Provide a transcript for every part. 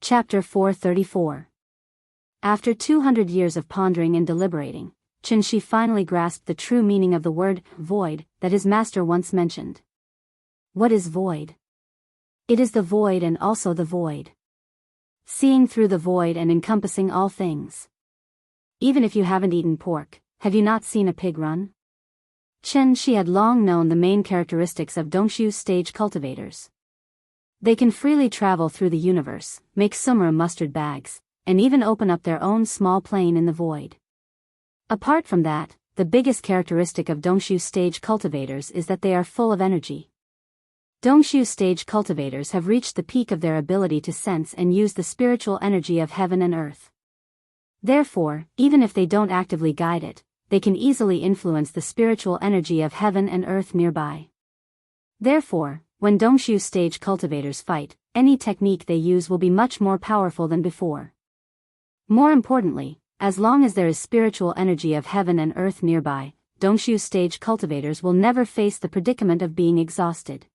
Chapter 434. After 200 years of pondering and deliberating, Qin finally grasped the true meaning of the word void that his master once mentioned. What is void? It is the void and also the void. Seeing through the void and encompassing all things. Even if you haven't eaten pork, have you not seen a pig run? Qin had long known the main characteristics of Dongshu stage cultivators. They can freely travel through the universe, make summer mustard bags, and even open up their own small plane in the void. Apart from that, the biggest characteristic of Dongshu stage cultivators is that they are full of energy. Dongshu stage cultivators have reached the peak of their ability to sense and use the spiritual energy of heaven and earth. Therefore, even if they don't actively guide it, they can easily influence the spiritual energy of heaven and earth nearby. Therefore, when Dongshu stage cultivators fight, any technique they use will be much more powerful than before. More importantly, as long as there is spiritual energy of heaven and earth nearby, Dongshu stage cultivators will never face the predicament of being exhausted.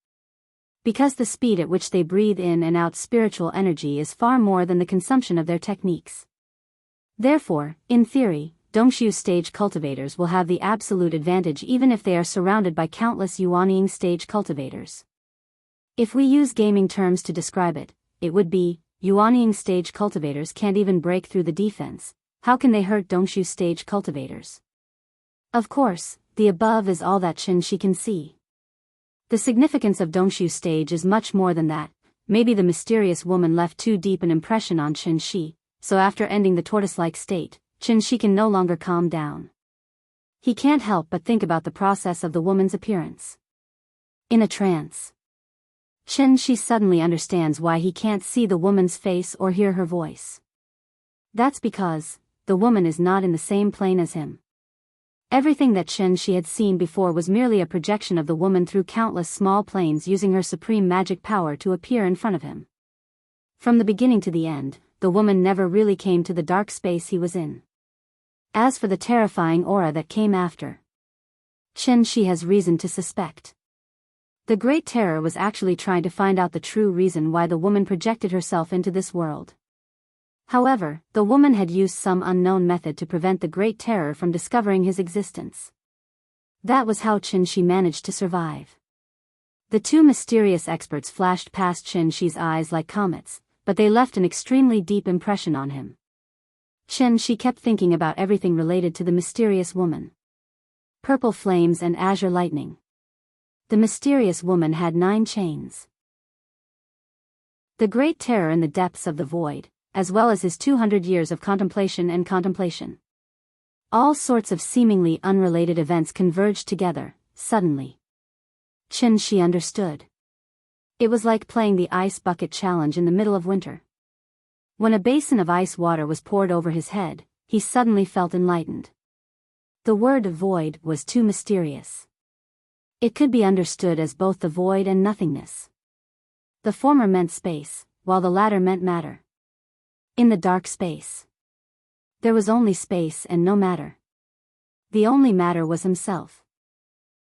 Because the speed at which they breathe in and out spiritual energy is far more than the consumption of their techniques. Therefore, in theory, Dongshu stage cultivators will have the absolute advantage even if they are surrounded by countless Yuanying stage cultivators. If we use gaming terms to describe it, it would be, Yuanying stage cultivators can't even break through the defense, how can they hurt Dongshu stage cultivators? Of course, the above is all that Qin can see. The significance of Dongshu stage is much more than that. Maybe the mysterious woman left too deep an impression on Qin, so after ending the tortoise-like state, Qin can no longer calm down. He can't help but think about the process of the woman's appearance. In a trance, Qin suddenly understands why he can't see the woman's face or hear her voice. That's because the woman is not in the same plane as him. Everything that Qin had seen before was merely a projection of the woman through countless small planes using her supreme magic power to appear in front of him. From the beginning to the end, the woman never really came to the dark space he was in. As for the terrifying aura that came after, Qin has reason to suspect. The Great Terror was actually trying to find out the true reason why the woman projected herself into this world. However, the woman had used some unknown method to prevent the Great Terror from discovering his existence. That was how Qin managed to survive. The two mysterious experts flashed past Qin's eyes like comets, but they left an extremely deep impression on him. Qin kept thinking about everything related to the mysterious woman. Purple flames and azure lightning. The mysterious woman had 9 chains. The Great Terror in the depths of the void, as well as his 200 years of contemplation and contemplation. All sorts of seemingly unrelated events converged together, suddenly. Qin understood. It was like playing the ice bucket challenge in the middle of winter. When a basin of ice water was poured over his head, he suddenly felt enlightened. The word void was too mysterious. It could be understood as both the void and nothingness. The former meant space, while the latter meant matter. In the dark space, there was only space and no matter. The only matter was himself.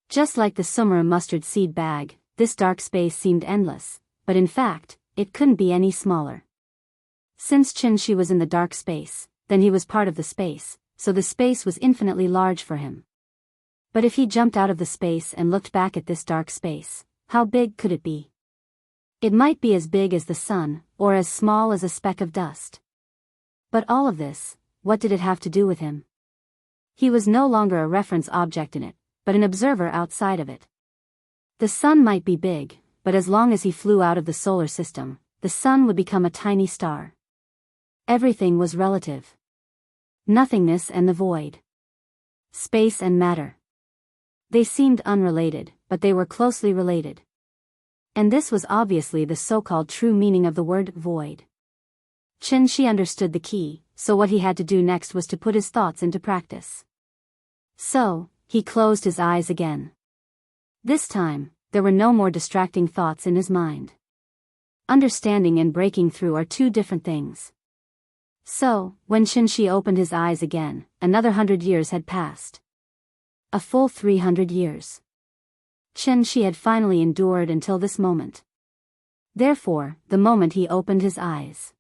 Just like the summer mustard seed bag, this dark space seemed endless, but in fact, it couldn't be any smaller. Since Qin was in the dark space, then he was part of the space, so the space was infinitely large for him. But if he jumped out of the space and looked back at this dark space, how big could it be? It might be as big as the sun, or as small as a speck of dust. But all of this, what did it have to do with him? He was no longer a reference object in it, but an observer outside of it. The sun might be big, but as long as he flew out of the solar system, the sun would become a tiny star. Everything was relative. Nothingness and the void. Space and matter. They seemed unrelated, but they were closely related. And this was obviously the so-called true meaning of the word void. Qin understood the key, so what he had to do next was to put his thoughts into practice. So, he closed his eyes again. This time, there were no more distracting thoughts in his mind. Understanding and breaking through are two different things. So, when Qin opened his eyes again, another 100 years had passed. A full 300 years. Qin had finally endured until this moment. Therefore, the moment he opened his eyes,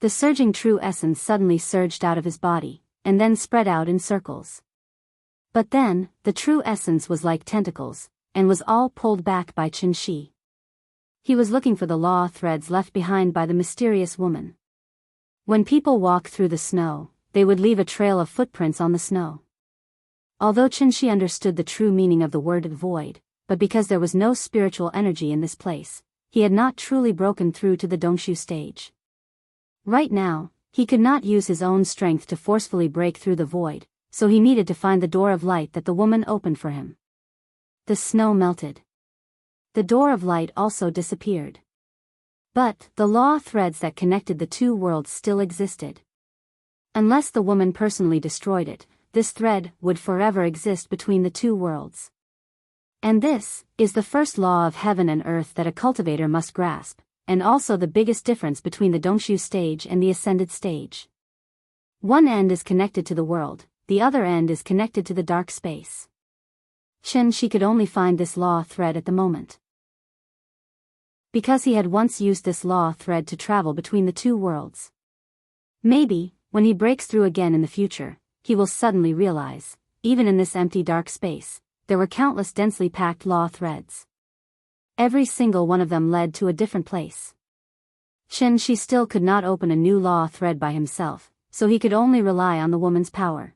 The surging true essence suddenly surged out of his body, and then spread out in circles. But then, the true essence was like tentacles, and was all pulled back by Chen Shi. He was looking for the law threads left behind by the mysterious woman. When people walk through the snow, they would leave a trail of footprints on the snow. Although Chen Shi understood the true meaning of the word void, but because there was no spiritual energy in this place, he had not truly broken through to the Dongshu stage. Right now, he could not use his own strength to forcefully break through the void, so he needed to find the door of light that the woman opened for him. The snow melted. The door of light also disappeared. But the law threads that connected the two worlds still existed. Unless the woman personally destroyed it, this thread would forever exist between the two worlds. And this is the first law of heaven and earth that a cultivator must grasp, and also the biggest difference between the Dongshu stage and the ascended stage. One end is connected to the world, the other end is connected to the dark space. Chen Shi could only find this law thread at the moment. Because he had once used this law thread to travel between the two worlds. Maybe, when he breaks through again in the future, he will suddenly realize, even in this empty dark space, there were countless densely packed law threads. Every single one of them led to a different place. Chen Shi still could not open a new law thread by himself, so he could only rely on the woman's power.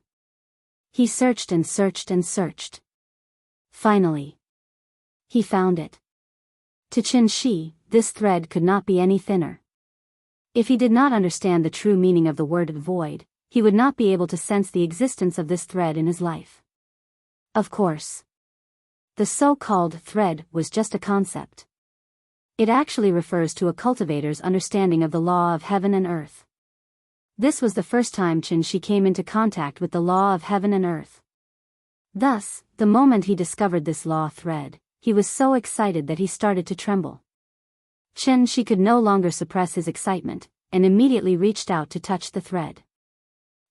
He searched and searched and searched. Finally, he found it. To Chen Shi, this thread could not be any thinner. If he did not understand the true meaning of the word void, he would not be able to sense the existence of this thread in his life. Of course, the so-called thread was just a concept. It actually refers to a cultivator's understanding of the law of heaven and earth. This was the first time Chen Shi came into contact with the law of heaven and earth. Thus, the moment he discovered this law thread, he was so excited that he started to tremble. Chen Shi could no longer suppress his excitement, and immediately reached out to touch the thread.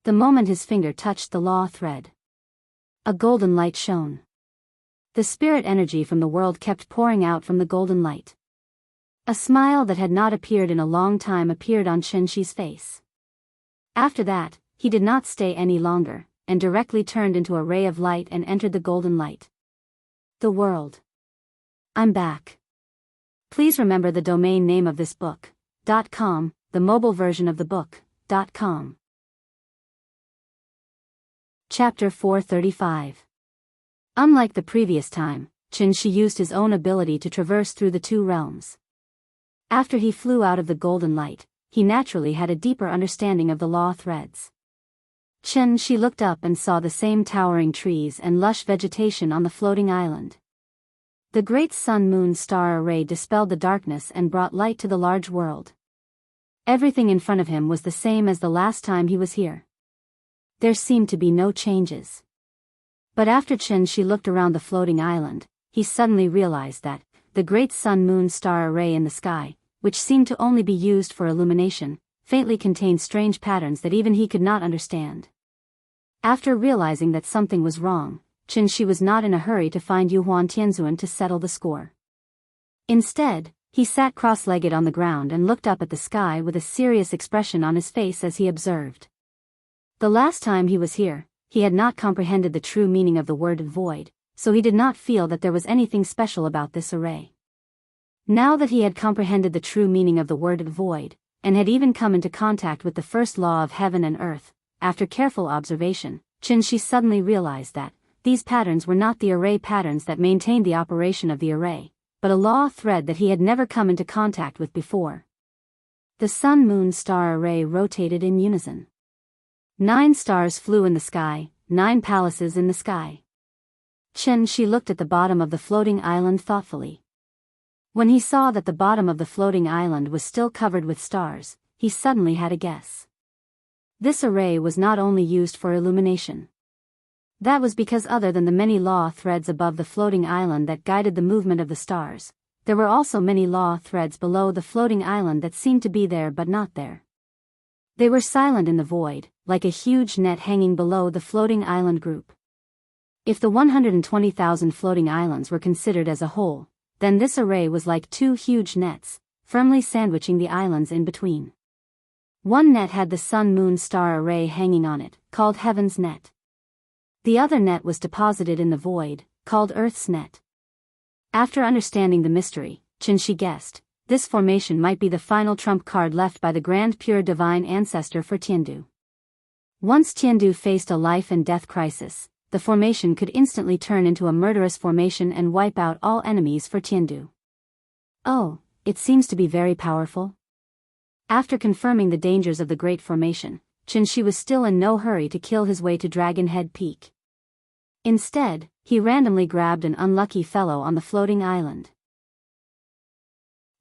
The moment his finger touched the law thread, a golden light shone. The spirit energy from the world kept pouring out from the golden light. A smile that had not appeared in a long time appeared on Chen Shi's face. After that, he did not stay any longer, and directly turned into a ray of light and entered the golden light. The world. I'm back. Please remember the domain name of this book, .com, the mobile version of the book, .com. Chapter 435. Unlike the previous time, Chen Shi used his own ability to traverse through the two realms. After he flew out of the golden light, he naturally had a deeper understanding of the law threads. Chen Shi looked up and saw the same towering trees and lush vegetation on the floating island. The great sun-moon star array dispelled the darkness and brought light to the large world. Everything in front of him was the same as the last time he was here. There seemed to be no changes. But after Chen Shi looked around the floating island, he suddenly realized that the great sun-moon star array in the sky, which seemed to only be used for illumination, faintly contained strange patterns that even he could not understand. After realizing that something was wrong, Chen Shi was not in a hurry to find Yuhuan Tianzuan to settle the score. Instead, he sat cross-legged on the ground and looked up at the sky with a serious expression on his face as he observed. The last time he was here, he had not comprehended the true meaning of the word void, so he did not feel that there was anything special about this array. Now that he had comprehended the true meaning of the word void, and had even come into contact with the first law of heaven and earth, after careful observation, Chen Shi suddenly realized that these patterns were not the array patterns that maintained the operation of the array, but a law thread that he had never come into contact with before. The sun-moon star array rotated in unison. 9 stars flew in the sky, 9 palaces in the sky. Chen Shi looked at the bottom of the floating island thoughtfully. When he saw that the bottom of the floating island was still covered with stars, he suddenly had a guess. This array was not only used for illumination. That was because other than the many law threads above the floating island that guided the movement of the stars, there were also many law threads below the floating island that seemed to be there but not there. They were silent in the void, like a huge net hanging below the floating island group. If the 120,000 floating islands were considered as a whole, then this array was like 2 huge nets, firmly sandwiching the islands in between. One net had the sun-moon star array hanging on it, called Heaven's Net. The other net was deposited in the void, called Earth's Net. After understanding the mystery, Qinshi guessed, this formation might be the final trump card left by the grand pure divine ancestor for Tiandu. Once Tiandu faced a life and death crisis, the formation could instantly turn into a murderous formation and wipe out all enemies for Tiandu. Oh, it seems to be very powerful. After confirming the dangers of the Great Formation, Qinshi was still in no hurry to kill his way to Dragon Head Peak. Instead, he randomly grabbed an unlucky fellow on the floating island.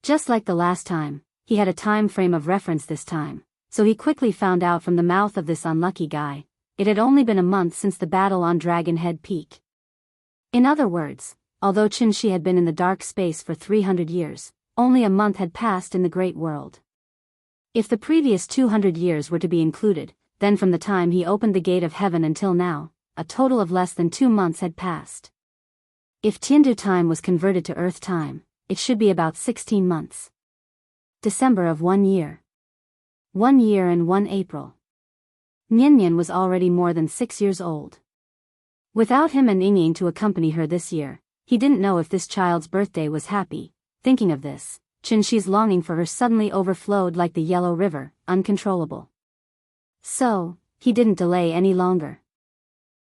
Just like the last time, he had a time frame of reference this time, so he quickly found out from the mouth of this unlucky guy, it had only been a month since the battle on Dragon Head Peak. In other words, although Qinshi had been in the dark space for 300 years, only a month had passed in the great world. If the previous 200 years were to be included, then from the time he opened the gate of heaven until now, a total of less than 2 months had passed. If Tiandu time was converted to Earth time, it should be about 16 months. December of 1 year. 1 year and 1 April. Nian was already more than 6 years old. Without him and Ying to accompany her this year, he didn't know if this child's birthday was happy. Thinking of this, Qinshi's longing for her suddenly overflowed like the Yellow River, uncontrollable. So, he didn't delay any longer.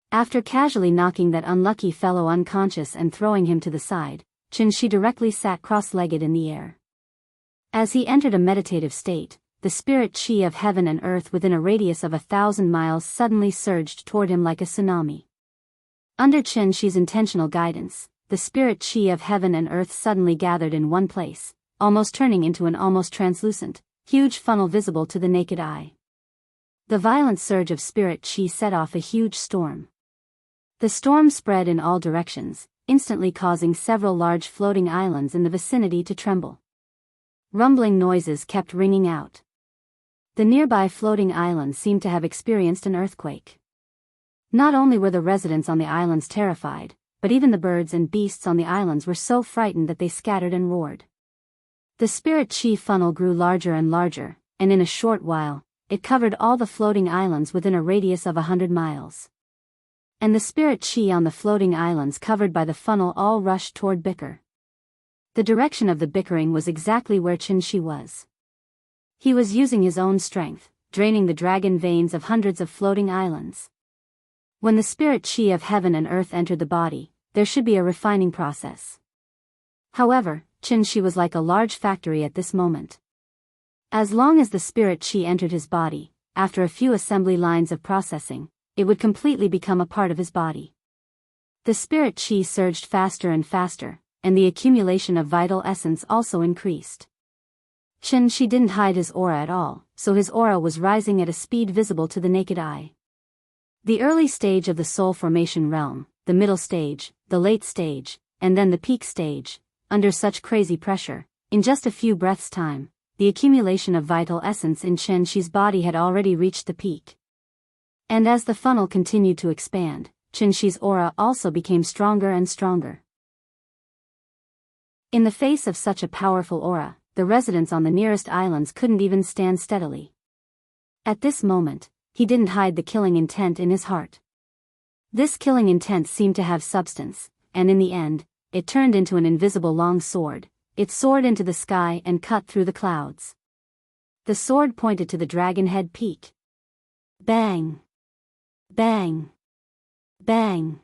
After casually knocking that unlucky fellow unconscious and throwing him to the side, Qinshi directly sat cross-legged in the air. As he entered a meditative state, the spirit chi of heaven and earth within a radius of 1,000 miles suddenly surged toward him like a tsunami. Under Qinshi's intentional guidance, the spirit chi of heaven and earth suddenly gathered in one place, almost turning into an almost translucent, huge funnel visible to the naked eye. The violent surge of spirit chi set off a huge storm. The storm spread in all directions, instantly causing several large floating islands in the vicinity to tremble. Rumbling noises kept ringing out. The nearby floating islands seemed to have experienced an earthquake. Not only were the residents on the islands terrified, but even the birds and beasts on the islands were so frightened that they scattered and roared. The spirit chi funnel grew larger and larger, and in a short while, it covered all the floating islands within a radius of 100 miles. And the spirit chi on the floating islands covered by the funnel all rushed toward bicker. The direction of the bickering was exactly where Qinshi was. He was using his own strength, draining the dragon veins of hundreds of floating islands. When the spirit chi of heaven and earth entered the body, there should be a refining process. However, Qinshi was like a large factory at this moment. As long as the spirit chi entered his body, after a few assembly lines of processing, it would completely become a part of his body. The spirit chi surged faster and faster, and the accumulation of vital essence also increased. Qinshi didn't hide his aura at all, so his aura was rising at a speed visible to the naked eye. The early stage of the soul formation realm, the middle stage, the late stage, and then the peak stage, under such crazy pressure, in just a few breaths' time, the accumulation of vital essence in Qinshi's body had already reached the peak. And as the funnel continued to expand, Qinshi's aura also became stronger and stronger. In the face of such a powerful aura, the residents on the nearest islands couldn't even stand steadily. At this moment, he didn't hide the killing intent in his heart. This killing intent seemed to have substance, and in the end, it turned into an invisible long sword. It soared into the sky and cut through the clouds. The sword pointed to the Dragon Head Peak. Bang! Bang! Bang!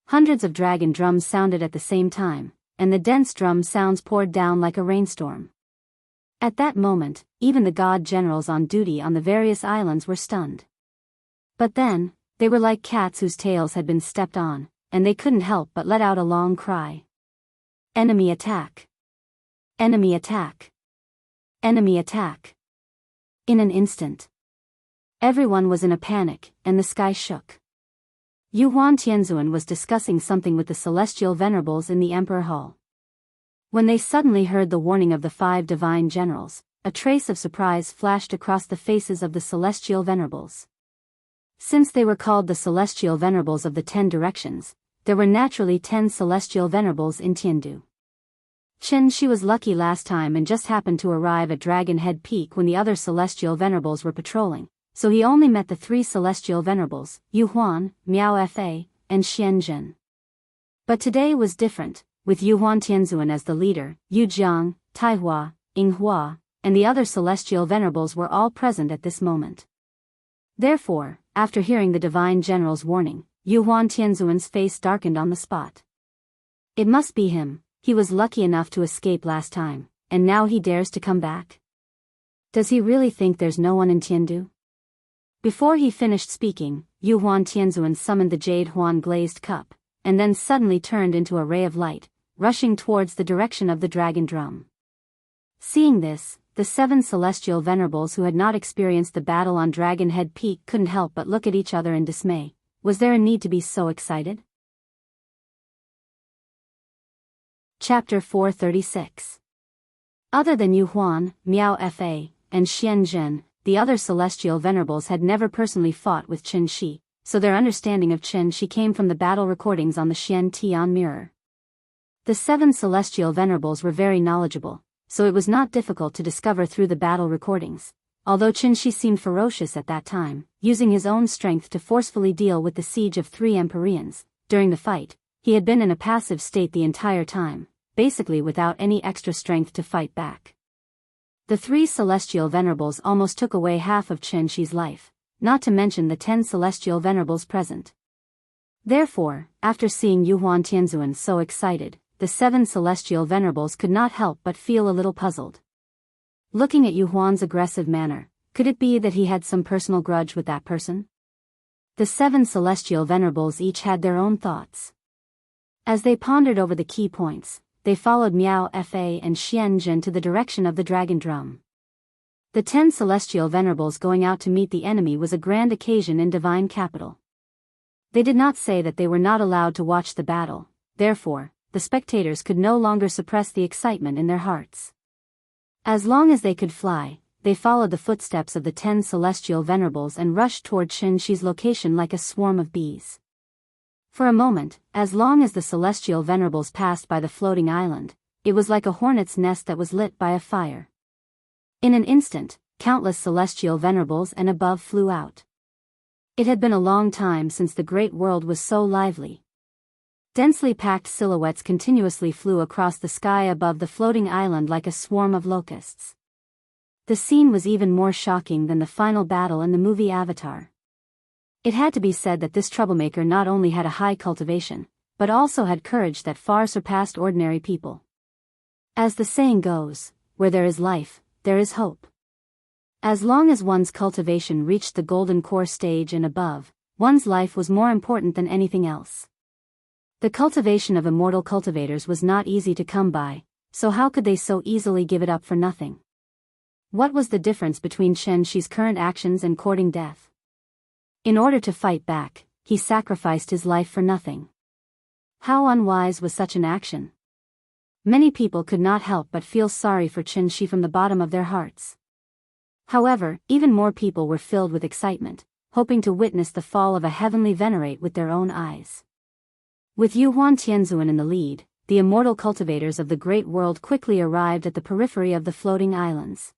Hundreds of dragon drums sounded at the same time, and the dense drum sounds poured down like a rainstorm. At that moment, even the god generals on duty on the various islands were stunned. But then, they were like cats whose tails had been stepped on, and they couldn't help but let out a long cry. Enemy attack! Enemy attack! Enemy attack! In an instant. Everyone was in a panic, and the sky shook. Yuhuan Tianzuan was discussing something with the celestial venerables in the Emperor Hall. When they suddenly heard the warning of the 5 divine generals, a trace of surprise flashed across the faces of the celestial venerables. Since they were called the celestial venerables of the 10 directions, there were naturally 10 celestial venerables in Tiandu. She was lucky last time and just happened to arrive at Dragon Head Peak when the other celestial venerables were patrolling, so he only met the three celestial venerables, Yu Huan, Miao Fa, and Xianzhen. But today was different, with Yu Huan Tianzuan as the leader. Yu Jiang, Taihua, Yinghua, and the other celestial venerables were all present at this moment. Therefore, after hearing the divine general's warning, Yu Huan Tianzuan's face darkened on the spot. It must be him. He was lucky enough to escape last time, and now he dares to come back. Does he really think there's no one in Tiandu? Before he finished speaking, Yu Huan Tianzuan summoned the Jade Huan glazed cup, and then suddenly turned into a ray of light, rushing towards the direction of the dragon drum. Seeing this, the seven celestial venerables who had not experienced the battle on Dragon Head Peak couldn't help but look at each other in dismay. Was there a need to be so excited? Chapter 436. Other than Yu Huan, Miao Fa, and Xianzhen, the other celestial venerables had never personally fought with Qin Shi, so their understanding of Qin Shi came from the battle recordings on the Xian Tian mirror. The seven celestial venerables were very knowledgeable, so it was not difficult to discover through the battle recordings, although Qin Shi seemed ferocious at that time, using his own strength to forcefully deal with the siege of 3 Empyreans. During the fight, he had been in a passive state the entire time, basically without any extra strength to fight back. The 3 celestial venerables almost took away half of Qin Shi's life, not to mention the 10 celestial venerables present. Therefore, after seeing Yu Huan Tianzuan so excited, the 7 celestial venerables could not help but feel a little puzzled. Looking at Yu Huan's aggressive manner, could it be that he had some personal grudge with that person? The 7 celestial venerables each had their own thoughts. As they pondered over the key points, they followed Miao Fa and Xianzhen to the direction of the dragon drum. The 10 celestial venerables going out to meet the enemy was a grand occasion in divine capital. They did not say that they were not allowed to watch the battle, therefore, the spectators could no longer suppress the excitement in their hearts. As long as they could fly, they followed the footsteps of the 10 celestial venerables and rushed toward Qin Shi's location like a swarm of bees. For a moment, as long as the celestial venerables passed by the floating island, it was like a hornet's nest that was lit by a fire. In an instant, countless celestial venerables and above flew out. It had been a long time since the great world was so lively. Densely packed silhouettes continuously flew across the sky above the floating island like a swarm of locusts. The scene was even more shocking than the final battle in the movie Avatar. It had to be said that this troublemaker not only had a high cultivation, but also had courage that far surpassed ordinary people. As the saying goes, where there is life, there is hope. As long as one's cultivation reached the golden core stage and above, one's life was more important than anything else. The cultivation of immortal cultivators was not easy to come by, so how could they so easily give it up for nothing? What was the difference between Qin Shi's current actions and courting death? In order to fight back, he sacrificed his life for nothing. How unwise was such an action? Many people could not help but feel sorry for Qin Shi from the bottom of their hearts. However, even more people were filled with excitement, hoping to witness the fall of a heavenly venerate with their own eyes. With Yu Huan Tianzuan in the lead, the immortal cultivators of the great world quickly arrived at the periphery of the floating islands.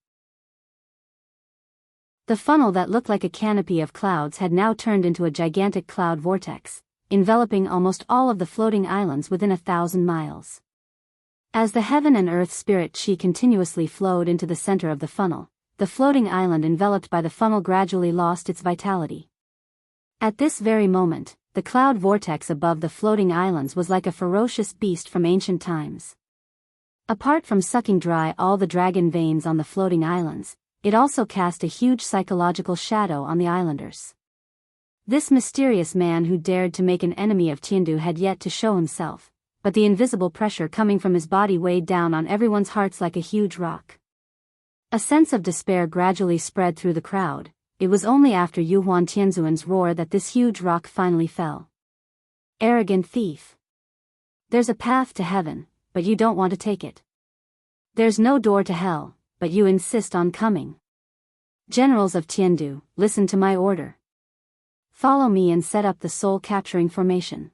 The funnel that looked like a canopy of clouds had now turned into a gigantic cloud vortex, enveloping almost all of the floating islands within 1,000 miles. As the heaven and earth spirit chi continuously flowed into the center of the funnel, the floating island enveloped by the funnel gradually lost its vitality. At this very moment, the cloud vortex above the floating islands was like a ferocious beast from ancient times. Apart from sucking dry all the dragon veins on the floating islands, it also cast a huge psychological shadow on the islanders. This mysterious man who dared to make an enemy of Tiandu had yet to show himself, but the invisible pressure coming from his body weighed down on everyone's hearts like a huge rock. A sense of despair gradually spread through the crowd. It was only after Yu Huan Tianzuan's roar that this huge rock finally fell. Arrogant thief. There's a path to heaven, but you don't want to take it. There's no door to hell, but you insist on coming. Generals of Tiandu, listen to my order. Follow me and set up the soul-capturing formation.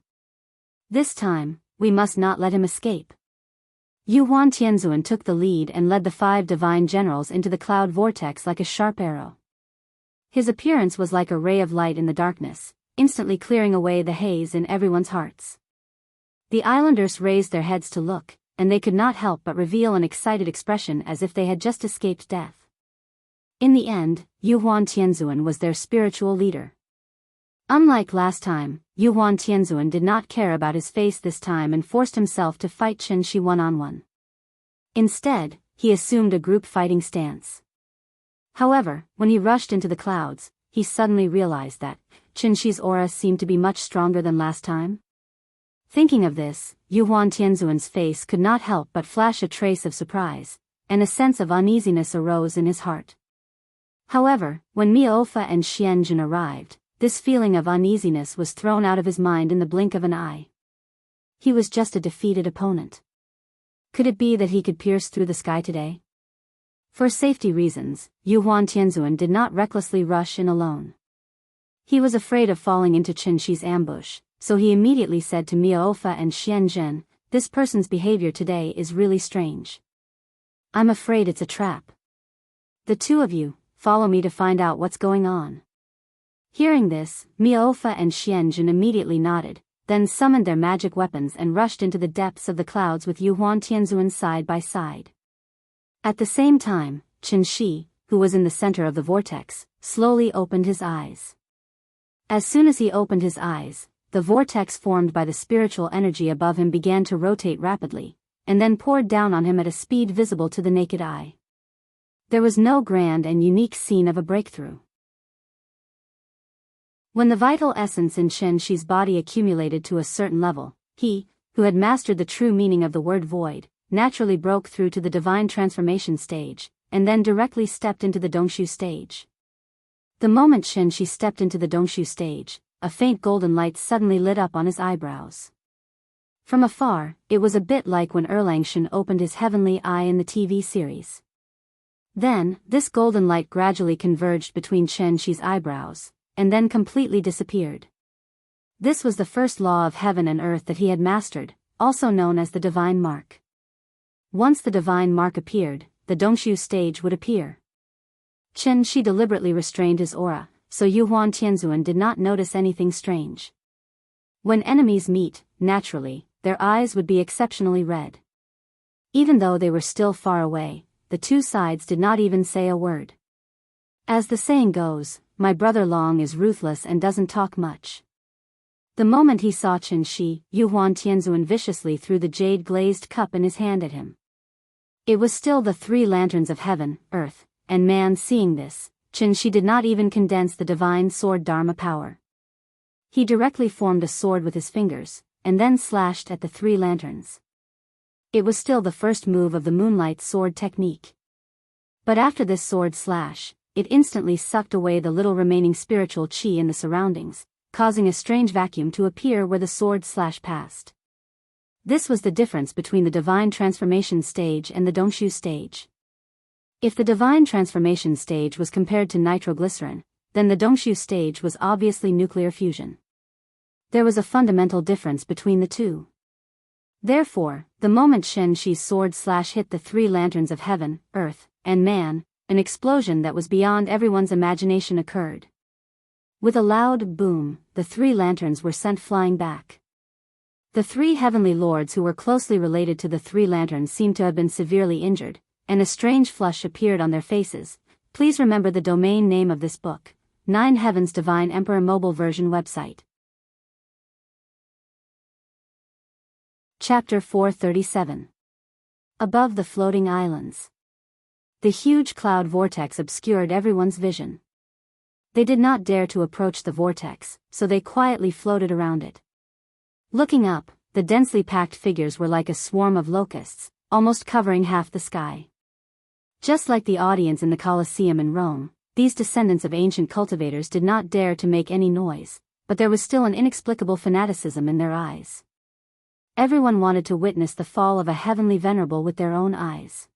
This time, we must not let him escape. Yuan Tianzuan took the lead and led the 5 divine generals into the cloud vortex like a sharp arrow. His appearance was like a ray of light in the darkness, instantly clearing away the haze in everyone's hearts. The islanders raised their heads to look, and they could not help but reveal an excited expression as if they had just escaped death. In the end, Yuan Tianzuan was their spiritual leader. Unlike last time, Yuan Tianzuan did not care about his face this time and forced himself to fight Chen Shi one-on-one. Instead, he assumed a group fighting stance. However, when he rushed into the clouds, he suddenly realized that Chen Shi's aura seemed to be much stronger than last time. Thinking of this, Yuan Tianzuan's face could not help but flash a trace of surprise, and a sense of uneasiness arose in his heart. However, when Miaofa and Xianjun arrived, this feeling of uneasiness was thrown out of his mind in the blink of an eye. He was just a defeated opponent. Could it be that he could pierce through the sky today? For safety reasons, Yuan Tianzuan did not recklessly rush in alone. He was afraid of falling into Chen Shi's ambush, so he immediately said to Miaofa and Xianjun, "This person's behavior today is really strange. I'm afraid it's a trap. The two of you, follow me to find out what's going on." Hearing this, Miaofa and Xianjun immediately nodded, then summoned their magic weapons and rushed into the depths of the clouds with Yuan Tianzuan side by side. At the same time, Chen Shi, who was in the center of the vortex, slowly opened his eyes. As soon as he opened his eyes, the vortex formed by the spiritual energy above him began to rotate rapidly, and then poured down on him at a speed visible to the naked eye. There was no grand and unique scene of a breakthrough. When the vital essence in Chen Shi's body accumulated to a certain level, he, who had mastered the true meaning of the word void, naturally broke through to the divine transformation stage, and then directly stepped into the Dongshu stage. The moment Chen Shi stepped into the Dongshu stage, a faint golden light suddenly lit up on his eyebrows. From afar, it was a bit like when Erlangshan opened his heavenly eye in the TV series. Then, this golden light gradually converged between Chen Shi's eyebrows, and then completely disappeared. This was the first law of heaven and earth that he had mastered, also known as the divine mark. Once the divine mark appeared, the Dongshu stage would appear. Chen Shi deliberately restrained his aura, so Yuan Tianzuan did not notice anything strange. When enemies meet, naturally, their eyes would be exceptionally red. Even though they were still far away, the two sides did not even say a word. As the saying goes, "My brother Long is ruthless and doesn't talk much." The moment he saw Chen Shi, Yuan Tianzuan viciously threw the jade-glazed cup in his hand at him. It was still the 3 lanterns of heaven, earth, and man. Seeing this, Chen Shi did not even condense the divine sword Dharma power. He directly formed a sword with his fingers, and then slashed at the 3 lanterns. It was still the first move of the moonlight sword technique. But after this sword slash, it instantly sucked away the little remaining spiritual qi in the surroundings, causing a strange vacuum to appear where the sword slash passed. This was the difference between the divine transformation stage and the Dongshu stage. If the divine transformation stage was compared to nitroglycerin, then the Dongshu stage was obviously nuclear fusion. There was a fundamental difference between the two. Therefore, the moment Chen Shi's sword slash hit the 3 lanterns of heaven, earth, and man, an explosion that was beyond everyone's imagination occurred. With a loud boom, the 3 lanterns were sent flying back. The 3 heavenly lords who were closely related to the 3 lanterns seemed to have been severely injured, and a strange flush appeared on their faces. Please remember the domain name of this book, 9 Heavens Divine Emperor Mobile Version website. Chapter 437. Above the Floating Islands. The huge cloud vortex obscured everyone's vision. They did not dare to approach the vortex, so they quietly floated around it. Looking up, the densely packed figures were like a swarm of locusts, almost covering half the sky. Just like the audience in the Colosseum in Rome, these descendants of ancient cultivators did not dare to make any noise, but there was still an inexplicable fanaticism in their eyes. Everyone wanted to witness the fall of a heavenly venerable with their own eyes.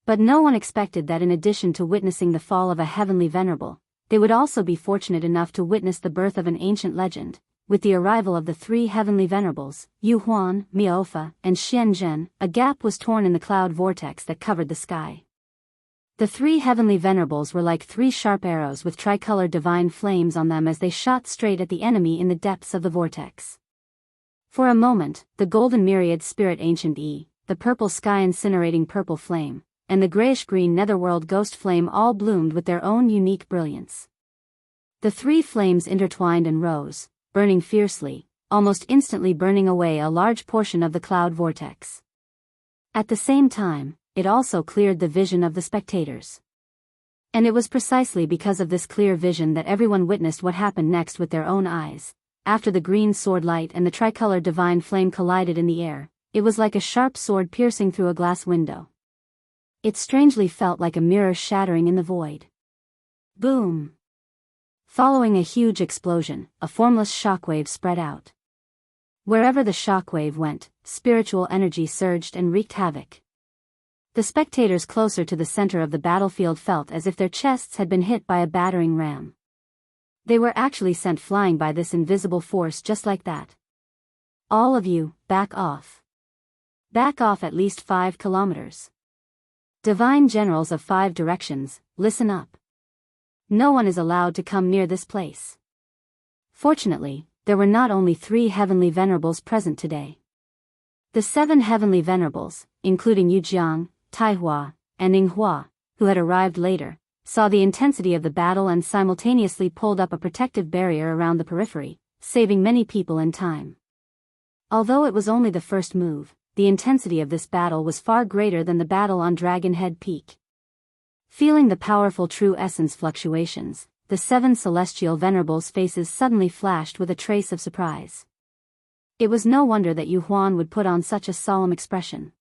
But no one expected that in addition to witnessing the fall of a heavenly venerable, they would also be fortunate enough to witness the birth of an ancient legend, with the arrival of the three heavenly venerables, Yu Huan, Miaofa, and Xian Zhen, a gap was torn in the cloud vortex that covered the sky. The three heavenly venerables were like three sharp arrows with tricolored divine flames on them as they shot straight at the enemy in the depths of the vortex. For a moment, the golden myriad spirit ancient E, the purple sky incinerating purple flame, and the grayish-green netherworld ghost flame all bloomed with their own unique brilliance. The three flames intertwined and rose, burning fiercely, almost instantly burning away a large portion of the cloud vortex. At the same time, it also cleared the vision of the spectators. And it was precisely because of this clear vision that everyone witnessed what happened next with their own eyes. After the green sword light and the tricolored divine flame collided in the air, it was like a sharp sword piercing through a glass window. It strangely felt like a mirror shattering in the void. Boom! Following a huge explosion, a formless shockwave spread out. Wherever the shockwave went, spiritual energy surged and wreaked havoc. The spectators closer to the center of the battlefield felt as if their chests had been hit by a battering ram. They were actually sent flying by this invisible force just like that. All of you, back off. Back off at least 5 kilometers. Divine generals of 5 directions, listen up. No one is allowed to come near this place. Fortunately, there were not only 3 heavenly venerables present today. The 7 heavenly venerables, including Yujiang, Taihua, and Ninghua, who had arrived later, saw the intensity of the battle and simultaneously pulled up a protective barrier around the periphery, saving many people and time. Although it was only the first move, the intensity of this battle was far greater than the battle on Dragon Head Peak. Feeling the powerful true essence fluctuations, the 7 celestial venerables' faces suddenly flashed with a trace of surprise. It was no wonder that Yu Huan would put on such a solemn expression.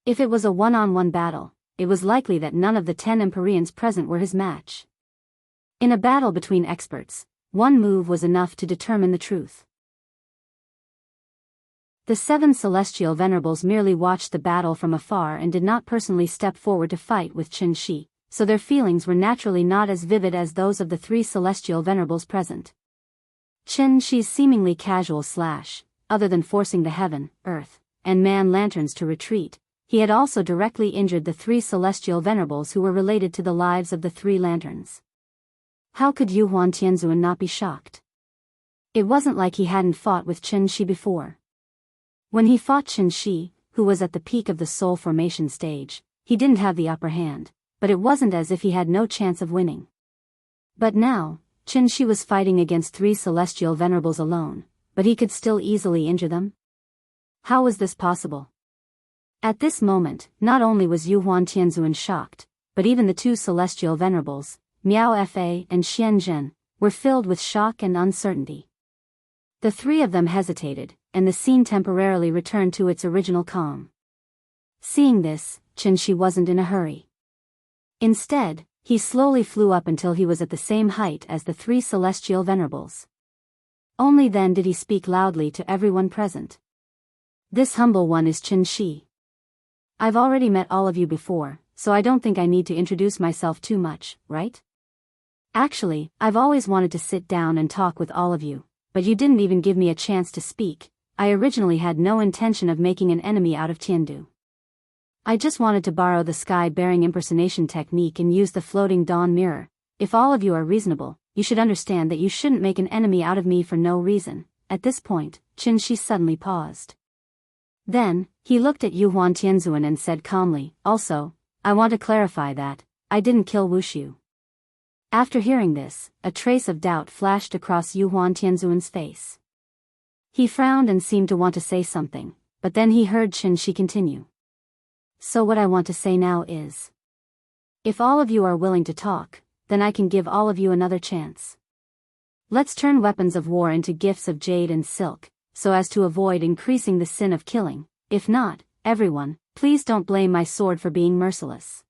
If it was a one-on-one battle, it was likely that none of the 10 Empyreans present were his match. In a battle between experts, one move was enough to determine the truth. The 7 celestial venerables merely watched the battle from afar and did not personally step forward to fight with Qin Shi, so their feelings were naturally not as vivid as those of the 3 celestial venerables present. Qin Shi's seemingly casual slash, other than forcing the heaven, earth, and man lanterns to retreat, he had also directly injured the 3 celestial venerables who were related to the lives of the 3 lanterns. How could Yu Huan Tianzuan not be shocked? It wasn't like he hadn't fought with Qin Shi before. When he fought Qin Shi, who was at the peak of the soul formation stage, he didn't have the upper hand, but it wasn't as if he had no chance of winning. But now, Qin Shi was fighting against 3 celestial venerables alone, but he could still easily injure them? How was this possible? At this moment, not only was Yu Huan Tianzuan shocked, but even the 2 celestial venerables, Miao Fa and Xian Zhen, were filled with shock and uncertainty. The 3 of them hesitated, and the scene temporarily returned to its original calm. Seeing this, Qin Shi wasn't in a hurry. Instead, he slowly flew up until he was at the same height as the 3 celestial venerables. Only then did he speak loudly to everyone present. This humble one is Qin Shi. I've already met all of you before, so I don't think I need to introduce myself too much, right? Actually, I've always wanted to sit down and talk with all of you, but you didn't even give me a chance to speak. I originally had no intention of making an enemy out of Tiandu. I just wanted to borrow the sky-bearing impersonation technique and use the floating dawn mirror. If all of you are reasonable, you should understand that you shouldn't make an enemy out of me for no reason. At this point, Qin Shi suddenly paused. Then, he looked at Yu Huan Tianzuan and said calmly, also, I want to clarify that, I didn't kill Wushu. After hearing this, a trace of doubt flashed across Yu Huan Tianzuan's face. He frowned and seemed to want to say something, but then he heard Qin Shi continue. So what I want to say now is, if all of you are willing to talk, then I can give all of you another chance. Let's turn weapons of war into gifts of jade and silk, so as to avoid increasing the sin of killing. If not, everyone, please don't blame my sword for being merciless.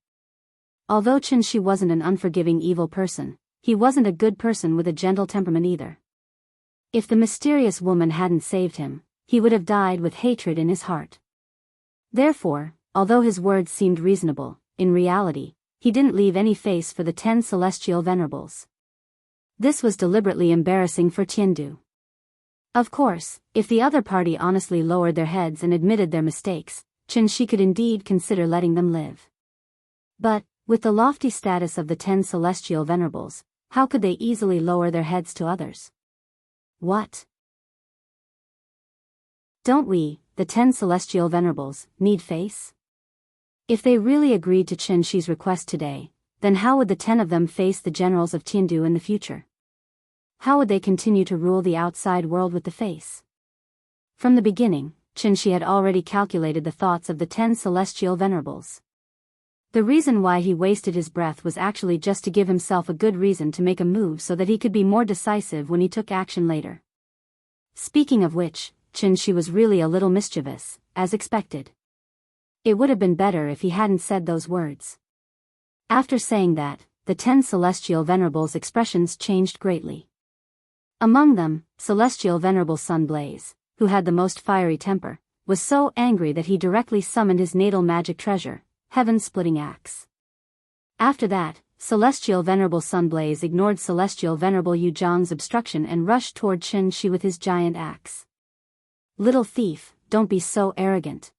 Although Qin Shi wasn't an unforgiving evil person, he wasn't a good person with a gentle temperament either. If the mysterious woman hadn't saved him, he would have died with hatred in his heart. Therefore, although his words seemed reasonable, in reality, he didn't leave any face for the 10 celestial venerables. This was deliberately embarrassing for Tiandu. Of course, if the other party honestly lowered their heads and admitted their mistakes, Qin could indeed consider letting them live. But, with the lofty status of the 10 celestial venerables, how could they easily lower their heads to others? What? Don't we, the 10 celestial venerables, need face? If they really agreed to Qin request today, then how would the 10 of them face the generals of Tiandu in the future? How would they continue to rule the outside world with the face? From the beginning, Qin had already calculated the thoughts of the 10 celestial venerables. The reason why he wasted his breath was actually just to give himself a good reason to make a move so that he could be more decisive when he took action later. Speaking of which, Qin was really a little mischievous, as expected. It would have been better if he hadn't said those words. After saying that, the 10 celestial venerables' expressions changed greatly. Among them, Celestial Venerable Sun Blaze, who had the most fiery temper, was so angry that he directly summoned his natal magic treasure, Heaven-Splitting Axe. After that, Celestial Venerable Sun Blaze ignored Celestial Venerable Yu Zhang's obstruction and rushed toward Qin with his giant axe. Little thief, don't be so arrogant.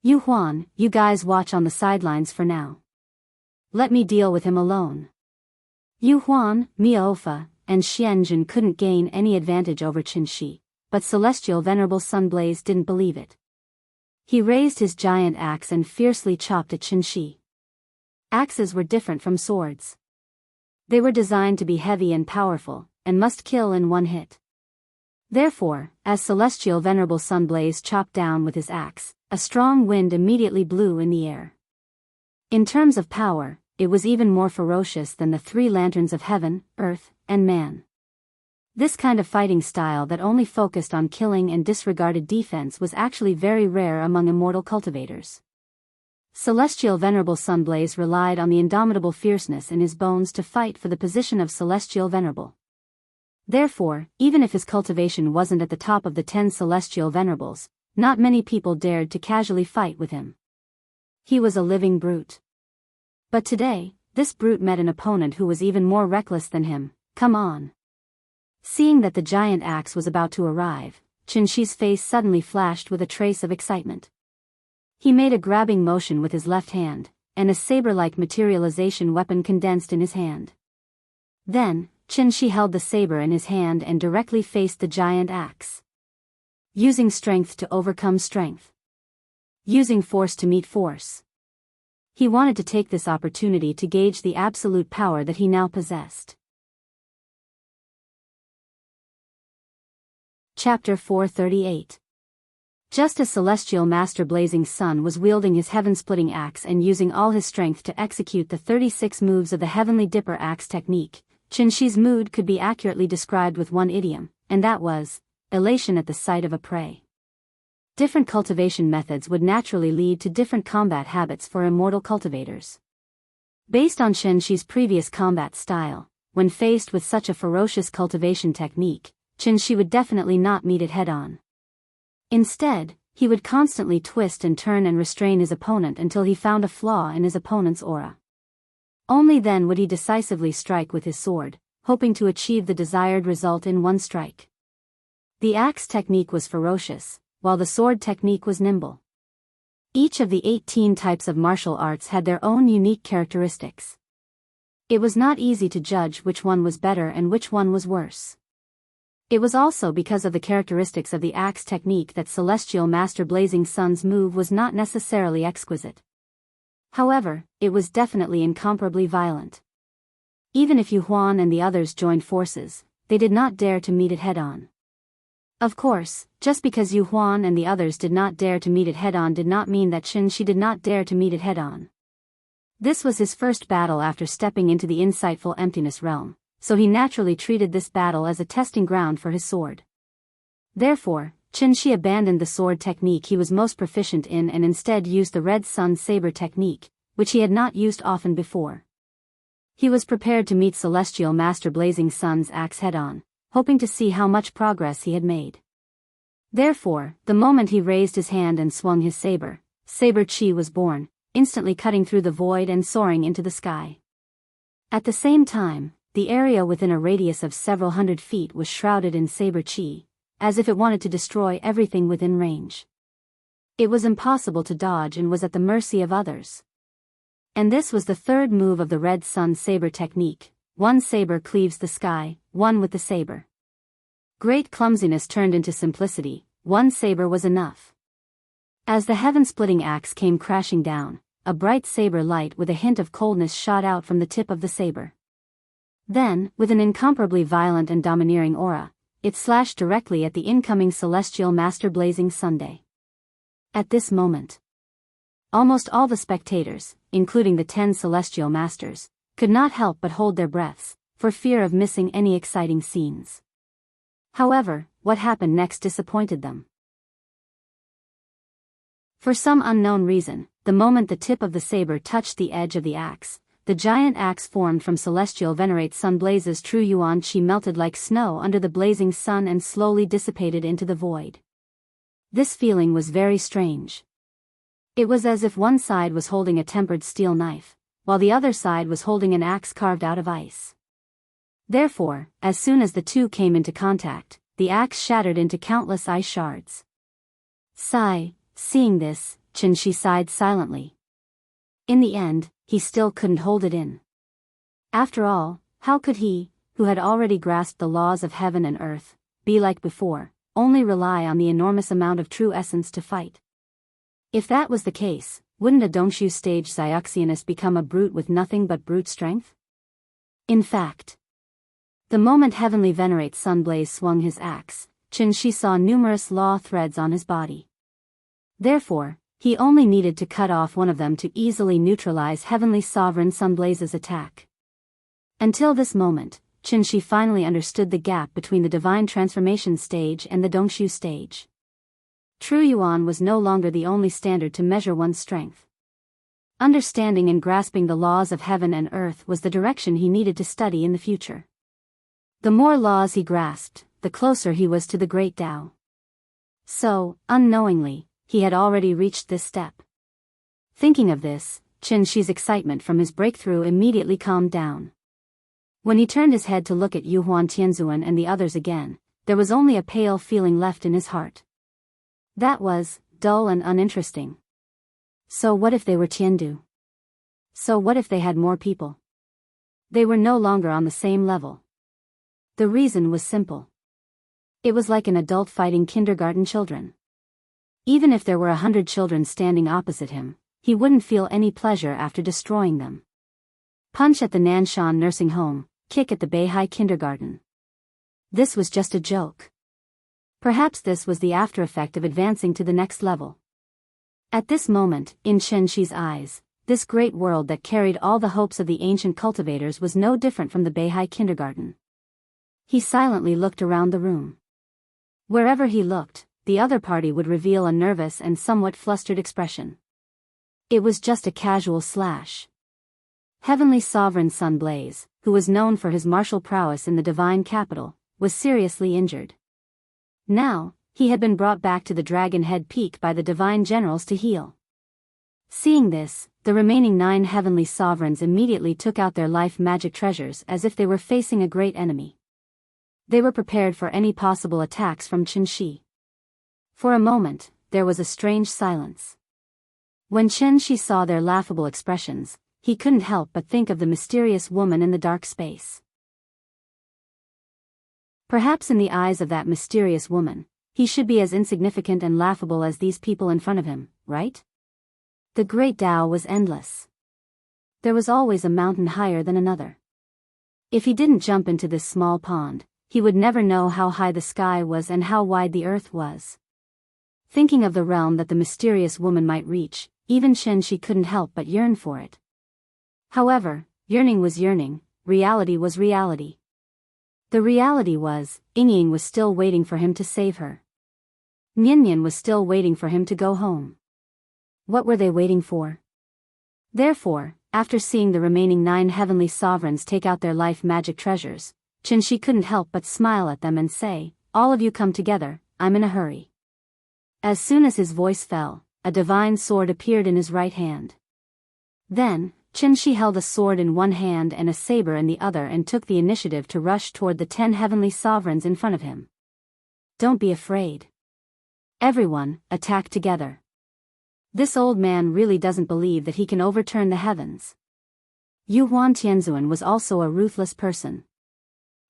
Yu Huan, you guys watch on the sidelines for now. Let me deal with him alone. Yu Huan, Miaofa, and Xianjun couldn't gain any advantage over Qin, but Celestial Venerable Sun Blaze didn't believe it. He raised his giant axe and fiercely chopped at Qin. Axes were different from swords. They were designed to be heavy and powerful, and must kill in one hit. Therefore, as Celestial Venerable Sun Blaze chopped down with his axe, a strong wind immediately blew in the air. In terms of power, it was even more ferocious than the 3 lanterns of heaven, earth, and man. This kind of fighting style that only focused on killing and disregarded defense was actually very rare among immortal cultivators. Celestial Venerable Sun Blaze relied on the indomitable fierceness in his bones to fight for the position of Celestial Venerable. Therefore, even if his cultivation wasn't at the top of the 10 Celestial Venerables, not many people dared to casually fight with him. He was a living brute. But today, this brute met an opponent who was even more reckless than him. Come on. Seeing that the giant axe was about to arrive, Qin's face suddenly flashed with a trace of excitement. He made a grabbing motion with his left hand, and a saber-like materialization weapon condensed in his hand. Then, Qin held the saber in his hand and directly faced the giant axe. Using strength to overcome strength. Using force to meet force. He wanted to take this opportunity to gauge the absolute power that he now possessed. Chapter 438. Just as Celestial Master Blazing Sun was wielding his heaven-splitting axe and using all his strength to execute the 36 moves of the Heavenly Dipper axe technique, Qin's mood could be accurately described with one idiom, and that was, elation at the sight of a prey. Different cultivation methods would naturally lead to different combat habits for immortal cultivators. Based on Qin's previous combat style, when faced with such a ferocious cultivation technique, Qin would definitely not meet it head-on. Instead, he would constantly twist and turn and restrain his opponent until he found a flaw in his opponent's aura. Only then would he decisively strike with his sword, hoping to achieve the desired result in one strike. The axe technique was ferocious, while the sword technique was nimble. Each of the 18 types of martial arts had their own unique characteristics. It was not easy to judge which one was better and which one was worse. It was also because of the characteristics of the axe technique that Celestial Master Blazing Sun's move was not necessarily exquisite. However, it was definitely incomparably violent. Even if Yu Huan and the others joined forces, they did not dare to meet it head-on. Of course, just because Yu Huan and the others did not dare to meet it head-on did not mean that Qin did not dare to meet it head-on. This was his first battle after stepping into the insightful emptiness realm, so he naturally treated this battle as a testing ground for his sword. Therefore, Qin abandoned the sword technique he was most proficient in and instead used the Red Sun Saber technique, which he had not used often before. He was prepared to meet Celestial Master Blazing Sun's axe head-on, hoping to see how much progress he had made. Therefore, the moment he raised his hand and swung his saber, Saber Chi was born, instantly cutting through the void and soaring into the sky. At the same time, the area within a radius of several hundred feet was shrouded in Saber Chi, as if it wanted to destroy everything within range. It was impossible to dodge and was at the mercy of others. And this was the third move of the red sun saber technique: one saber cleaves the sky, one with the saber. Great clumsiness turned into simplicity, one saber was enough. As the heaven-splitting axe came crashing down, a bright saber light with a hint of coldness shot out from the tip of the saber. Then, with an incomparably violent and domineering aura, it slashed directly at the incoming celestial master blazing Sunday. At this moment, almost all the spectators, including the 10 celestial masters, could not help but hold their breaths, for fear of missing any exciting scenes. However, what happened next disappointed them. For some unknown reason, the moment the tip of the saber touched the edge of the axe, the giant axe formed from celestial venerate sun blazes true yuan chi melted like snow under the blazing sun and slowly dissipated into the void. This feeling was very strange. It was as if one side was holding a tempered steel knife, while the other side was holding an axe carved out of ice. Therefore, as soon as the two came into contact, the axe shattered into countless ice shards. Sigh, seeing this, Qin sighed silently. In the end, he still couldn't hold it in. After all, how could he, who had already grasped the laws of heaven and earth, be like before, only rely on the enormous amount of true essence to fight? If that was the case, wouldn't a Dongshu stage Xiuxianist become a brute with nothing but brute strength? In fact, the moment Heavenly Venerate Sunblaze swung his axe, Qin saw numerous law threads on his body. Therefore, he only needed to cut off one of them to easily neutralize Heavenly Sovereign Sunblaze's attack. Until this moment, Qin finally understood the gap between the Divine Transformation stage and the Dongshu stage. True Yuan was no longer the only standard to measure one's strength. Understanding and grasping the laws of heaven and earth was the direction he needed to study in the future. The more laws he grasped, the closer he was to the Great Tao. So, unknowingly, he had already reached this step. Thinking of this, Qin excitement from his breakthrough immediately calmed down. When he turned his head to look at Yu Huan Tianzuan and the others again, there was only a pale feeling left in his heart. That was, dull and uninteresting. So what if they were Tiandu? So what if they had more people? They were no longer on the same level. The reason was simple. It was like an adult fighting kindergarten children. Even if there were 100 children standing opposite him, he wouldn't feel any pleasure after destroying them. Punch at the Nanshan nursing home, kick at the Beihai kindergarten. This was just a joke. Perhaps this was the after effect of advancing to the next level. At this moment, in Qin eyes, this great world that carried all the hopes of the ancient cultivators was no different from the Beihai kindergarten. He silently looked around the room. Wherever he looked, the other party would reveal a nervous and somewhat flustered expression. It was just a casual slash. Heavenly Sovereign Sunblaze, who was known for his martial prowess in the divine capital, was seriously injured. Now, he had been brought back to the Dragon Head Peak by the divine generals to heal. Seeing this, the remaining 9 heavenly sovereigns immediately took out their life magic treasures as if they were facing a great enemy. They were prepared for any possible attacks from Qin. For a moment, there was a strange silence. When Qin saw their laughable expressions, he couldn't help but think of the mysterious woman in the dark space. Perhaps in the eyes of that mysterious woman, he should be as insignificant and laughable as these people in front of him, right? The Great Tao was endless. There was always a mountain higher than another. If he didn't jump into this small pond, he would never know how high the sky was and how wide the earth was. Thinking of the realm that the mysterious woman might reach, even Qin couldn't help but yearn for it. However, yearning was yearning, reality was reality. The reality was, Yingying was still waiting for him to save her. Niannian was still waiting for him to go home. What were they waiting for? Therefore, after seeing the remaining 9 heavenly sovereigns take out their life magic treasures, Qin couldn't help but smile at them and say, "All of you come together, I'm in a hurry." As soon as his voice fell, a divine sword appeared in his right hand. Then, Qin held a sword in one hand and a saber in the other and took the initiative to rush toward the 10 heavenly sovereigns in front of him. Don't be afraid. Everyone, attack together. This old man really doesn't believe that he can overturn the heavens. Yuan Tianzuan was also a ruthless person.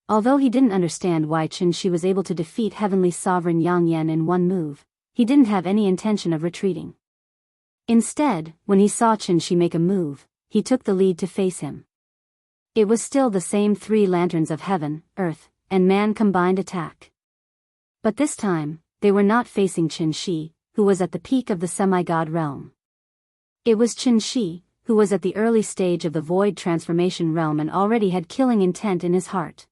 Although he didn't understand why Qin Shi was able to defeat heavenly sovereign Yang Yan in one move, he didn't have any intention of retreating. Instead, when he saw Qin Shi make a move, he took the lead to face him. It was still the same three lanterns of heaven, earth, and man combined attack. But this time, they were not facing Qin Shi, who was at the peak of the semi-god realm. It was Qin Shi, who was at the early stage of the void transformation realm and already had killing intent in his heart.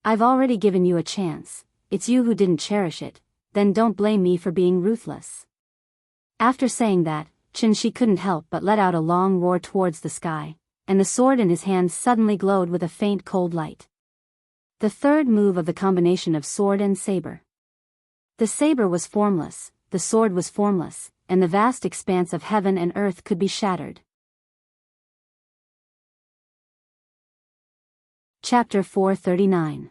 I've already given you a chance, it's you who didn't cherish it, then don't blame me for being ruthless. After saying that, Qin Shi couldn't help but let out a long roar towards the sky, and the sword in his hand suddenly glowed with a faint cold light. The third move of the combination of sword and saber. The saber was formless, the sword was formless, and the vast expanse of heaven and earth could be shattered. Chapter 439.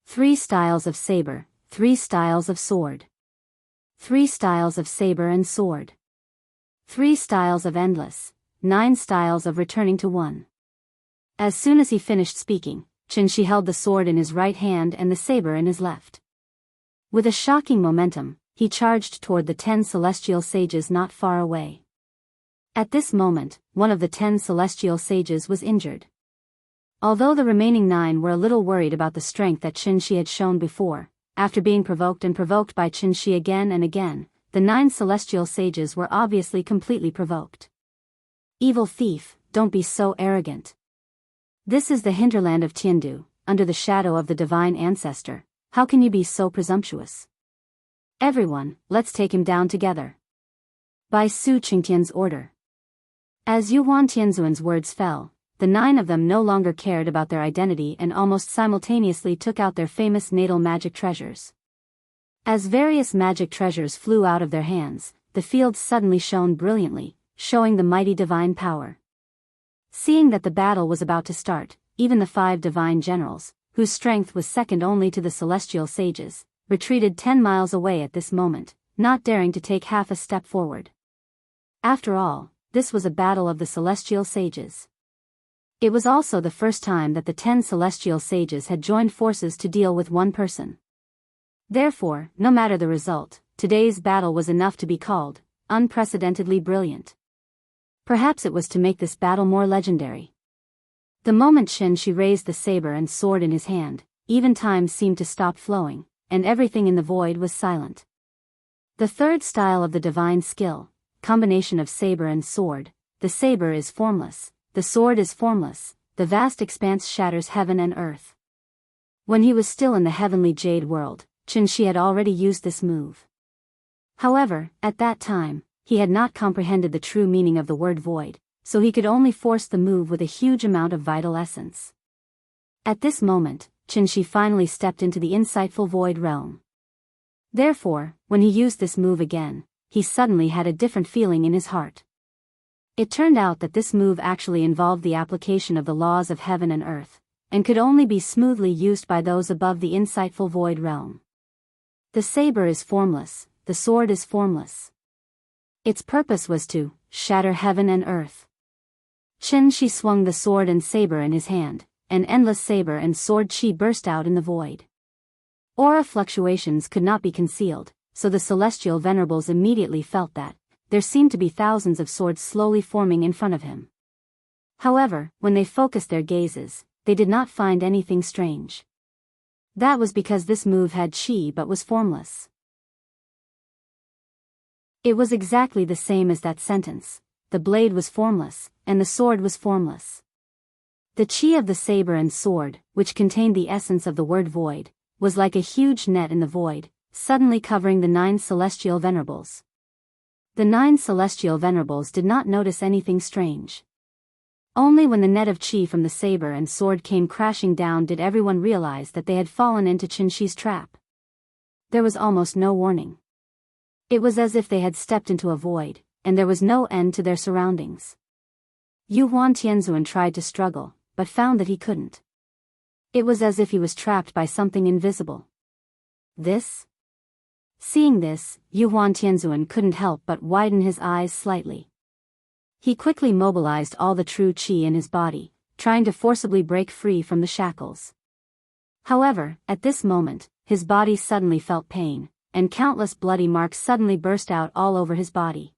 3 styles of saber, 3 styles of sword. 3 styles of saber and sword. 3 styles of endless, 9 styles of returning to one. As soon as he finished speaking, Qin Shi held the sword in his right hand and the saber in his left. With a shocking momentum, he charged toward the 10 celestial sages not far away. At this moment, one of the 10 celestial sages was injured. Although the remaining 9 were a little worried about the strength that Qin Shi had shown before, after being provoked by Qin Shi again and again, the 9 celestial sages were obviously completely provoked. Evil thief, don't be so arrogant. This is the hinterland of Tiandu, under the shadow of the divine ancestor. How can you be so presumptuous? Everyone, let's take him down together. By Su Qingtian's order. As Yuan Tianzuan's words fell, the 9 of them no longer cared about their identity and almost simultaneously took out their famous natal magic treasures. As various magic treasures flew out of their hands, the field suddenly shone brilliantly, showing the mighty divine power. Seeing that the battle was about to start, even the 5 divine generals, whose strength was second only to the celestial sages, retreated 10 miles away at this moment, not daring to take half a step forward. After all, this was a battle of the celestial sages. It was also the first time that the 10 celestial sages had joined forces to deal with one person. Therefore, no matter the result, today's battle was enough to be called unprecedentedly brilliant. Perhaps it was to make this battle more legendary. The moment Qin Shi raised the saber and sword in his hand, even time seemed to stop flowing, and everything in the void was silent. The third style of the divine skill, combination of saber and sword, the saber is formless, the sword is formless, the vast expanse shatters heaven and earth. When he was still in the heavenly jade world, Qin Shi had already used this move. However, at that time, he had not comprehended the true meaning of the word void, so he could only force the move with a huge amount of vital essence. At this moment, Qin Shi finally stepped into the insightful void realm. Therefore, when he used this move again, he suddenly had a different feeling in his heart. It turned out that this move actually involved the application of the laws of heaven and earth, and could only be smoothly used by those above the insightful void realm. The saber is formless, the sword is formless. Its purpose was to shatter heaven and earth. Qin Shi swung the sword and saber in his hand, and endless saber and sword chi burst out in the void. Aura fluctuations could not be concealed, so the celestial venerables immediately felt that there seemed to be thousands of swords slowly forming in front of him. However, when they focused their gazes, they did not find anything strange. That was because this move had chi but was formless. It was exactly the same as that sentence. The blade was formless, and the sword was formless. The chi of the saber and sword, which contained the essence of the word void, was like a huge net in the void, suddenly covering the 9 celestial venerables. The 9 celestial venerables did not notice anything strange. Only when the net of chi from the saber and sword came crashing down did everyone realize that they had fallen into Qin Shi's trap. There was almost no warning. It was as if they had stepped into a void, and there was no end to their surroundings. Yuan Tianzuan tried to struggle, but found that he couldn't. It was as if he was trapped by something invisible. This? Seeing this, Yuhuan Tianzuan couldn't help but widen his eyes slightly. He quickly mobilized all the true qi in his body, trying to forcibly break free from the shackles. However, at this moment, his body suddenly felt pain, and countless bloody marks suddenly burst out all over his body.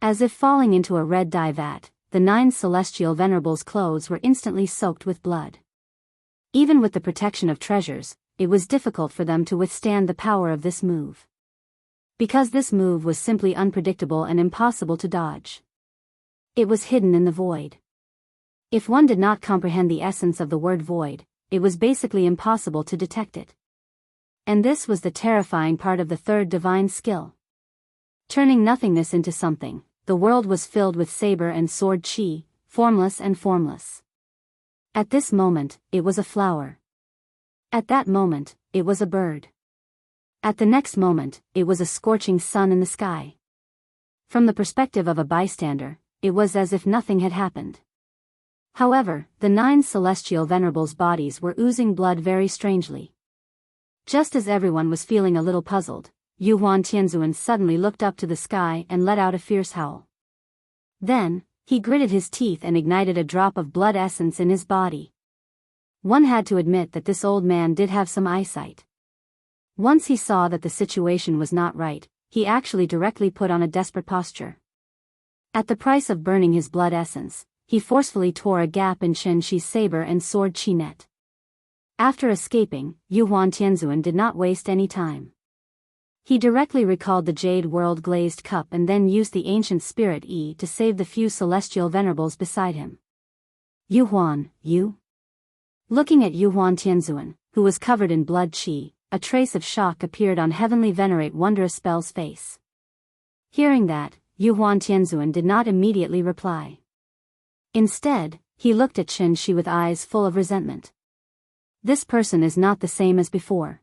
As if falling into a red dye vat, the 9 celestial venerables' clothes were instantly soaked with blood. Even with the protection of treasures, it was difficult for them to withstand the power of this move. Because this move was simply unpredictable and impossible to dodge. It was hidden in the void. If one did not comprehend the essence of the word void, it was basically impossible to detect it. And this was the terrifying part of the third divine skill. Turning nothingness into something, the world was filled with saber and sword qi, formless and formless. At this moment, it was a flower. At that moment, it was a bird. At the next moment, it was a scorching sun in the sky. From the perspective of a bystander, it was as if nothing had happened. However, the 9 celestial venerables' bodies were oozing blood very strangely. Just as everyone was feeling a little puzzled, Yuhuan Tianzuan suddenly looked up to the sky and let out a fierce howl. Then, he gritted his teeth and ignited a drop of blood essence in his body. One had to admit that this old man did have some eyesight. Once he saw that the situation was not right, he actually directly put on a desperate posture. At the price of burning his blood essence, he forcefully tore a gap in Chen Shi's saber and sword qi net. After escaping, Yuhuan Tianzuan did not waste any time. He directly recalled the jade world glazed cup and then used the ancient spirit Yi to save the few celestial venerables beside him. Yuhuan, you? Looking at Yuhuan Tianzuan, who was covered in blood qi, a trace of shock appeared on Heavenly Venerate Wondrous Spell's face. Hearing that, Yuhuan Tianzuan did not immediately reply. Instead, he looked at Chen Shi with eyes full of resentment. This person is not the same as before.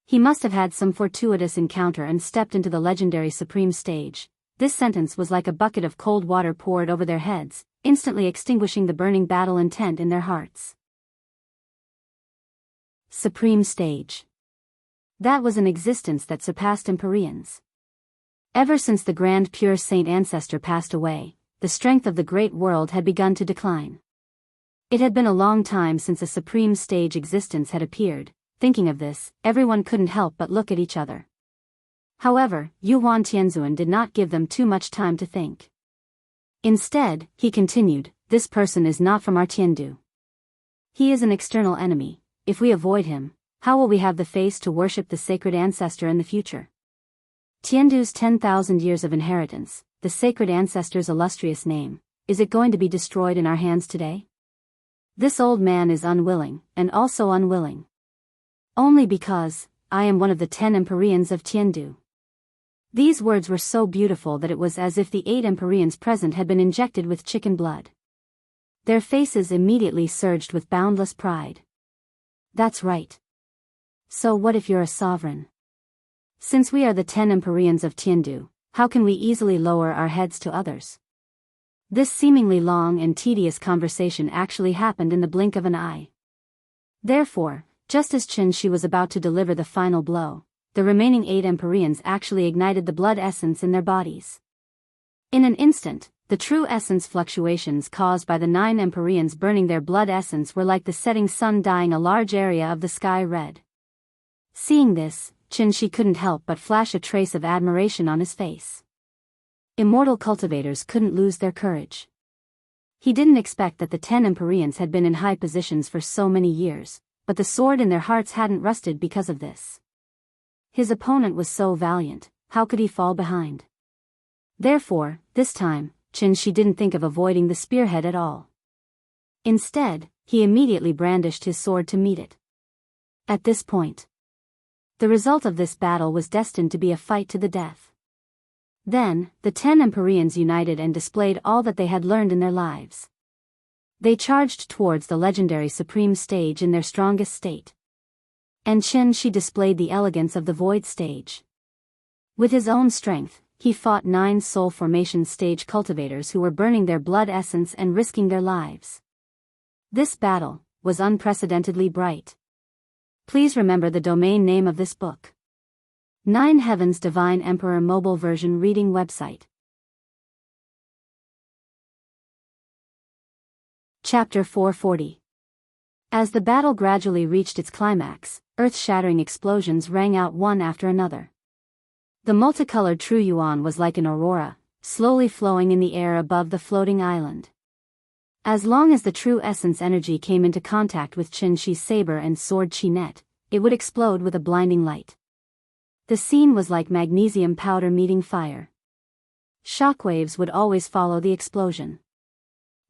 He must have had some fortuitous encounter and stepped into the legendary supreme stage. This sentence was like a bucket of cold water poured over their heads, instantly extinguishing the burning battle intent in their hearts. Supreme stage. That was an existence that surpassed Empyreans. Ever since the grand pure saint ancestor passed away, the strength of the great world had begun to decline. It had been a long time since a supreme stage existence had appeared. Thinking of this, everyone couldn't help but look at each other. However, Yuhuan Tianzuan did not give them too much time to think. Instead, he continued, this person is not from our Tiandu. He is an external enemy. If we avoid him, how will we have the face to worship the sacred ancestor in the future? Tiandu's 10,000 years of inheritance, the sacred ancestor's illustrious name, is it going to be destroyed in our hands today? This old man is unwilling, and also unwilling. Only because, I am one of the 10 Empyreans of Tiandu. These words were so beautiful that it was as if the 8 Empyreans present had been injected with chicken blood. Their faces immediately surged with boundless pride. That's right. So what if you're a sovereign? Since we are the 10 Empyreans of Tiandu, how can we easily lower our heads to others? This seemingly long and tedious conversation actually happened in the blink of an eye. Therefore, just as Chen Shi was about to deliver the final blow, the remaining 8 Empyreans actually ignited the blood essence in their bodies. In an instant, the true essence fluctuations caused by the 9 Empyreans burning their blood essence were like the setting sun dyeing a large area of the sky red. Seeing this, Chen Shi couldn't help but flash a trace of admiration on his face. Immortal cultivators couldn't lose their courage. He didn't expect that the 10 Empyreans had been in high positions for so many years, but the sword in their hearts hadn't rusted because of this. His opponent was so valiant, how could he fall behind? Therefore, this time, Chen Shi didn't think of avoiding the spearhead at all. Instead, he immediately brandished his sword to meet it. At this point, the result of this battle was destined to be a fight to the death. Then, the 10 Empyreans united and displayed all that they had learned in their lives. They charged towards the legendary supreme stage in their strongest state. And Chen Shi displayed the elegance of the void stage. With his own strength, he fought 9 soul formation stage cultivators who were burning their blood essence and risking their lives. This battle was unprecedentedly bright. Please remember the domain name of this book. 9 Heavens Divine Emperor Mobile Version Reading Website. Chapter 440. As the battle gradually reached its climax, earth-shattering explosions rang out one after another. The multicolored true yuan was like an aurora, slowly flowing in the air above the floating island. As long as the true essence energy came into contact with Qin Shi's saber and sword Qi net, it would explode with a blinding light. The scene was like magnesium powder meeting fire. Shockwaves would always follow the explosion.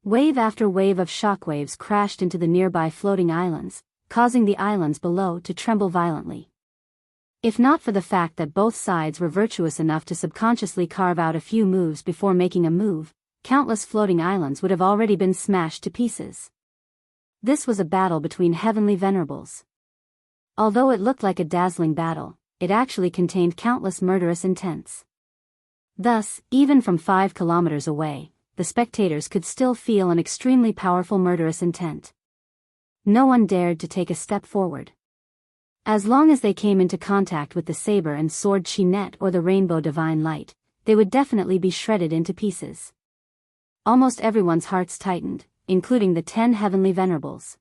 Wave after wave of shockwaves crashed into the nearby floating islands, causing the islands below to tremble violently. If not for the fact that both sides were virtuous enough to subconsciously carve out a few moves before making a move, countless floating islands would have already been smashed to pieces. This was a battle between heavenly venerables. Although it looked like a dazzling battle, it actually contained countless murderous intents. Thus, even from 5 kilometers away, the spectators could still feel an extremely powerful murderous intent. No one dared to take a step forward. As long as they came into contact with the saber and sword Qi net or the rainbow divine light, they would definitely be shredded into pieces. Almost everyone's hearts tightened, including the 10 heavenly venerables.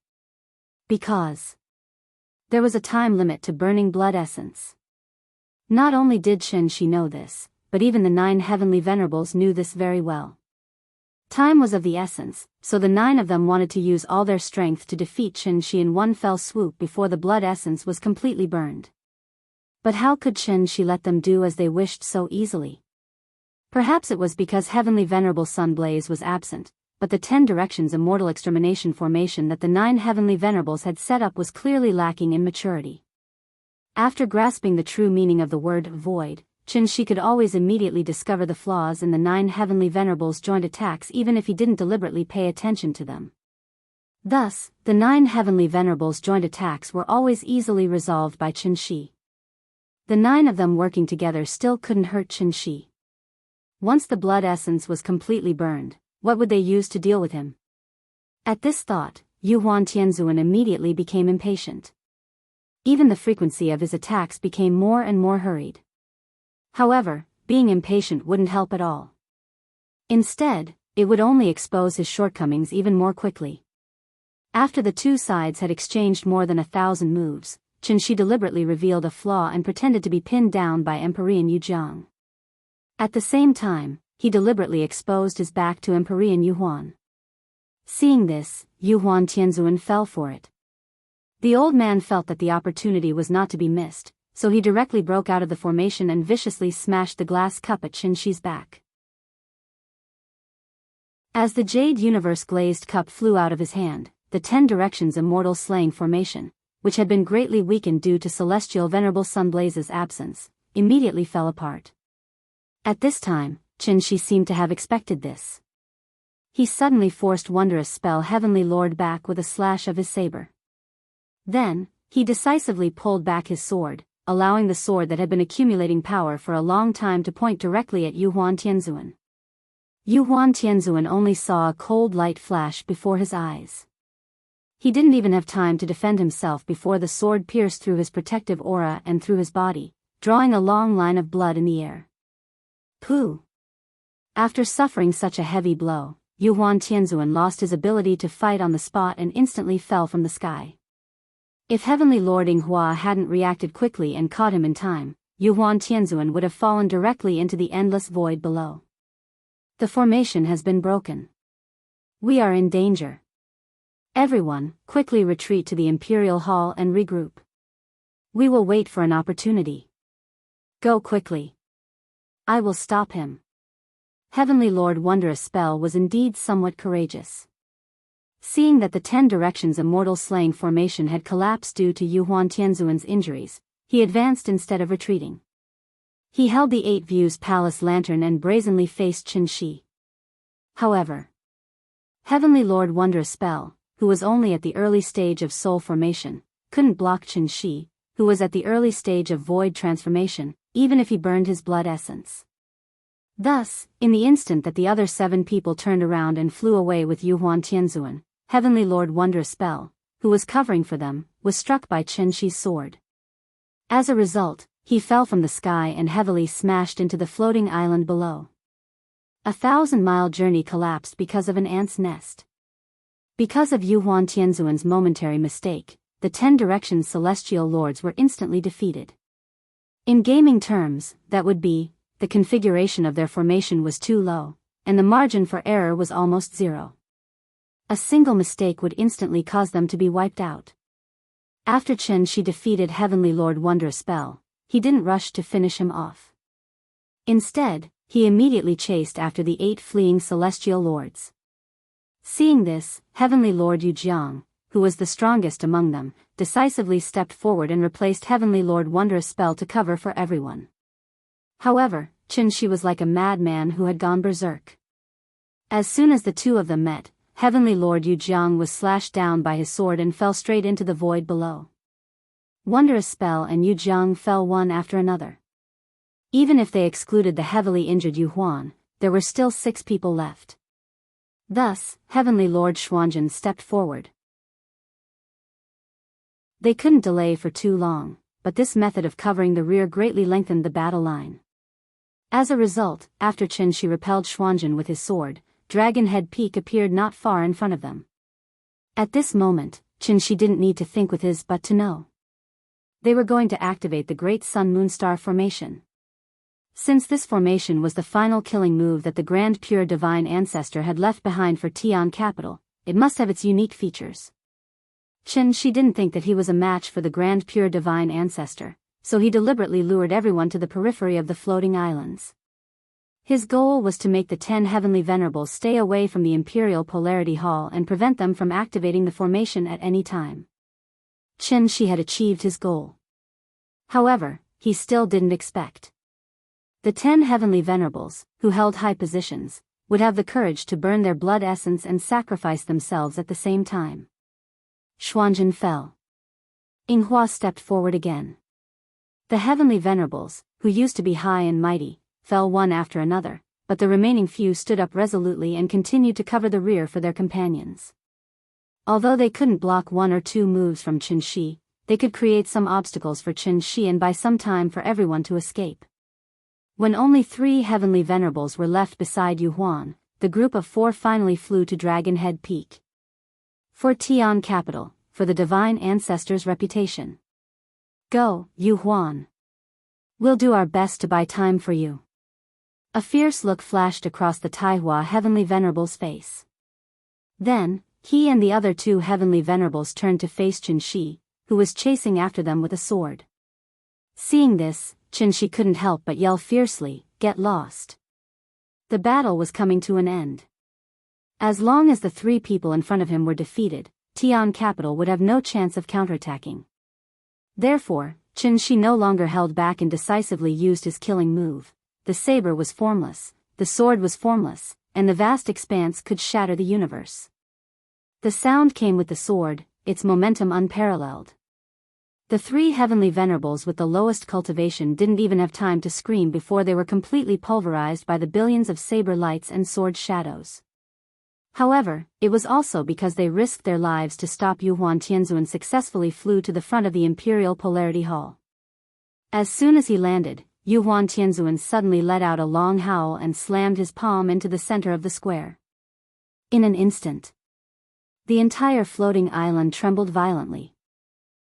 Because there was a time limit to burning blood essence. Not only did Qin Shi know this, but even the 9 heavenly venerables knew this very well. Time was of the essence, so the 9 of them wanted to use all their strength to defeat Qin Shi in one fell swoop before the blood essence was completely burned. But how could Qin Shi let them do as they wished so easily? Perhaps it was because Heavenly Venerable Sun Blaze was absent, but the 10 Directions Immortal Extermination formation that the 9 heavenly venerables had set up was clearly lacking in maturity. After grasping the true meaning of the word void, Qin Shi could always immediately discover the flaws in the 9 heavenly venerables' joint attacks even if he didn't deliberately pay attention to them. Thus, the 9 heavenly venerables' joint attacks were always easily resolved by Qin Shi. The 9 of them working together still couldn't hurt Qin Shi. Once the blood essence was completely burned, what would they use to deal with him? At this thought, Yuhuan Tianzuan immediately became impatient. Even the frequency of his attacks became more and more hurried. However, being impatient wouldn't help at all. Instead, it would only expose his shortcomings even more quickly. After the 2 sides had exchanged more than 1,000 moves, Qin Shi deliberately revealed a flaw and pretended to be pinned down by Emperor Yujiang. At the same time, he deliberately exposed his back to Emperor Yuhuan. Seeing this, Yuhuan Tianzuan fell for it. The old man felt that the opportunity was not to be missed, so he directly broke out of the formation and viciously smashed the glass cup at Qin Shi's back. As the Jade Universe glazed cup flew out of his hand, the 10 Directions Immortal Slaying formation, which had been greatly weakened due to Celestial Venerable Sunblaze's absence, immediately fell apart. At this time, Qin Shi seemed to have expected this. He suddenly forced Wondrous Spell Heavenly Lord back with a slash of his saber. Then, he decisively pulled back his sword, allowing the sword that had been accumulating power for a long time to point directly at Yuhuan Tianzuan. Yuhuan Tianzuan only saw a cold light flash before his eyes. He didn't even have time to defend himself before the sword pierced through his protective aura and through his body, drawing a long line of blood in the air. Pooh! After suffering such a heavy blow, Yuhuan Tianzuan lost his ability to fight on the spot and instantly fell from the sky. If Heavenly Lord Yinghua hadn't reacted quickly and caught him in time, Yuhuan Tianzuan would have fallen directly into the endless void below. The formation has been broken. We are in danger. Everyone, quickly retreat to the Imperial Hall and regroup. We will wait for an opportunity. Go quickly. I will stop him. Heavenly Lord Wondrous Spell was indeed somewhat courageous. Seeing that the 10 Directions Immortal Slaying formation had collapsed due to Yuhuan Tianzuan's injuries, he advanced instead of retreating. He held the 8 Views Palace lantern and brazenly faced Qin Shi. However, Heavenly Lord Wondrous Spell, who was only at the early stage of soul formation, couldn't block Qin Shi, who was at the early stage of void transformation, even if he burned his blood essence. Thus, in the instant that the other 7 people turned around and flew away with Yuhuan Tianzuan, Heavenly Lord Wondrous Spell, who was covering for them, was struck by Chen Shi's sword. As a result, he fell from the sky and heavily smashed into the floating island below. A 1,000-mile journey collapsed because of an ant's nest. Because of Yuhuan Tianzuan's momentary mistake, the 10 Directions Celestial Lords were instantly defeated. In gaming terms, that would be, the configuration of their formation was too low, and the margin for error was almost zero. A single mistake would instantly cause them to be wiped out. After Chen Shi defeated Heavenly Lord Wondrous Spell, he didn't rush to finish him off. Instead, he immediately chased after the 8 fleeing Celestial Lords. Seeing this, Heavenly Lord Yujiang, who was the strongest among them, decisively stepped forward and replaced Heavenly Lord Wondrous Spell to cover for everyone. However, Chen Shi was like a madman who had gone berserk. As soon as the two of them met, Heavenly Lord Yujiang was slashed down by his sword and fell straight into the void below. Wondrous Spell and Yujiang fell one after another. Even if they excluded the heavily injured Yuhuan, there were still 6 people left. Thus, Heavenly Lord Xuanzhen stepped forward. They couldn't delay for too long, but this method of covering the rear greatly lengthened the battle line. As a result, after Chen Shi repelled Xuanzhen with his sword, Dragon Head Peak appeared not far in front of them. At this moment, Chen Shi didn't need to think with his but to know. They were going to activate the Great Sun Moonstar Formation. Since this formation was the final killing move that the Grand Pure Divine Ancestor had left behind for Tian Capital, it must have its unique features. Chen Shi didn't think that he was a match for the Grand Pure Divine Ancestor, so he deliberately lured everyone to the periphery of the floating islands. His goal was to make the 10 Heavenly Venerables stay away from the Imperial Polarity Hall and prevent them from activating the formation at any time. Chen Shi had achieved his goal. However, he still didn't expect. The 10 Heavenly Venerables, who held high positions, would have the courage to burn their blood essence and sacrifice themselves at the same time. Xuanzhen fell. Yinghua stepped forward again. The Heavenly Venerables, who used to be high and mighty, fell one after another, but the remaining few stood up resolutely and continued to cover the rear for their companions. Although they couldn't block 1 or 2 moves from Chen Shi, they could create some obstacles for Chen Shi and buy some time for everyone to escape. When only 3 Heavenly Venerables were left beside Yuhuan, the group of 4 finally flew to Dragon Head Peak. For Tian Capital, for the Divine Ancestor's reputation. Go, Yuhuan. We'll do our best to buy time for you. A fierce look flashed across the Taihua Heavenly Venerable's face. Then, he and the other 2 Heavenly Venerables turned to face Chen Shi, who was chasing after them with a sword. Seeing this, Chen Shi couldn't help but yell fiercely, "Get lost!" The battle was coming to an end. As long as the 3 people in front of him were defeated, Tian Capital would have no chance of counterattacking. Therefore, Chen Shi no longer held back and decisively used his killing move. The saber was formless, the sword was formless, and the vast expanse could shatter the universe. The sound came with the sword, its momentum unparalleled. The 3 Heavenly Venerables with the lowest cultivation didn't even have time to scream before they were completely pulverized by the billions of saber lights and sword shadows. However, it was also because they risked their lives to stop Yuhuan Tianzuan successfully flew to the front of the Imperial Polarity Hall. As soon as he landed, Yuhuan Tianzuan suddenly let out a long howl and slammed his palm into the center of the square. In an instant, the entire floating island trembled violently.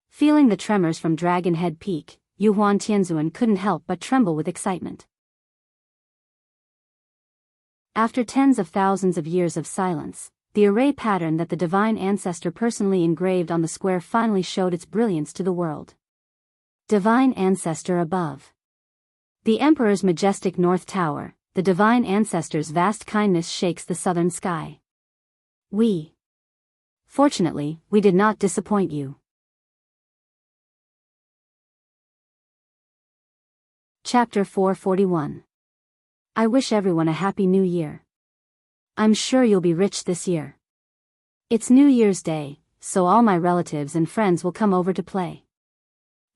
Feeling the tremors from Dragon Head Peak, Yuhuan Tianzuan couldn't help but tremble with excitement. After tens of thousands of years of silence, the array pattern that the Divine Ancestor personally engraved on the square finally showed its brilliance to the world. Divine Ancestor above. The Emperor's majestic North Tower, the Divine Ancestor's vast kindness shakes the southern sky. Fortunately, we did not disappoint you. Chapter 441. I wish everyone a happy new year. I'm sure you'll be rich this year. It's New Year's Day, so all my relatives and friends will come over to play.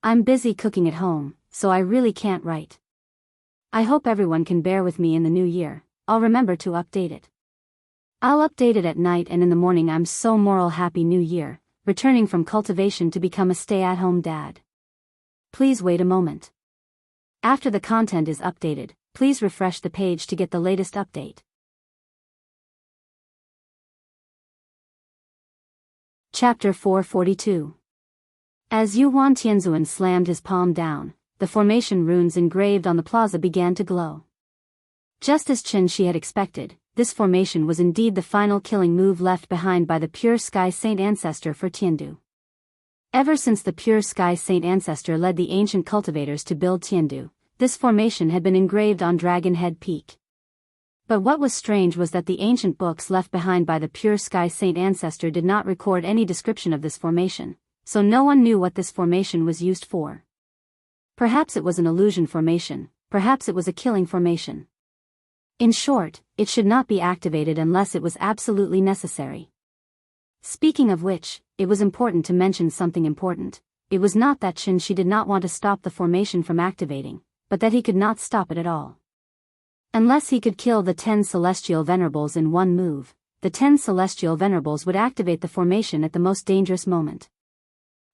I'm busy cooking at home, so I really can't write. I hope everyone can bear with me in the new year. I'll remember to update it. I'll update it at night and in the morning. I'm so moral. Happy New Year. returning from cultivation to become a stay-at-home dad. Please wait a moment. After the content is updated, please refresh the page to get the latest update. Chapter 442. As Yuan Tianzuan slammed his palm down, the formation runes engraved on the plaza began to glow. Just as Qin Shi had expected, this formation was indeed the final killing move left behind by the Pure Sky Saint Ancestor for Tiandu. Ever since the Pure Sky Saint Ancestor led the ancient cultivators to build Tiandu, this formation had been engraved on Dragon Head Peak. But what was strange was that the ancient books left behind by the Pure Sky Saint Ancestor did not record any description of this formation, so no one knew what this formation was used for. Perhaps it was an illusion formation, perhaps it was a killing formation. In short, it should not be activated unless it was absolutely necessary. Speaking of which, it was important to mention something important. It was not that Qin Shi did not want to stop the formation from activating, but that he could not stop it at all. Unless he could kill the 10 Celestial Venerables in one move, the 10 Celestial Venerables would activate the formation at the most dangerous moment.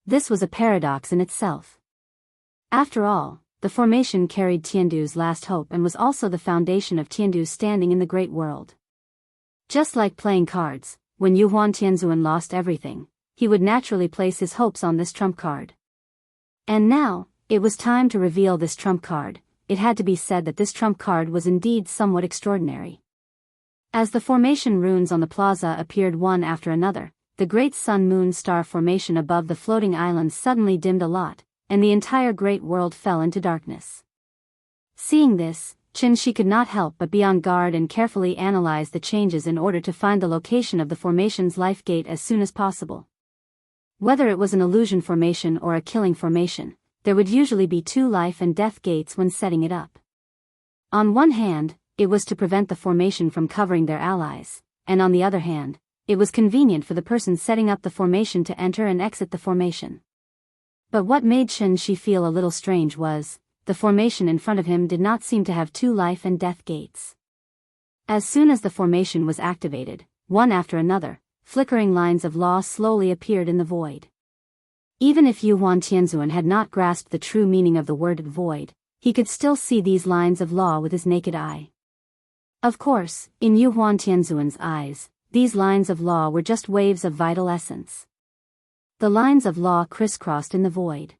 This was a paradox in itself. After all, the formation carried Tiandu's last hope and was also the foundation of Tiandu's standing in the great world. Just like playing cards, when Yuan Tianzuan lost everything, he would naturally place his hopes on this trump card. And now, it was time to reveal this trump card. It had to be said that this trump card was indeed somewhat extraordinary. As the formation runes on the plaza appeared one after another, the great sun-moon star formation above the floating islands suddenly dimmed a lot, and the entire great world fell into darkness. Seeing this, Qin Shi could not help but be on guard and carefully analyze the changes in order to find the location of the formation's life gate as soon as possible. Whether it was an illusion formation or a killing formation, there would usually be 2 life and death gates when setting it up. On one hand, it was to prevent the formation from covering their allies, and on the other hand, it was convenient for the person setting up the formation to enter and exit the formation. But what made Qin Shi feel a little strange was, the formation in front of him did not seem to have 2 life and death gates. As soon as the formation was activated, one after another, flickering lines of law slowly appeared in the void. Even if Yuan Tianzuan had not grasped the true meaning of the word void, he could still see these lines of law with his naked eye. Of course, in Yuan Tianzuan's eyes, these lines of law were just waves of vital essence. The lines of law crisscrossed in the void.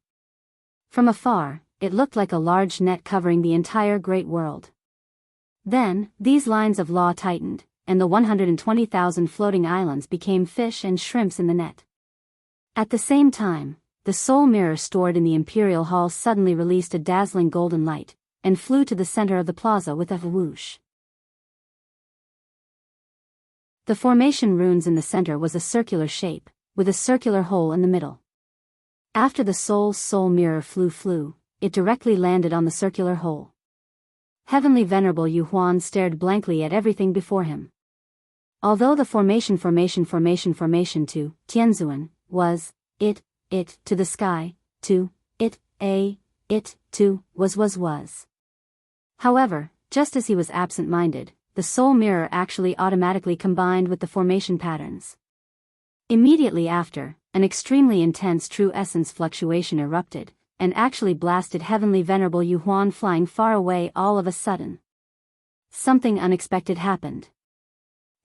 From afar, it looked like a large net covering the entire great world. Then, these lines of law tightened, and the 120,000 floating islands became fish and shrimps in the net. At the same time, the soul mirror stored in the Imperial Hall suddenly released a dazzling golden light, and flew to the center of the plaza with a whoosh. The formation runes in the center was a circular shape, with a circular hole in the middle. After the soul mirror flew, it directly landed on the circular hole. Heavenly Venerable Yuan stared blankly at everything before him. Although the formation to Tianzuan was it to the sky, to it to was. However, just as he was absent-minded, the soul mirror actually automatically combined with the formation patterns. Immediately after, an extremely intense true essence fluctuation erupted, and actually blasted Heavenly Venerable Yuan flying far away all of a sudden. Something unexpected happened.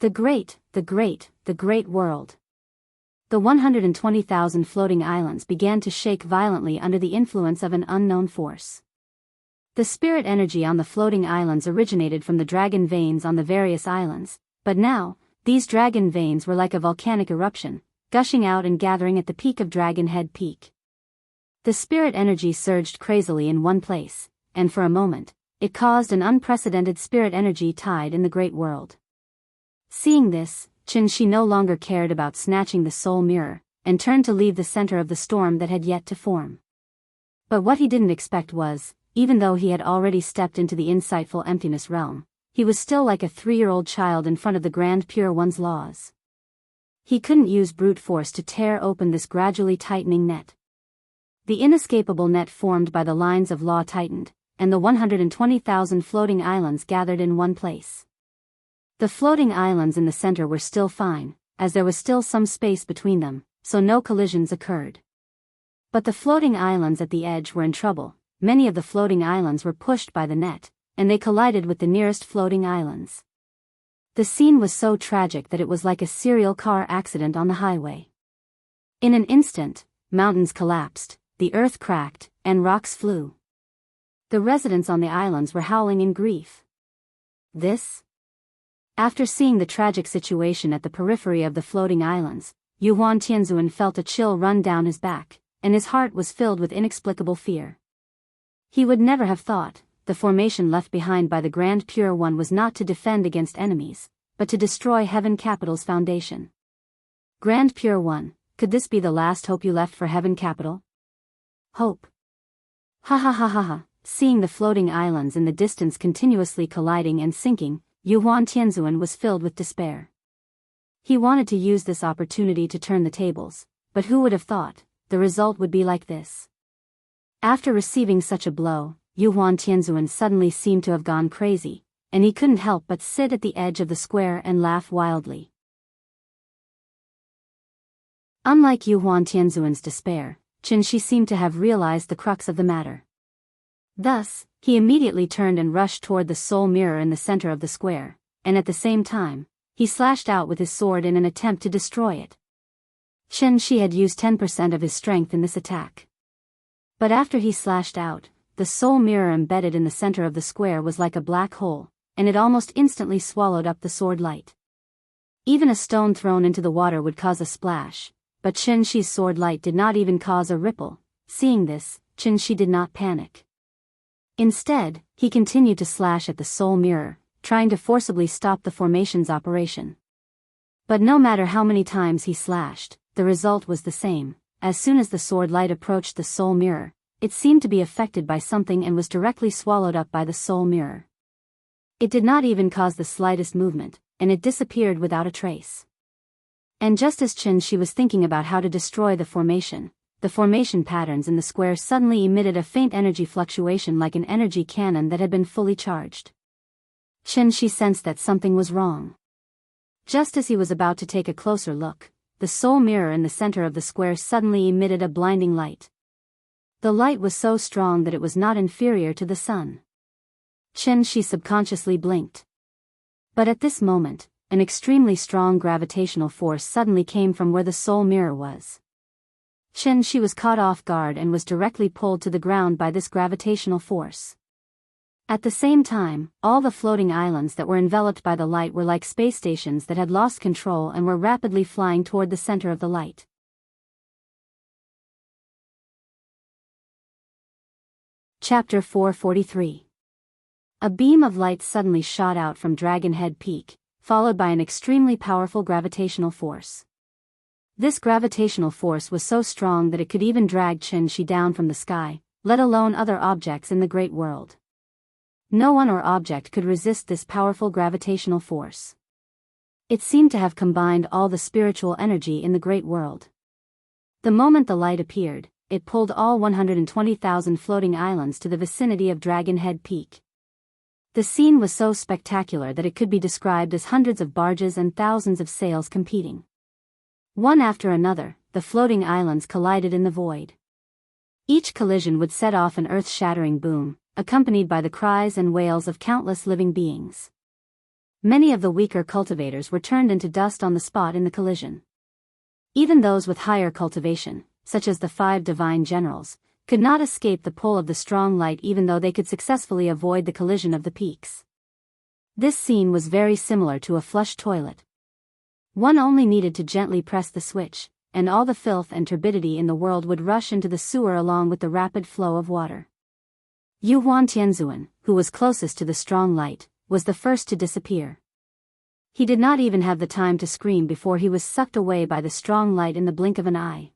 The great world. The 120,000 floating islands began to shake violently under the influence of an unknown force. The spirit energy on the floating islands originated from the dragon veins on the various islands, but now, these dragon veins were like a volcanic eruption, gushing out and gathering at the peak of Dragon Head Peak. The spirit energy surged crazily in one place, and for a moment, it caused an unprecedented spirit energy tide in the great world. Seeing this, Qin Shi no longer cared about snatching the soul mirror, and turned to leave the center of the storm that had yet to form. But what he didn't expect was, even though he had already stepped into the insightful emptiness realm, he was still like a 3-year-old child in front of the Grand Pure One's laws. He couldn't use brute force to tear open this gradually tightening net. The inescapable net formed by the lines of law tightened, and the 120,000 floating islands gathered in one place. The floating islands in the center were still fine, as there was still some space between them, so no collisions occurred. But the floating islands at the edge were in trouble. Many of the floating islands were pushed by the net, and they collided with the nearest floating islands. The scene was so tragic that it was like a serial car accident on the highway. In an instant, mountains collapsed, the earth cracked, and rocks flew. The residents on the islands were howling in grief. After seeing the tragic situation at the periphery of the floating islands, Yuan Tianzun felt a chill run down his back, and his heart was filled with inexplicable fear. He would never have thought the formation left behind by the Grand Pure One was not to defend against enemies, but to destroy Heaven Capital's foundation. Grand Pure One, could this be the last hope you left for Heaven Capital? Hope. Ha ha ha ha ha. Seeing the floating islands in the distance continuously colliding and sinking, Yuan Tianzun was filled with despair. He wanted to use this opportunity to turn the tables, but who would have thought the result would be like this? After receiving such a blow, Yuan Tianzun suddenly seemed to have gone crazy, and he couldn't help but sit at the edge of the square and laugh wildly. Unlike Yuan Tianzun's despair, Qin Shi seemed to have realized the crux of the matter. Thus, he immediately turned and rushed toward the soul mirror in the center of the square, and at the same time, he slashed out with his sword in an attempt to destroy it. Qin Shi had used 10% of his strength in this attack. But after he slashed out, the soul mirror embedded in the center of the square was like a black hole, and it almost instantly swallowed up the sword light. Even a stone thrown into the water would cause a splash, but Qin Shi's sword light did not even cause a ripple. Seeing this, Qin Shi did not panic. Instead, he continued to slash at the soul mirror, trying to forcibly stop the formation's operation. But no matter how many times he slashed, the result was the same. As soon as the sword light approached the soul mirror, it seemed to be affected by something and was directly swallowed up by the soul mirror. It did not even cause the slightest movement, and it disappeared without a trace. And just as Qin Shi was thinking about how to destroy the formation patterns in the square suddenly emitted a faint energy fluctuation like an energy cannon that had been fully charged. Qin Shi sensed that something was wrong. Just as he was about to take a closer look, the soul mirror in the center of the square suddenly emitted a blinding light. The light was so strong that it was not inferior to the sun. Qin Shi subconsciously blinked. But at this moment, an extremely strong gravitational force suddenly came from where the soul mirror was. Qin Shi was caught off guard and was directly pulled to the ground by this gravitational force. At the same time, all the floating islands that were enveloped by the light were like space stations that had lost control and were rapidly flying toward the center of the light. Chapter 443. A beam of light suddenly shot out from Dragon Head Peak, followed by an extremely powerful gravitational force. This gravitational force was so strong that it could even drag Qin Shi down from the sky, let alone other objects in the great world. No one or object could resist this powerful gravitational force. It seemed to have combined all the spiritual energy in the great world. The moment the light appeared, it pulled all 120,000 floating islands to the vicinity of Dragon Head Peak. The scene was so spectacular that it could be described as hundreds of barges and thousands of sails competing. One after another, the floating islands collided in the void. Each collision would set off an earth-shattering boom, accompanied by the cries and wails of countless living beings. Many of the weaker cultivators were turned into dust on the spot in the collision. Even those with higher cultivation, such as the 5 divine generals, could not escape the pull of the strong light even though they could successfully avoid the collision of the peaks. This scene was very similar to a flush toilet. One only needed to gently press the switch, and all the filth and turbidity in the world would rush into the sewer along with the rapid flow of water. Yuan Tianzun, who was closest to the strong light, was the first to disappear. He did not even have the time to scream before he was sucked away by the strong light in the blink of an eye.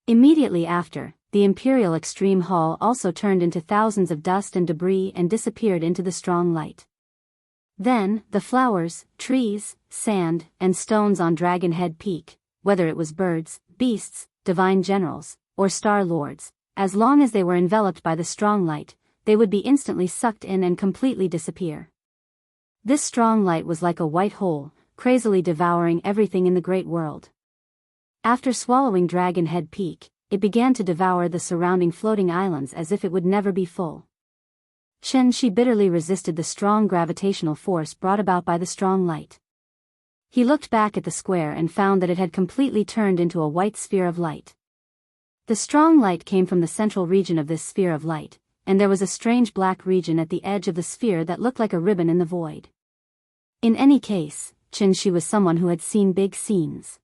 Immediately after, the Imperial Extreme Hall also turned into thousands of dust and debris and disappeared into the strong light. Then, the flowers, trees, sand, and stones on Dragon Head Peak, whether it was birds, beasts, divine generals, or star lords, as long as they were enveloped by the strong light, they would be instantly sucked in and completely disappear. This strong light was like a white hole, crazily devouring everything in the great world. After swallowing Dragon Head Peak, it began to devour the surrounding floating islands as if it would never be full. Chen Shi bitterly resisted the strong gravitational force brought about by the strong light. He looked back at the square and found that it had completely turned into a white sphere of light. The strong light came from the central region of this sphere of light, and there was a strange black region at the edge of the sphere that looked like a ribbon in the void. In any case, Chen Shi was someone who had seen big scenes.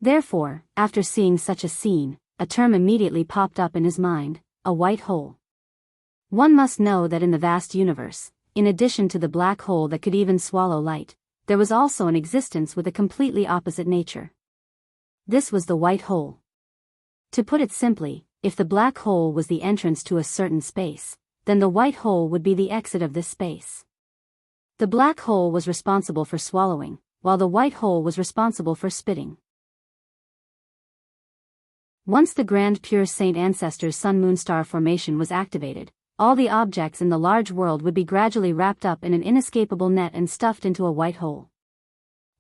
Therefore, after seeing such a scene, a term immediately popped up in his mind: a white hole. One must know that in the vast universe, in addition to the black hole that could even swallow light, there was also an existence with a completely opposite nature. This was the white hole. To put it simply, if the black hole was the entrance to a certain space, then the white hole would be the exit of this space. The black hole was responsible for swallowing, while the white hole was responsible for spitting. Once the Grand Pure Saint Ancestor's Sun-Moon Star formation was activated, all the objects in the large world would be gradually wrapped up in an inescapable net and stuffed into a white hole.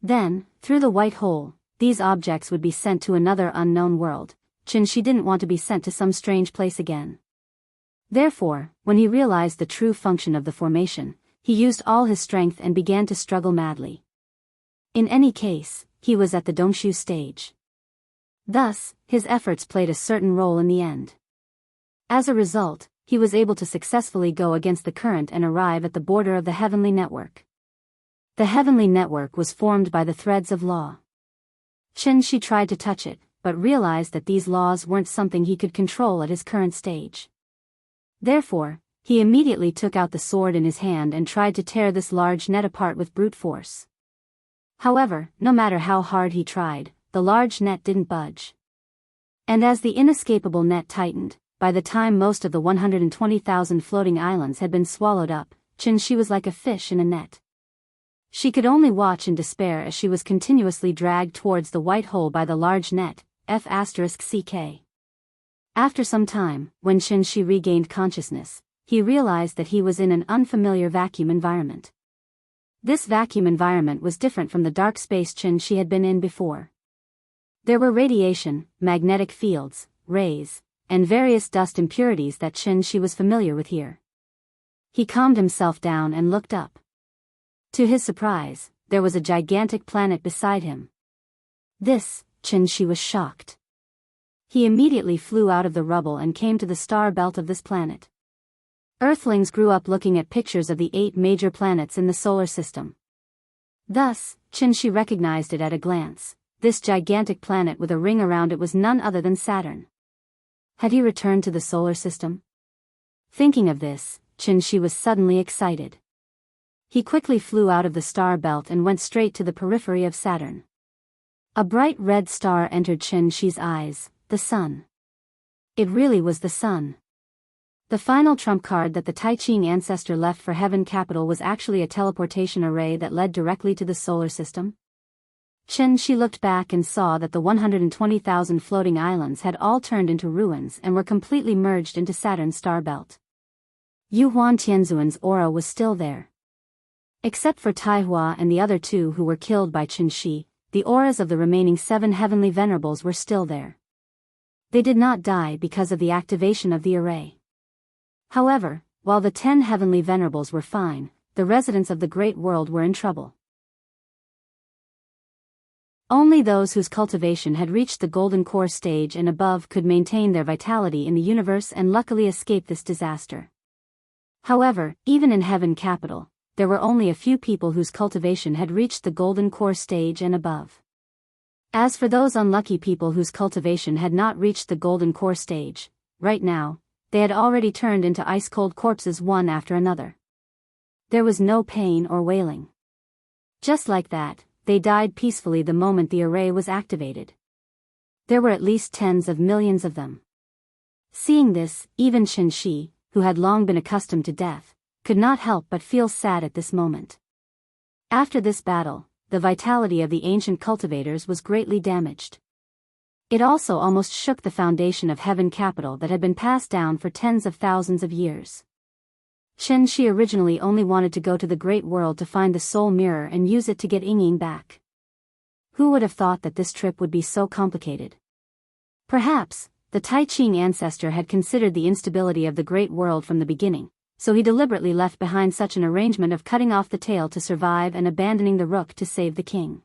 Then, through the white hole, these objects would be sent to another unknown world. Chen Shi didn't want to be sent to some strange place again. Therefore, when he realized the true function of the formation, he used all his strength and began to struggle madly. In any case, he was at the Dongshu stage. Thus, his efforts played a certain role in the end. As a result, he was able to successfully go against the current and arrive at the border of the heavenly network. The heavenly network was formed by the threads of law. Chen Shi tried to touch it, but realized that these laws weren't something he could control at his current stage. Therefore, he immediately took out the sword in his hand and tried to tear this large net apart with brute force. However, no matter how hard he tried, the large net didn't budge. And as the inescapable net tightened, by the time most of the 120,000 floating islands had been swallowed up, Chen Shi was like a fish in a net. She could only watch in despair as she was continuously dragged towards the white hole by the large net, F***CK. After some time, when Chen Shi regained consciousness, he realized that he was in an unfamiliar vacuum environment. This vacuum environment was different from the dark space Chen Shi had been in before. There were radiation, magnetic fields, rays, and various dust impurities that Chen Shi was familiar with here. He calmed himself down and looked up. To his surprise, there was a gigantic planet beside him. This, Chen Shi was shocked. He immediately flew out of the rubble and came to the star belt of this planet. Earthlings grew up looking at pictures of the 8 major planets in the solar system. Thus, Chen Shi recognized it at a glance. This gigantic planet with a ring around it was none other than Saturn. Had he returned to the solar system? Thinking of this, Chen Shi was suddenly excited. He quickly flew out of the star belt and went straight to the periphery of Saturn. A bright red star entered Chen Shi's eyes, the sun. It really was the sun. The final trump card that the Tai Ching ancestor left for Heaven Capital was actually a teleportation array that led directly to the solar system. Chen Shi looked back and saw that the 120,000 floating islands had all turned into ruins and were completely merged into Saturn's star belt. Yu Huan Tianzuan's aura was still there. Except for Taihua and the other 2 who were killed by Chen Shi, the auras of the remaining 7 heavenly venerables were still there. They did not die because of the activation of the array. However, while the 10 heavenly venerables were fine, the residents of the Great World were in trouble. Only those whose cultivation had reached the golden core stage and above could maintain their vitality in the universe and luckily escape this disaster. However, even in Heaven Capital, there were only a few people whose cultivation had reached the golden core stage and above. As for those unlucky people whose cultivation had not reached the golden core stage, right now, they had already turned into ice-cold corpses one after another. There was no pain or wailing. Just like that, they died peacefully the moment the array was activated. There were at least tens of millions of them. Seeing this, even Chen Shi, who had long been accustomed to death, could not help but feel sad at this moment. After this battle, the vitality of the ancient cultivators was greatly damaged. It also almost shook the foundation of Heaven Capital that had been passed down for tens of thousands of years. Chen Shi originally only wanted to go to the Great World to find the soul mirror and use it to get Ying back. Who would have thought that this trip would be so complicated? Perhaps, the Tai Ching ancestor had considered the instability of the great world from the beginning, so he deliberately left behind such an arrangement of cutting off the tail to survive and abandoning the rook to save the king.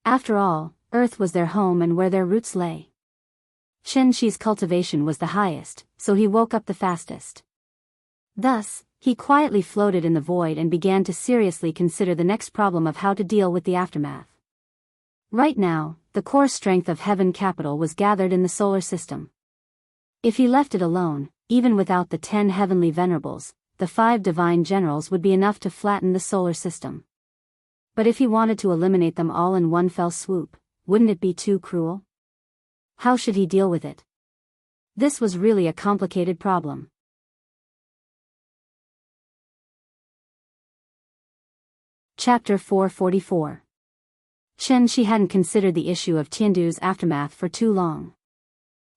After all, Earth was their home and where their roots lay. Chen Shi's cultivation was the highest, so he woke up the fastest. Thus, he quietly floated in the void and began to seriously consider the next problem of how to deal with the aftermath. Right now, the core strength of Heaven Capital was gathered in the solar system. If he left it alone, even without the 10 heavenly venerables, the 5 divine generals would be enough to flatten the solar system. But if he wanted to eliminate them all in one fell swoop, wouldn't it be too cruel? How should he deal with it? This was really a complicated problem. Chapter 444. Chen Shi hadn't considered the issue of Tiandu's aftermath for too long.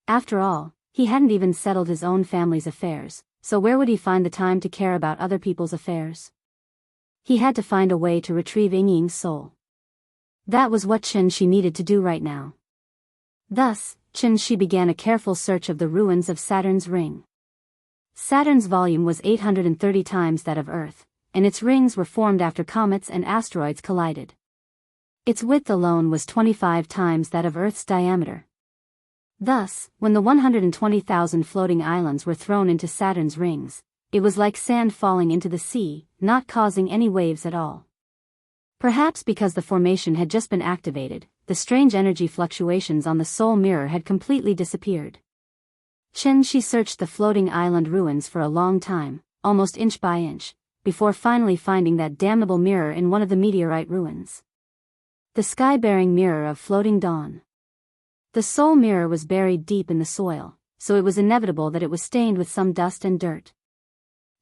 After all, he hadn't even settled his own family's affairs, so where would he find the time to care about other people's affairs? He had to find a way to retrieve Ying's soul. That was what Chen Shi needed to do right now. Thus, Chen Shi began a careful search of the ruins of Saturn's ring. Saturn's volume was 830 times that of Earth, and its rings were formed after comets and asteroids collided. Its width alone was 25 times that of Earth's diameter. Thus, when the 120,000 floating islands were thrown into Saturn's rings, it was like sand falling into the sea, not causing any waves at all. Perhaps because the formation had just been activated, the strange energy fluctuations on the soul mirror had completely disappeared. Chen Shi searched the floating island ruins for a long time, almost inch by inch, before finally finding that damnable mirror in one of the meteorite ruins. The sky-bearing mirror of floating dawn. The soul mirror was buried deep in the soil, so it was inevitable that it was stained with some dust and dirt.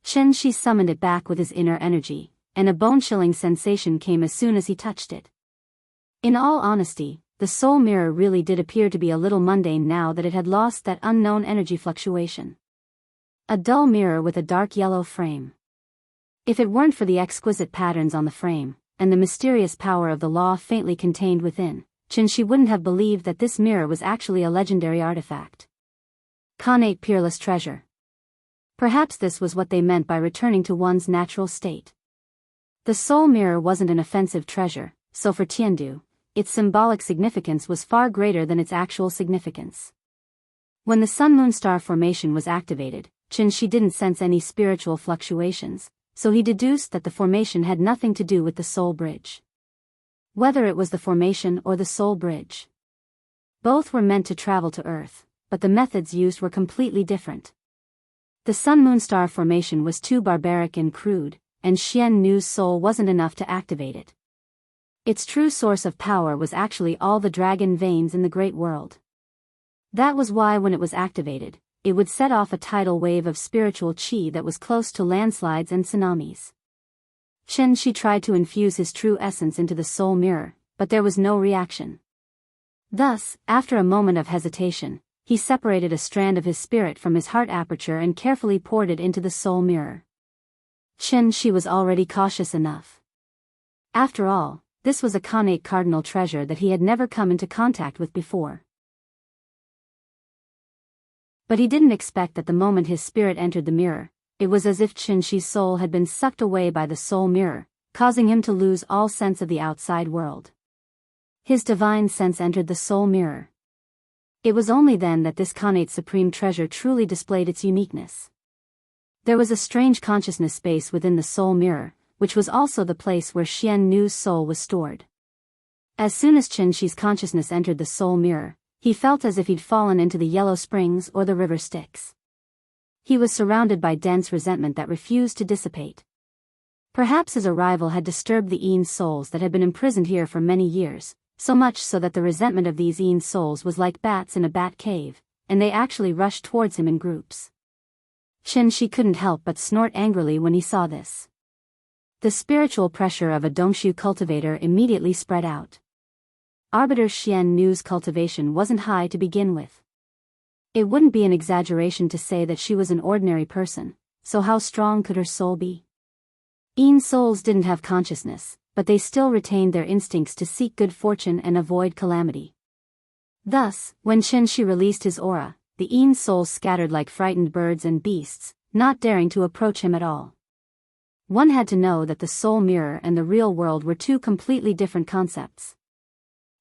Chen Shi summoned it back with his inner energy, and a bone-chilling sensation came as soon as he touched it. In all honesty, the soul mirror really did appear to be a little mundane now that it had lost that unknown energy fluctuation. A dull mirror with a dark yellow frame. If it weren't for the exquisite patterns on the frame, and the mysterious power of the law faintly contained within, Chen Shi wouldn't have believed that this mirror was actually a legendary artifact. Connate peerless treasure. Perhaps this was what they meant by returning to one's natural state. The soul mirror wasn't an offensive treasure, so for Tiandu, its symbolic significance was far greater than its actual significance. When the sun-moon star formation was activated, Chen Shi didn't sense any spiritual fluctuations, so he deduced that the formation had nothing to do with the soul bridge. Whether it was the formation or the soul bridge. Both were meant to travel to Earth, but the methods used were completely different. The sun-moon star formation was too barbaric and crude, and Xian Nu's soul wasn't enough to activate it. Its true source of power was actually all the dragon veins in the great world. That was why when it was activated, it would set off a tidal wave of spiritual qi that was close to landslides and tsunamis. Chen Shi tried to infuse his true essence into the soul mirror, but there was no reaction. Thus, after a moment of hesitation, he separated a strand of his spirit from his heart aperture and carefully poured it into the soul mirror. Chen Shi was already cautious enough. After all, this was a connate cardinal treasure that he had never come into contact with before. But he didn't expect that the moment his spirit entered the mirror, it was as if Chen Shi's soul had been sucked away by the soul mirror, causing him to lose all sense of the outside world. His divine sense entered the soul mirror. It was only then that this connate supreme treasure truly displayed its uniqueness. There was a strange consciousness space within the soul mirror, which was also the place where Xian Nu's soul was stored. As soon as Chen Shi's consciousness entered the soul mirror, he felt as if he'd fallen into the yellow springs or the river Styx. He was surrounded by dense resentment that refused to dissipate. Perhaps his arrival had disturbed the Yin souls that had been imprisoned here for many years, so much so that the resentment of these Yin souls was like bats in a bat cave, and they actually rushed towards him in groups. Chen Shi couldn't help but snort angrily when he saw this. The spiritual pressure of a Dongshu cultivator immediately spread out. Arbiter Xian Nu's cultivation wasn't high to begin with. It wouldn't be an exaggeration to say that she was an ordinary person, so how strong could her soul be? Yin souls didn't have consciousness, but they still retained their instincts to seek good fortune and avoid calamity. Thus, when Qin released his aura, the Yin souls scattered like frightened birds and beasts, not daring to approach him at all. One had to know that the soul mirror and the real world were two completely different concepts.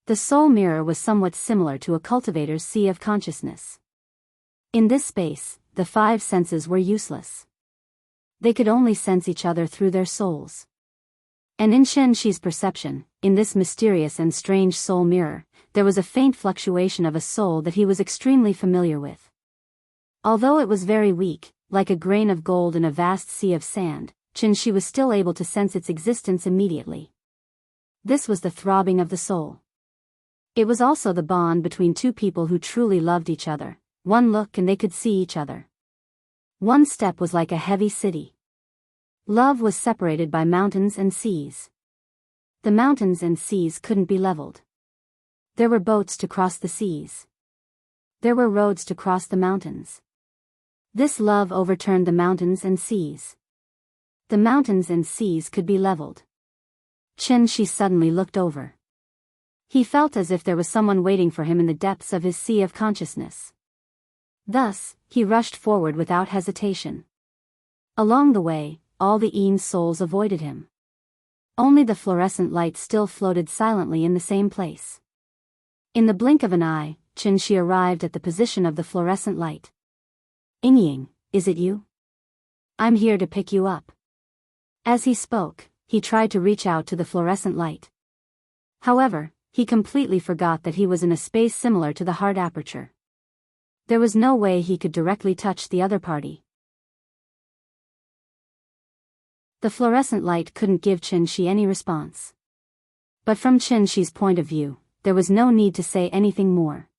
The soul mirror was somewhat similar to a cultivator's sea of consciousness. In this space, the five senses were useless. They could only sense each other through their souls. And in Qi's perception, in this mysterious and strange soul mirror, there was a faint fluctuation of a soul that he was extremely familiar with. Although it was very weak, like a grain of gold in a vast sea of sand, Qi was still able to sense its existence immediately. This was the throbbing of the soul. It was also the bond between two people who truly loved each other. One look and they could see each other. One step was like a heavy city. Love was separated by mountains and seas. The mountains and seas couldn't be leveled. There were boats to cross the seas. There were roads to cross the mountains. This love overturned the mountains and seas. The mountains and seas could be leveled. Qi suddenly looked over. He felt as if there was someone waiting for him in the depths of his sea of consciousness. Thus, he rushed forward without hesitation. Along the way, all the Yin souls avoided him. Only the fluorescent light still floated silently in the same place. In the blink of an eye, Qi arrived at the position of the fluorescent light. "Ying, is it you? I'm here to pick you up." As he spoke, he tried to reach out to the fluorescent light. However, he completely forgot that he was in a space similar to the heart aperture. There was no way he could directly touch the other party. The fluorescent light couldn't give Qi any response. But from Qi's point of view, there was no need to say anything more.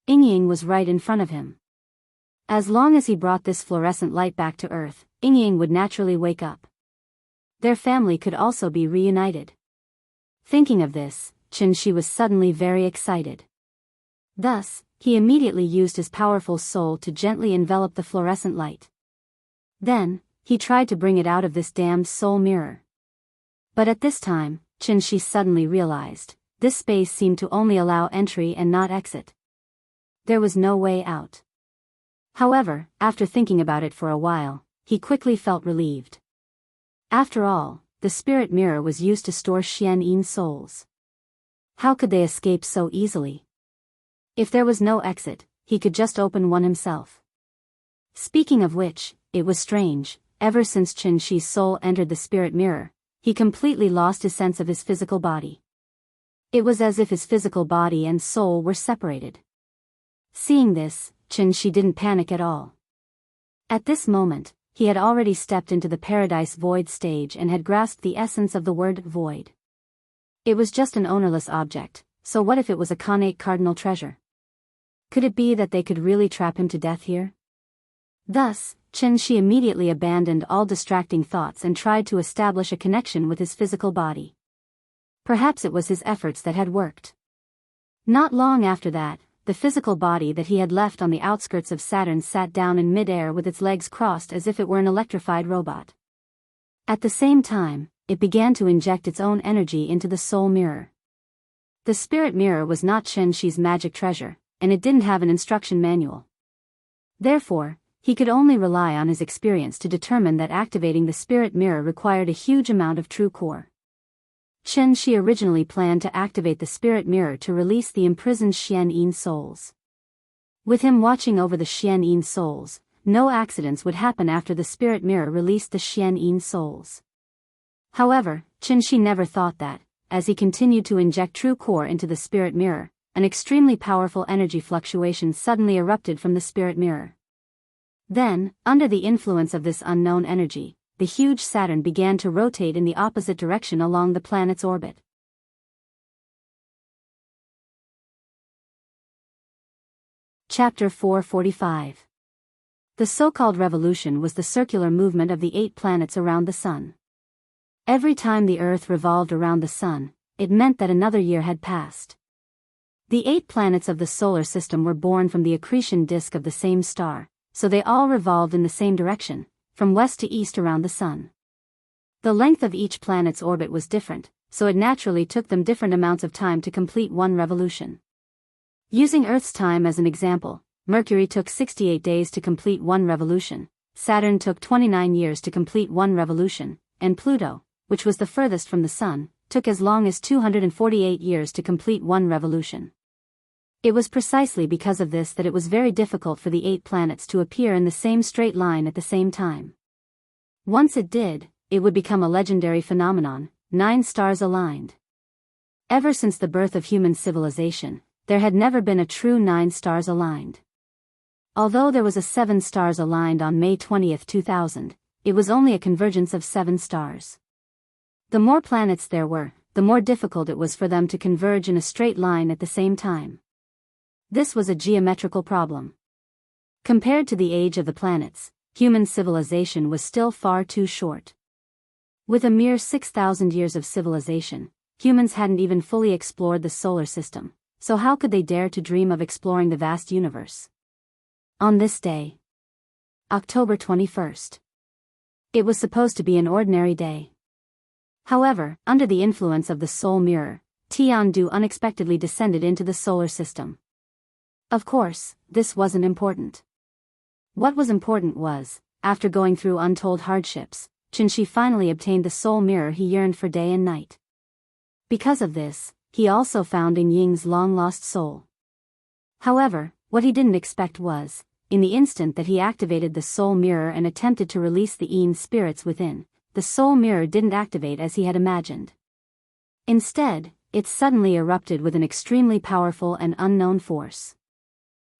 Ying was right in front of him. As long as he brought this fluorescent light back to Earth, Ying would naturally wake up. Their family could also be reunited. Thinking of this, Qi was suddenly very excited. Thus, he immediately used his powerful soul to gently envelop the fluorescent light. Then, he tried to bring it out of this damned soul mirror. But at this time, Qi suddenly realized, this space seemed to only allow entry and not exit. There was no way out. However, after thinking about it for a while, he quickly felt relieved. After all, the spirit mirror was used to store Yin souls. How could they escape so easily? If there was no exit, he could just open one himself. Speaking of which, it was strange, ever since Qi's soul entered the spirit mirror, he completely lost his sense of his physical body. It was as if his physical body and soul were separated. Seeing this, Qi didn't panic at all. At this moment, he had already stepped into the paradise void stage and had grasped the essence of the word void. It was just an ownerless object, so what if it was a connate cardinal treasure? Could it be that they could really trap him to death here? Thus, Qi immediately abandoned all distracting thoughts and tried to establish a connection with his physical body. Perhaps it was his efforts that had worked. Not long after that, the physical body that he had left on the outskirts of Saturn sat down in mid-air with its legs crossed as if it were an electrified robot. At the same time, it began to inject its own energy into the soul mirror. The spirit mirror was not Qi's magic treasure, and it didn't have an instruction manual. Therefore, he could only rely on his experience to determine that activating the spirit mirror required a huge amount of true core. Qi originally planned to activate the spirit mirror to release the imprisoned Yin souls. With him watching over the Yin souls, no accidents would happen after the spirit mirror released the Yin souls. However, Qi never thought that, as he continued to inject true core into the spirit mirror, an extremely powerful energy fluctuation suddenly erupted from the spirit mirror. Then, under the influence of this unknown energy, the huge Saturn began to rotate in the opposite direction along the planet's orbit. Chapter 445. The so-called revolution was the circular movement of the 8 planets around the Sun. Every time the Earth revolved around the Sun, it meant that another year had passed. The 8 planets of the solar system were born from the accretion disk of the same star, so they all revolved in the same direction, from west to east around the Sun. The length of each planet's orbit was different, so it naturally took them different amounts of time to complete one revolution. Using Earth's time as an example, Mercury took 68 days to complete one revolution, Saturn took 29 years to complete one revolution, and Pluto, which was the furthest from the Sun, took as long as 248 years to complete one revolution. It was precisely because of this that it was very difficult for the 8 planets to appear in the same straight line at the same time. Once it did, it would become a legendary phenomenon, 9 stars aligned. Ever since the birth of human civilization, there had never been a true 9 stars aligned. Although there was a 7 stars aligned on May 20, 2000, it was only a convergence of 7 stars. The more planets there were, the more difficult it was for them to converge in a straight line at the same time. This was a geometrical problem. Compared to the age of the planets, human civilization was still far too short. With a mere 6,000 years of civilization, humans hadn't even fully explored the solar system, so how could they dare to dream of exploring the vast universe? On this day, October 21st, it was supposed to be an ordinary day. However, under the influence of the soul mirror, Tiandu unexpectedly descended into the solar system. Of course, this wasn't important. What was important was, after going through untold hardships, Qinshi finally obtained the soul mirror he yearned for day and night. Because of this, he also found in Ying's long-lost soul. However, what he didn't expect was, in the instant that he activated the soul mirror and attempted to release the Yin spirits within, the soul mirror didn't activate as he had imagined. Instead, it suddenly erupted with an extremely powerful and unknown force.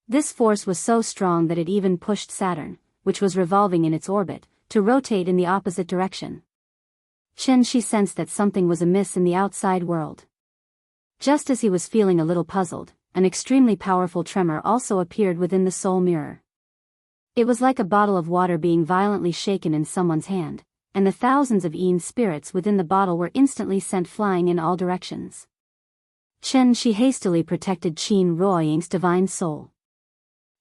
This force was so strong that it even pushed Saturn, which was revolving in its orbit, to rotate in the opposite direction. Qinshi sensed that something was amiss in the outside world. Just as he was feeling a little puzzled, an extremely powerful tremor also appeared within the soul mirror. It was like a bottle of water being violently shaken in someone's hand, and the thousands of Yin spirits within the bottle were instantly sent flying in all directions. Qinshi hastily protected Qin Ruoying's divine soul.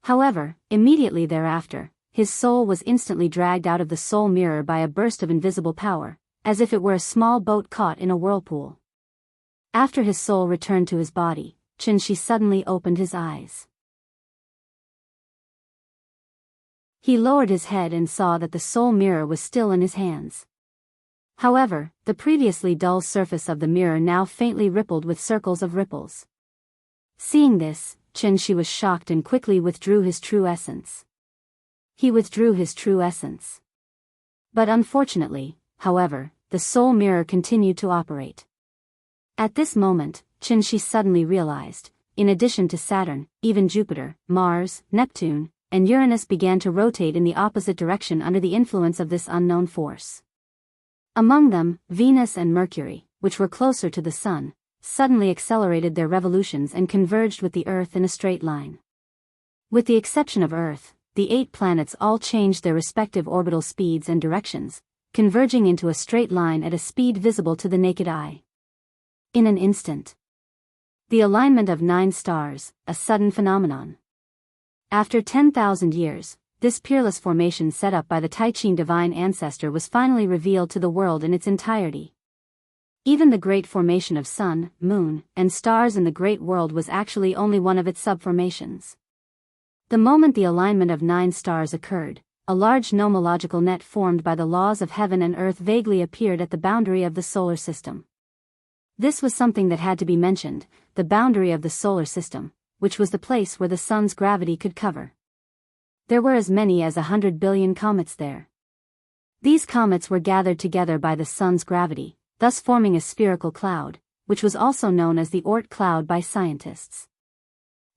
However, immediately thereafter, his soul was instantly dragged out of the soul mirror by a burst of invisible power, as if it were a small boat caught in a whirlpool. After his soul returned to his body, Qinshi suddenly opened his eyes. He lowered his head and saw that the soul mirror was still in his hands. However, the previously dull surface of the mirror now faintly rippled with circles of ripples. Seeing this, Qinshi was shocked and quickly withdrew his true essence. He withdrew his true essence. But unfortunately, however, the soul mirror continued to operate. At this moment, Qinshi suddenly realized, in addition to Saturn, even Jupiter, Mars, Neptune, and Uranus began to rotate in the opposite direction under the influence of this unknown force. Among them, Venus and Mercury, which were closer to the Sun, suddenly accelerated their revolutions and converged with the Earth in a straight line. With the exception of Earth, the 8 planets all changed their respective orbital speeds and directions, converging into a straight line at a speed visible to the naked eye. In an instant. The alignment of 9 stars, a sudden phenomenon. After 10,000 years, this peerless formation set up by the Taiqin divine ancestor was finally revealed to the world in its entirety. Even the great formation of sun, moon, and stars in the great world was actually only one of its subformations. The moment the alignment of 9 stars occurred, a large nomological net formed by the laws of heaven and earth vaguely appeared at the boundary of the solar system. This was something that had to be mentioned, the boundary of the solar system, which was the place where the sun's gravity could cover. There were as many as 100 billion comets there. These comets were gathered together by the sun's gravity, thus forming a spherical cloud, which was also known as the Oort cloud by scientists.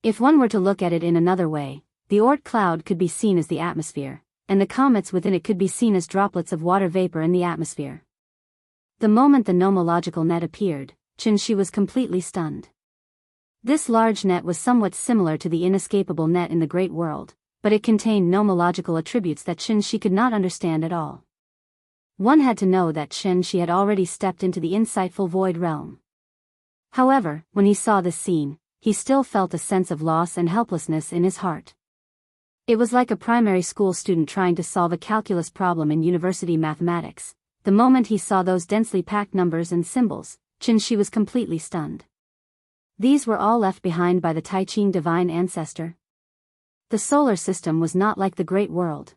If one were to look at it in another way, the Oort cloud could be seen as the atmosphere, and the comets within it could be seen as droplets of water vapor in the atmosphere. The moment the nomological net appeared, Qinshi was completely stunned. This large net was somewhat similar to the inescapable net in the great world, but it contained nomological attributes that Qinshi could not understand at all. One had to know that Qinshi had already stepped into the insightful void realm. However, when he saw this scene, he still felt a sense of loss and helplessness in his heart. It was like a primary school student trying to solve a calculus problem in university mathematics. the moment he saw those densely packed numbers and symbols, Qin was completely stunned. These were all left behind by the Tai-Ching divine ancestor. The solar system was not like the Great World.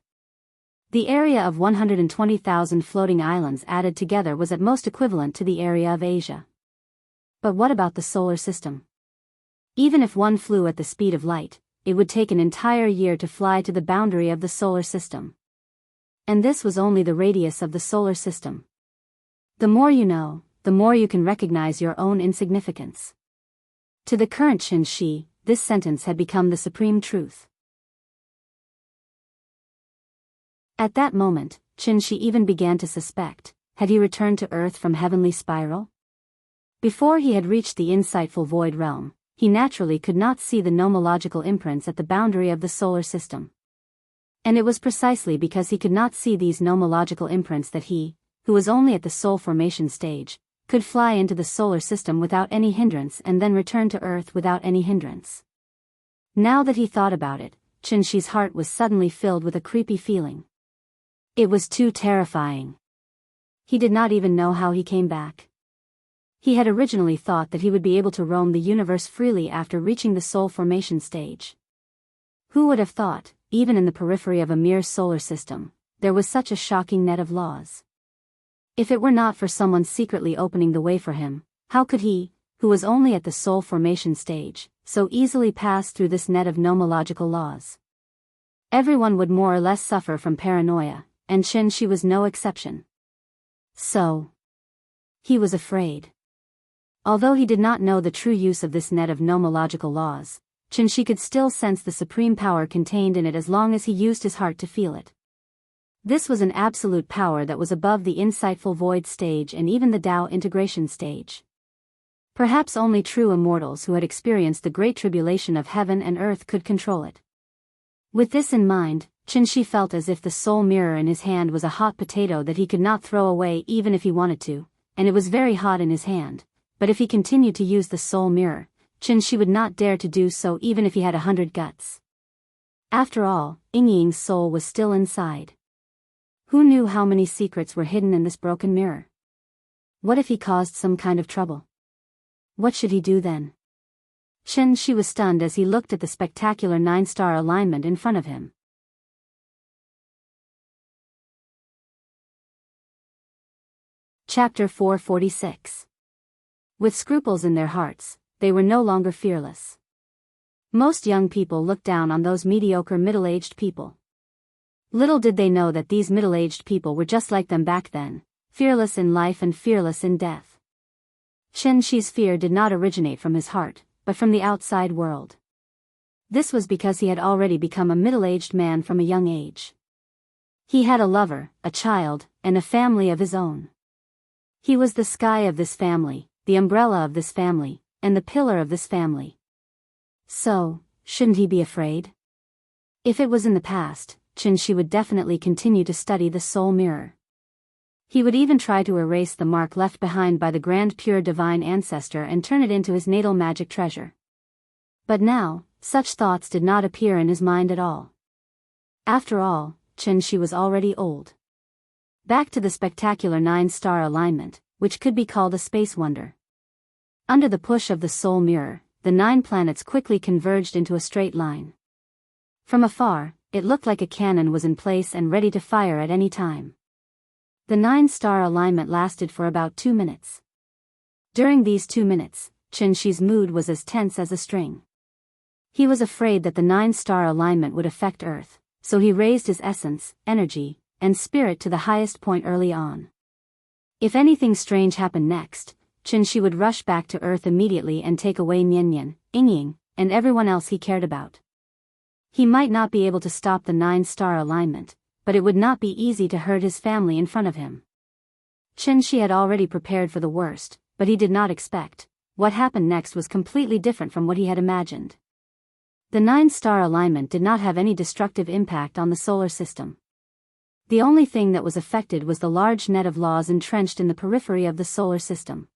The area of 120,000 floating islands added together was at most equivalent to the area of Asia. But what about the solar system? Even if one flew at the speed of light, it would take an entire year to fly to the boundary of the solar system. And this was only the radius of the solar system. The more you know, the more you can recognize your own insignificance. To the current Qin, this sentence had become the supreme truth. At that moment, Qin even began to suspect, had he returned to Earth from heavenly spiral? Before he had reached the insightful void realm, he naturally could not see the nomological imprints at the boundary of the solar system. And it was precisely because he could not see these nomological imprints that he, who was only at the soul formation stage, could fly into the solar system without any hindrance and then return to Earth without any hindrance. Now that he thought about it, Qin's heart was suddenly filled with a creepy feeling. It was too terrifying. He did not even know how he came back. He had originally thought that he would be able to roam the universe freely after reaching the soul formation stage. Who would have thought, even in the periphery of a mere solar system, there was such a shocking net of laws? If it were not for someone secretly opening the way for him, how could he, who was only at the soul formation stage, so easily pass through this net of nomological laws? Everyone would more or less suffer from paranoia, and Qin was no exception. So, he was afraid. Although he did not know the true use of this net of nomological laws, Qin could still sense the supreme power contained in it as long as he used his heart to feel it. This was an absolute power that was above the insightful void stage and even the Tao integration stage. Perhaps only true immortals who had experienced the great tribulation of heaven and earth could control it. With this in mind, Qin felt as if the soul mirror in his hand was a hot potato that he could not throw away even if he wanted to, and it was very hot in his hand, but if he continued to use the soul mirror, Qin would not dare to do so even if he had 100 guts. After all, Ying's soul was still inside. Who knew how many secrets were hidden in this broken mirror? What if he caused some kind of trouble? What should he do then? Qin was stunned as he looked at the spectacular 9-star alignment in front of him. Chapter 446. With scruples in their hearts, they were no longer fearless. Most young people looked down on those mediocre middle-aged people. Little did they know that these middle-aged people were just like them back then, fearless in life and fearless in death. Qin's fear did not originate from his heart, but from the outside world. This was because he had already become a middle-aged man from a young age. He had a lover, a child, and a family of his own. He was the sky of this family, the umbrella of this family, and the pillar of this family. So, shouldn't he be afraid? If it was in the past, Qin would definitely continue to study the soul mirror. He would even try to erase the mark left behind by the grand pure divine ancestor and turn it into his natal magic treasure. But now, such thoughts did not appear in his mind at all. After all, Qin was already old. Back to the spectacular 9-star alignment, which could be called a space wonder. Under the push of the soul mirror, the 9 planets quickly converged into a straight line. From afar, it looked like a cannon was in place and ready to fire at any time. The 9-star alignment lasted for about 2 minutes. During these 2 minutes, Qin's mood was as tense as a string. He was afraid that the 9-star alignment would affect Earth, so he raised his essence, energy, and spirit to the highest point early on. If anything strange happened next, Qin would rush back to Earth immediately and take away Nian, Ying, and everyone else he cared about. He might not be able to stop the 9-star alignment, but it would not be easy to hurt his family in front of him. Qin had already prepared for the worst, but he did not expect. What happened next was completely different from what he had imagined. The 9-star alignment did not have any destructive impact on the solar system. The only thing that was affected was the large net of laws entrenched in the periphery of the solar system.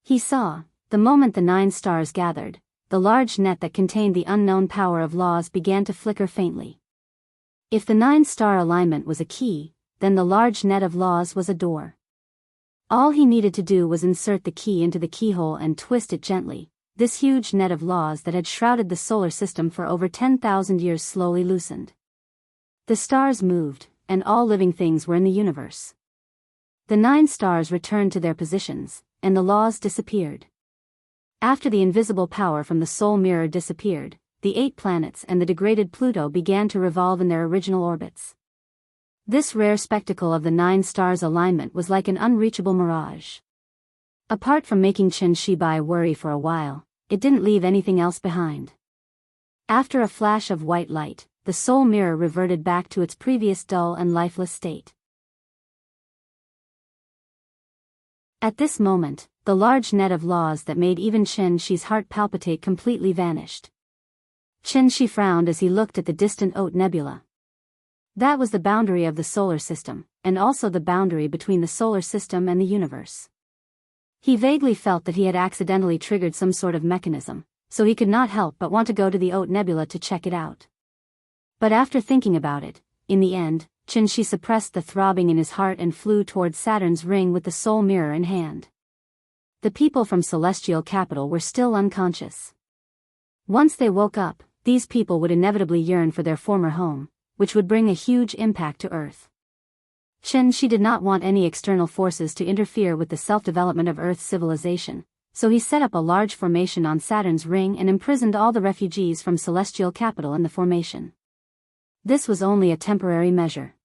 He saw, the moment the 9 stars gathered, the large net that contained the unknown power of laws began to flicker faintly. If the 9-star alignment was a key, then the large net of laws was a door. All he needed to do was insert the key into the keyhole and twist it gently. This huge net of laws that had shrouded the solar system for over 10,000 years slowly loosened. The stars moved, and all living things were in the universe. The 9 stars returned to their positions, and the laws disappeared. After the invisible power from the soul mirror disappeared, the 8 planets and the degraded Pluto began to revolve in their original orbits. This rare spectacle of the 9 stars' alignment was like an unreachable mirage. Apart from making Chen Shibai worry for a while, it didn't leave anything else behind. After a flash of white light, the soul mirror reverted back to its previous dull and lifeless state. At this moment, the large net of laws that made even Chen Shi's heart palpitate completely vanished. Chen Shi frowned as he looked at the distant Oat Nebula. That was the boundary of the solar system, and also the boundary between the solar system and the universe. He vaguely felt that he had accidentally triggered some sort of mechanism, so he could not help but want to go to the Oat Nebula to check it out. But after thinking about it, in the end, Chen Shi suppressed the throbbing in his heart and flew towards Saturn's ring with the soul mirror in hand. The people from Celestial Capital were still unconscious. Once they woke up, these people would inevitably yearn for their former home, which would bring a huge impact to Earth. Chen Shi did not want any external forces to interfere with the self-development of Earth's civilization, so he set up a large formation on Saturn's ring and imprisoned all the refugees from Celestial Capital in the formation. This was only a temporary measure.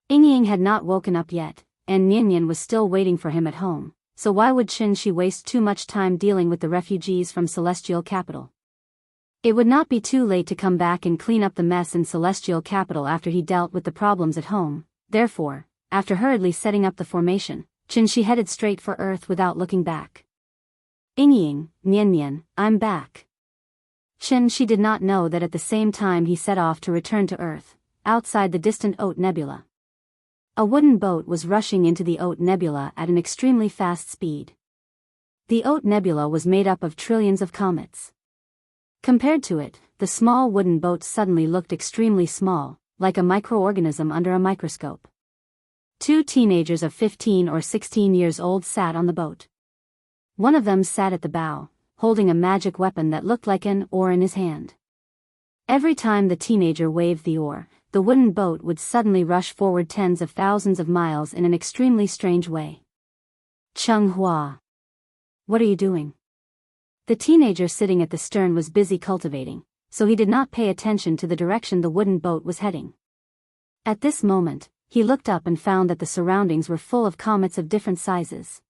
Ying had not woken up yet, and Nian was still waiting for him at home, so why would Chen Shi waste too much time dealing with the refugees from Celestial Capital? It would not be too late to come back and clean up the mess in Celestial Capital after he dealt with the problems at home. Therefore, after hurriedly setting up the formation, Chen Shi headed straight for Earth without looking back. Nian, I'm back. Chen Shi did not know that at the same time he set off to return to Earth, outside the distant Oat Nebula. A wooden boat was rushing into the Oat Nebula at an extremely fast speed. The Oat Nebula was made up of trillions of comets. Compared to it, the small wooden boat suddenly looked extremely small, like a microorganism under a microscope. 2 teenagers of 15 or 16 years old sat on the boat. One of them sat at the bow, holding a magic weapon that looked like an oar in his hand. Every time the teenager waved the oar, the wooden boat would suddenly rush forward tens of thousands of miles in an extremely strange way. Chung Hua. What are you doing? The teenager sitting at the stern was busy cultivating, so he did not pay attention to the direction the wooden boat was heading. At this moment, he looked up and found that the surroundings were full of comets of different sizes.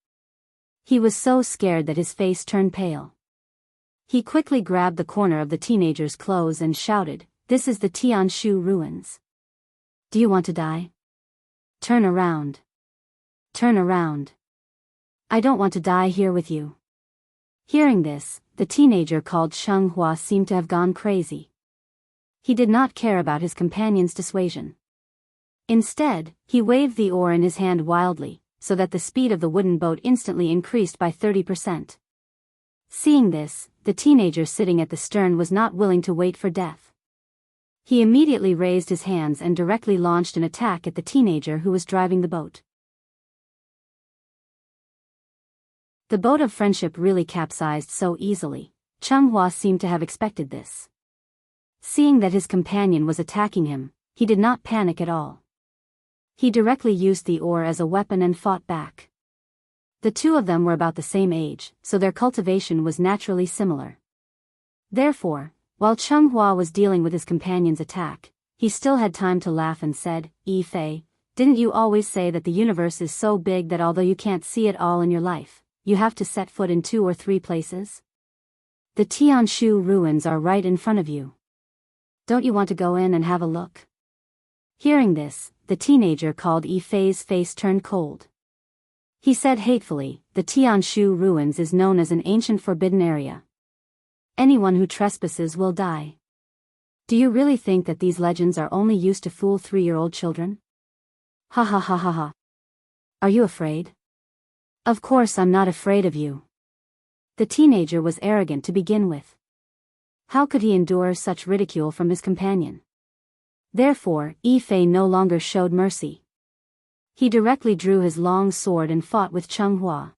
He was so scared that his face turned pale. He quickly grabbed the corner of the teenager's clothes and shouted, "This is the Tianshu ruins. Do you want to die? Turn around. Turn around. I don't want to die here with you." Hearing this, the teenager called Chung Hua seemed to have gone crazy. He did not care about his companion's dissuasion. Instead, he waved the oar in his hand wildly, so that the speed of the wooden boat instantly increased by 30%. Seeing this, the teenager sitting at the stern was not willing to wait for death. He immediately raised his hands and directly launched an attack at the teenager who was driving the boat. The boat of friendship really capsized so easily. Chung Hua seemed to have expected this. Seeing that his companion was attacking him, he did not panic at all. He directly used the oar as a weapon and fought back. The two of them were about the same age, so their cultivation was naturally similar. Therefore, while Chung Hua was dealing with his companion's attack, he still had time to laugh and said, "Yi Fei, didn't you always say that the universe is so big that although you can't see it all in your life, you have to set foot in 2 or 3 places? The Tianshu ruins are right in front of you. Don't you want to go in and have a look?" Hearing this, the teenager called Yi Fei's face turned cold. He said hatefully, "The Tianshu ruins is known as an ancient forbidden area. Anyone who trespasses will die. Do you really think that these legends are only used to fool 3-year-old children? Ha ha ha ha ha. Are you afraid? Of course I'm not afraid of you." The teenager was arrogant to begin with. How could he endure such ridicule from his companion? Therefore, Yi Fei no longer showed mercy. He directly drew his long sword and fought with Cheng Hua.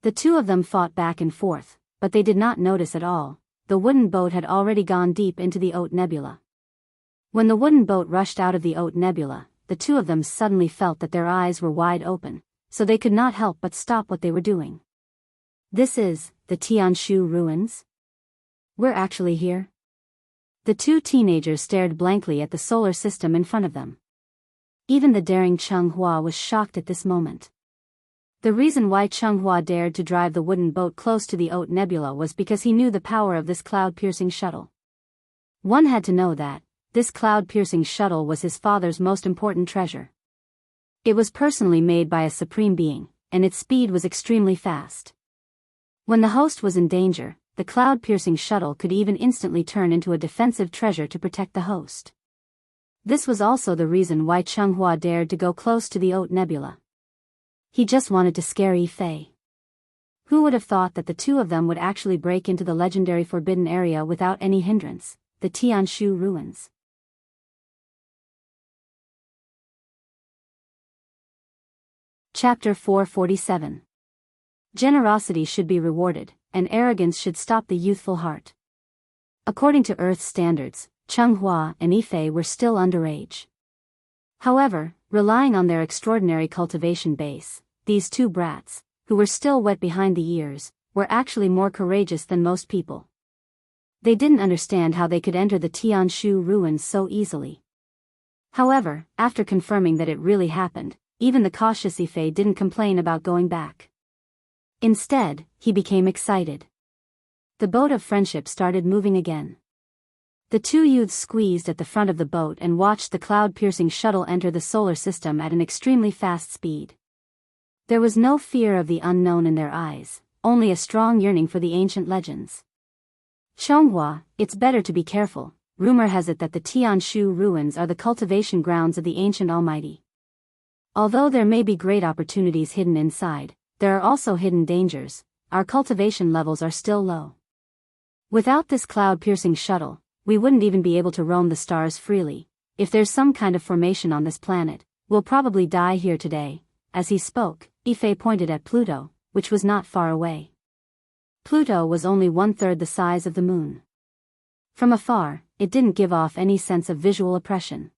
The two of them fought back and forth, but they did not notice at all. The wooden boat had already gone deep into the Oat Nebula. When the wooden boat rushed out of the Oat Nebula, the two of them suddenly felt that their eyes were wide open, so they could not help but stop what they were doing. This is the Tianshu ruins? We're actually here? The two teenagers stared blankly at the solar system in front of them. Even the daring Cheng Hua was shocked at this moment. The reason why Cheng Hua dared to drive the wooden boat close to the Oat Nebula was because he knew the power of this cloud-piercing shuttle. One had to know that this cloud-piercing shuttle was his father's most important treasure. It was personally made by a supreme being, and its speed was extremely fast. When the host was in danger, the cloud-piercing shuttle could even instantly turn into a defensive treasure to protect the host. This was also the reason why Cheng Hua dared to go close to the Oat Nebula. He just wanted to scare Yifei. Who would have thought that the two of them would actually break into the legendary forbidden area without any hindrance, the Tianshu ruins? Chapter 447. Generosity should be rewarded, and arrogance should stop the youthful heart. According to Earth standards, Cheng Hua and Yifei were still underage. However, relying on their extraordinary cultivation base, these two brats, who were still wet behind the ears, were actually more courageous than most people. They didn't understand how they could enter the Tianshu ruins so easily. However, after confirming that it really happened, even the cautious Yifei didn't complain about going back. Instead, he became excited. The boat of friendship started moving again. The two youths squeezed at the front of the boat and watched the cloud-piercing shuttle enter the solar system at an extremely fast speed. There was no fear of the unknown in their eyes, only a strong yearning for the ancient legends. Chonghua, it's better to be careful. Rumor has it that the Tianshu ruins are the cultivation grounds of the ancient Almighty. Although there may be great opportunities hidden inside, there are also hidden dangers. Our cultivation levels are still low. Without this cloud-piercing shuttle, we wouldn't even be able to roam the stars freely. If there's some kind of formation on this planet, we'll probably die here today. As he spoke, Yifei pointed at Pluto, which was not far away. Pluto was only 1/3 the size of the moon. From afar, it didn't give off any sense of visual oppression.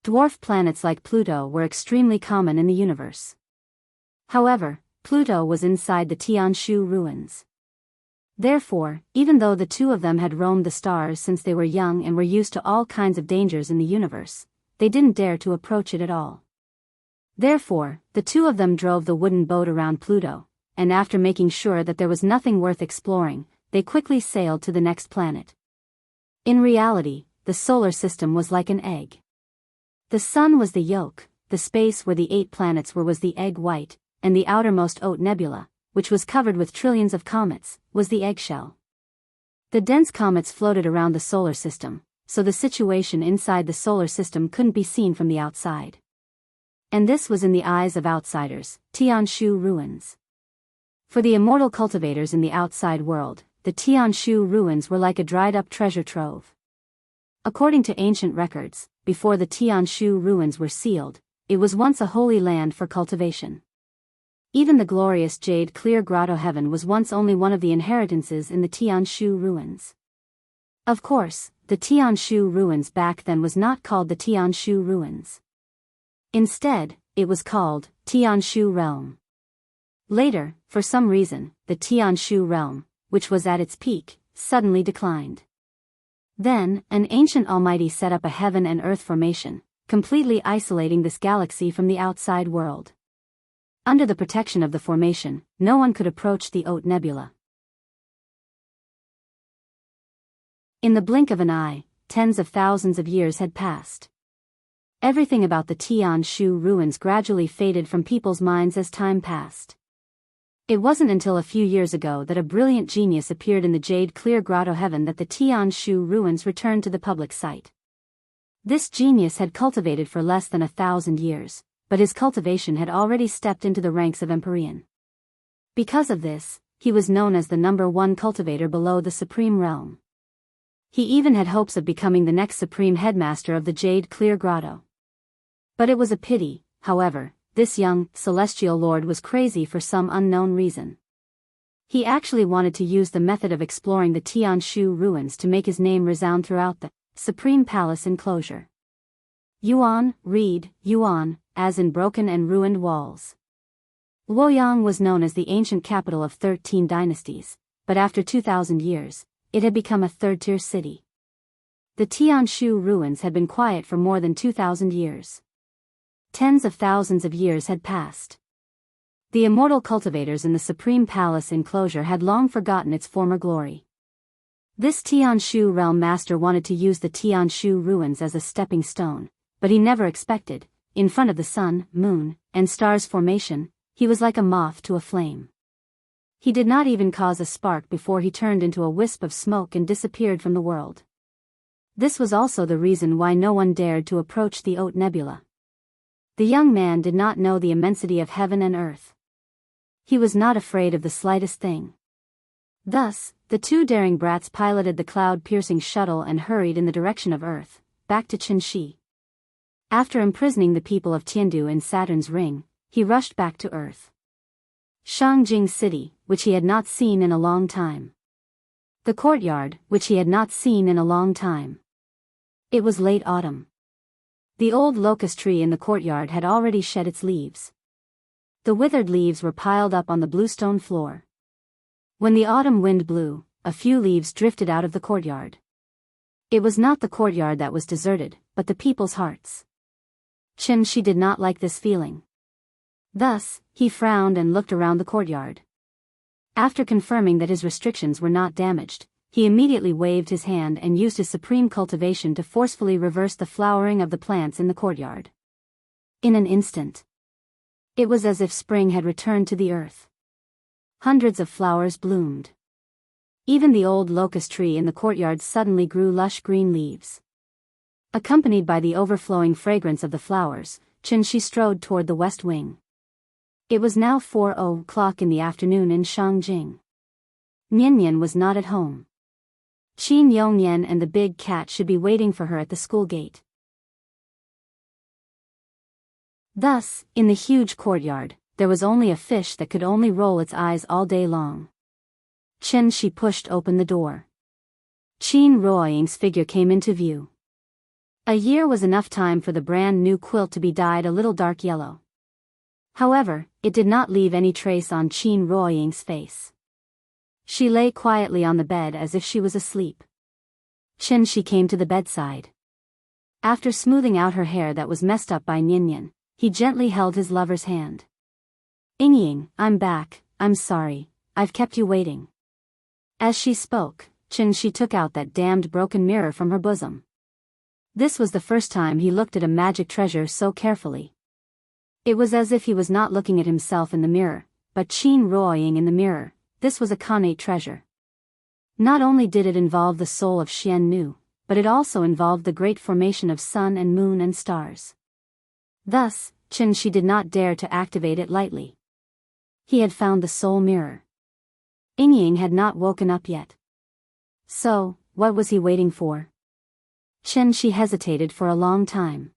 Dwarf planets like Pluto were extremely common in the universe. However, Pluto was inside the Tianshu ruins. Therefore, even though the two of them had roamed the stars since they were young and were used to all kinds of dangers in the universe, they didn't dare to approach it at all. Therefore, the two of them drove the wooden boat around Pluto, and after making sure that there was nothing worth exploring, they quickly sailed to the next planet. In reality, the solar system was like an egg. The sun was the yolk, the space where the 8 planets were was the egg white, and the outermost Oat Nebula, which was covered with trillions of comets, was the eggshell. The dense comets floated around the solar system, so the situation inside the solar system couldn't be seen from the outside. And this was in the eyes of outsiders, Tianshu ruins. For the immortal cultivators in the outside world, the Tianshu ruins were like a dried-up treasure trove. According to ancient records, before the Tianshu ruins were sealed, it was once a holy land for cultivation. Even the glorious jade clear grotto heaven was once only one of the inheritances in the Tianshu ruins. Of course, the Tianshu ruins back then was not called the Tianshu ruins. Instead, it was called Tianshu realm. Later, for some reason, the Tianshu realm, which was at its peak, suddenly declined. Then, an ancient almighty set up a heaven and earth formation, completely isolating this galaxy from the outside world. Under the protection of the formation, no one could approach the Oat Nebula. In the blink of an eye, tens of thousands of years had passed. Everything about the Tianshu ruins gradually faded from people's minds as time passed. It wasn't until a few years ago that a brilliant genius appeared in the jade clear grotto heaven that the Tianshu ruins returned to the public sight. This genius had cultivated for less than 1,000 years. But his cultivation had already stepped into the ranks of Empyrean. Because of this, he was known as the #1 cultivator below the supreme realm. He even had hopes of becoming the next supreme headmaster of the Jade Clear Grotto. But it was a pity, however, this young, celestial lord was crazy for some unknown reason. He actually wanted to use the method of exploring the Tianshu ruins to make his name resound throughout the Supreme Palace enclosure. Yuan, read, Yuan, as in broken and ruined walls. Luoyang was known as the ancient capital of 13 dynasties, but after 2,000 years, it had become a third-tier city. The Tianshu ruins had been quiet for more than 2,000 years. Tens of thousands of years had passed. The immortal cultivators in the Supreme Palace enclosure had long forgotten its former glory. This Tianshu realm master wanted to use the Tianshu ruins as a stepping stone, but he never expected, in front of the sun, moon, and stars formation, he was like a moth to a flame. He did not even cause a spark before he turned into a wisp of smoke and disappeared from the world. This was also the reason why no one dared to approach the Haute Nebula. The young man did not know the immensity of heaven and earth. He was not afraid of the slightest thing. Thus, the two daring brats piloted the cloud-piercing shuttle and hurried in the direction of Earth, back to Qinshi. After imprisoning the people of Tiandu in Saturn's ring, he rushed back to Earth. Shangjing City, which he had not seen in a long time. The courtyard, which he had not seen in a long time. It was late autumn. The old locust tree in the courtyard had already shed its leaves. The withered leaves were piled up on the bluestone floor. When the autumn wind blew, a few leaves drifted out of the courtyard. It was not the courtyard that was deserted, but the people's hearts. Qinshi did not like this feeling. Thus, he frowned and looked around the courtyard. After confirming that his restrictions were not damaged, he immediately waved his hand and used his supreme cultivation to forcefully reverse the flowering of the plants in the courtyard. In an instant, it was as if spring had returned to the earth. Hundreds of flowers bloomed. Even the old locust tree in the courtyard suddenly grew lush green leaves. Accompanied by the overflowing fragrance of the flowers, Qinshi strode toward the west wing. It was now 4:00 in the afternoon in Shangjing. Nian was not at home. Qin Yongyan and the big cat should be waiting for her at the school gate. Thus, in the huge courtyard, there was only a fish that could only roll its eyes all day long. Qinshi pushed open the door. Qin Ruoying's figure came into view. A year was enough time for the brand new quilt to be dyed a little dark yellow. However, it did not leave any trace on Qin Ruoying's face. She lay quietly on the bed as if she was asleep. Qinshi came to the bedside. After smoothing out her hair that was messed up by Nian, he gently held his lover's hand. "Ying, I'm back, I'm sorry, I've kept you waiting." As she spoke, Qinshi took out that damned broken mirror from her bosom. This was the first time he looked at a magic treasure so carefully. It was as if he was not looking at himself in the mirror, but Qin Ruoying in the mirror. This was a Khanate treasure. Not only did it involve the soul of Xian Nu, but it also involved the great formation of sun and moon and stars. Thus, Qinshi did not dare to activate it lightly. He had found the soul mirror. Ying had not woken up yet. So, what was he waiting for? Qinshi hesitated for a long time.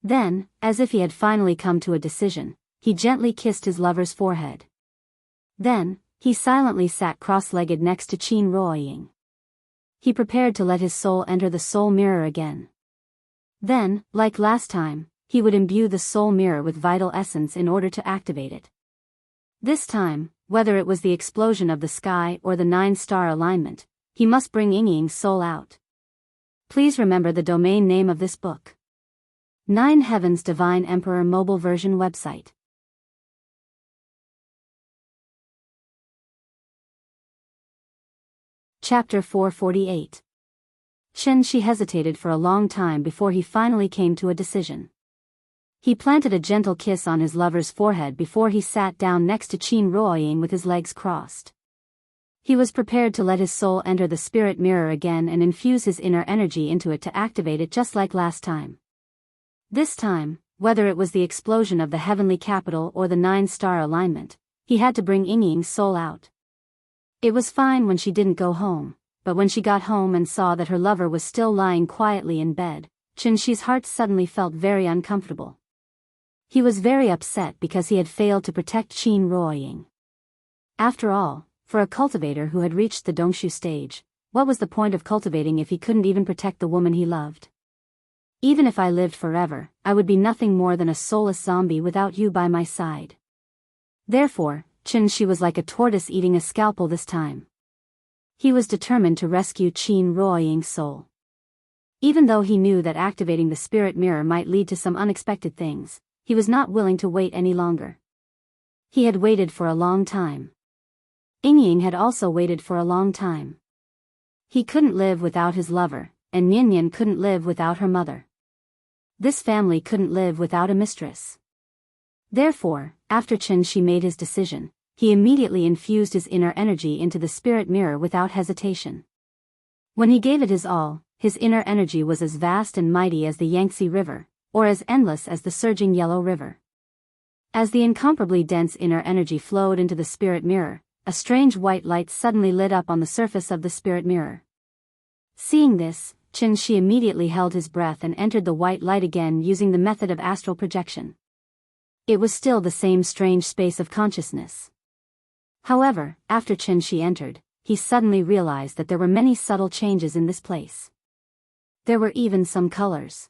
Then, as if he had finally come to a decision, he gently kissed his lover's forehead. Then, he silently sat cross-legged next to Qin Ruoying. He prepared to let his soul enter the soul mirror again. Then, like last time, he would imbue the soul mirror with vital essence in order to activate it. This time, whether it was the explosion of the sky or the 9-star alignment, he must bring Ying's soul out. Please remember the domain name of this book. 9 Heavens Divine Emperor mobile version website. Chapter 448. Qinshi hesitated for a long time before he finally came to a decision. He planted a gentle kiss on his lover's forehead before he sat down next to Qin Ruoying with his legs crossed. He was prepared to let his soul enter the spirit mirror again and infuse his inner energy into it to activate it just like last time. This time, whether it was the explosion of the heavenly capital or the 9-star alignment, he had to bring Ying's soul out. It was fine when she didn't go home, but when she got home and saw that her lover was still lying quietly in bed, Qinshi's heart suddenly felt very uncomfortable. He was very upset because he had failed to protect Qin Ruoying. After all, for a cultivator who had reached the Dongshu stage, what was the point of cultivating if he couldn't even protect the woman he loved? Even if I lived forever, I would be nothing more than a soulless zombie without you by my side. Therefore, Qin Shi was like a tortoise eating a scalpel this time. He was determined to rescue Qin Ruoying's soul. Even though he knew that activating the spirit mirror might lead to some unexpected things, he was not willing to wait any longer. He had waited for a long time. Ying had also waited for a long time. He couldn't live without his lover, and Yin couldn't live without her mother. This family couldn't live without a mistress. Therefore, after Qin Shi made his decision, he immediately infused his inner energy into the spirit mirror without hesitation. When he gave it his all, his inner energy was as vast and mighty as the Yangtze River, or as endless as the surging Yellow River. As the incomparably dense inner energy flowed into the spirit mirror, a strange white light suddenly lit up on the surface of the spirit mirror. Seeing this, Qin Shi immediately held his breath and entered the white light again using the method of astral projection. It was still the same strange space of consciousness. However, after Qin Shi entered, he suddenly realized that there were many subtle changes in this place. There were even some colors.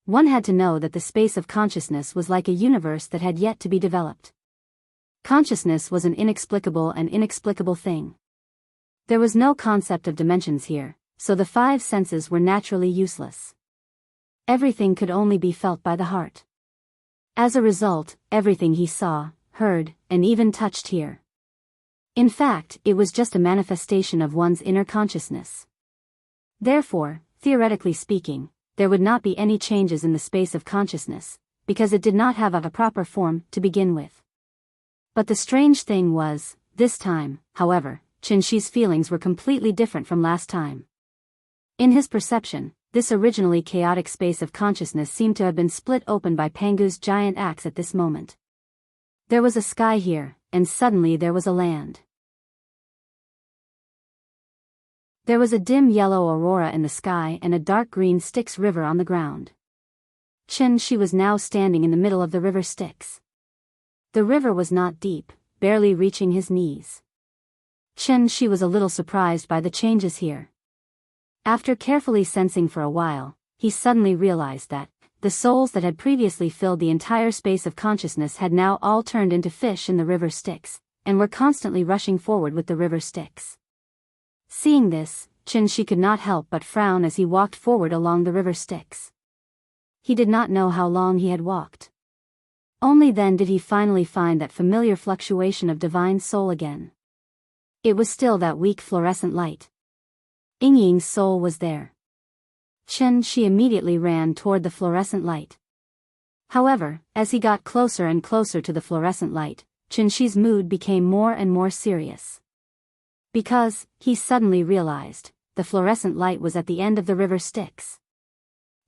One had to know that the space of consciousness was like a universe that had yet to be developed. Consciousness was an inexplicable and inexplicable thing. There was no concept of dimensions here, so the five senses were naturally useless. Everything could only be felt by the heart. As a result, everything he saw, heard, and even touched here. In fact, it was just a manifestation of one's inner consciousness. Therefore, theoretically speaking, there would not be any changes in the space of consciousness, because it did not have a proper form to begin with. But the strange thing was, this time, however, Qin Shi's feelings were completely different from last time. In his perception, this originally chaotic space of consciousness seemed to have been split open by Pangu's giant axe at this moment. There was a sky here, and suddenly there was a land. There was a dim yellow aurora in the sky and a dark green Styx river on the ground. Qin Shi was now standing in the middle of the river Styx. The river was not deep, barely reaching his knees. Qin Shi was a little surprised by the changes here. After carefully sensing for a while, he suddenly realized that the souls that had previously filled the entire space of consciousness had now all turned into fish in the river Styx, and were constantly rushing forward with the river Styx. Seeing this, Qin Shi could not help but frown as he walked forward along the river Styx. He did not know how long he had walked. Only then did he finally find that familiar fluctuation of divine soul again. It was still that weak fluorescent light. Ying's soul was there. Qin Shi immediately ran toward the fluorescent light. However, as he got closer and closer to the fluorescent light, Qin Shi's mood became more and more serious. Because, he suddenly realized, the fluorescent light was at the end of the river Styx.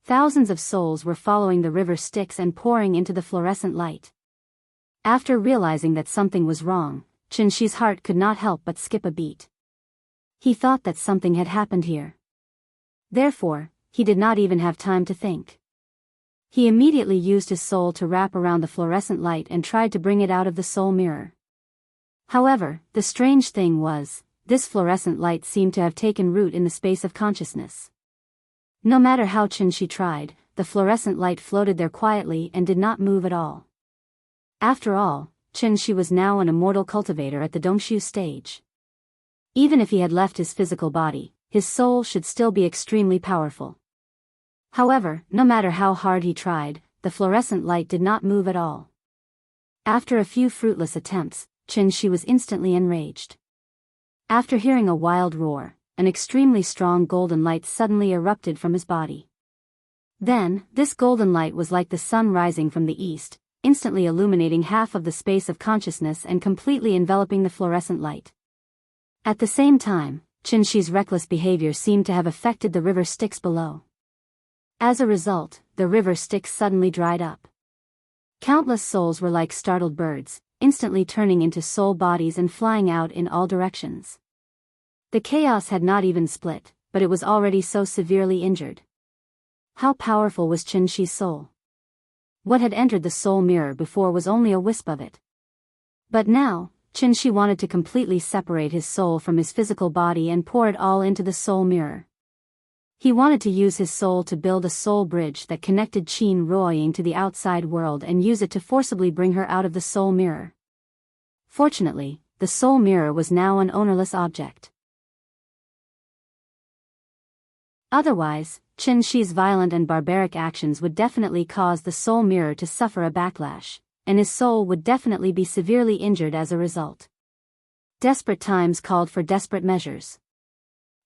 Thousands of souls were following the river Styx and pouring into the fluorescent light. After realizing that something was wrong, Qin Shi's heart could not help but skip a beat. He thought that something had happened here. Therefore, he did not even have time to think. He immediately used his soul to wrap around the fluorescent light and tried to bring it out of the soul mirror. However, the strange thing was, this fluorescent light seemed to have taken root in the space of consciousness. No matter how Qin Shi tried, the fluorescent light floated there quietly and did not move at all. After all, Qin Shi was now an immortal cultivator at the Dongshu stage. Even if he had left his physical body, his soul should still be extremely powerful. However, no matter how hard he tried, the fluorescent light did not move at all. After a few fruitless attempts, Qin Shi was instantly enraged. After hearing a wild roar, an extremely strong golden light suddenly erupted from his body. Then, this golden light was like the sun rising from the east, instantly illuminating half of the space of consciousness and completely enveloping the fluorescent light. At the same time, Qin Shi's reckless behavior seemed to have affected the river Styx below. As a result, the river Styx suddenly dried up. Countless souls were like startled birds, instantly turning into soul bodies and flying out in all directions. The chaos had not even split, but it was already so severely injured. How powerful was Qin Shi's soul? What had entered the soul mirror before was only a wisp of it. But now, Qin wanted to completely separate his soul from his physical body and pour it all into the soul mirror. He wanted to use his soul to build a soul bridge that connected Qin Ruoying to the outside world and use it to forcibly bring her out of the soul mirror. Fortunately, the soul mirror was now an ownerless object. Otherwise, Qin Shi's violent and barbaric actions would definitely cause the soul mirror to suffer a backlash, and his soul would definitely be severely injured as a result. Desperate times called for desperate measures.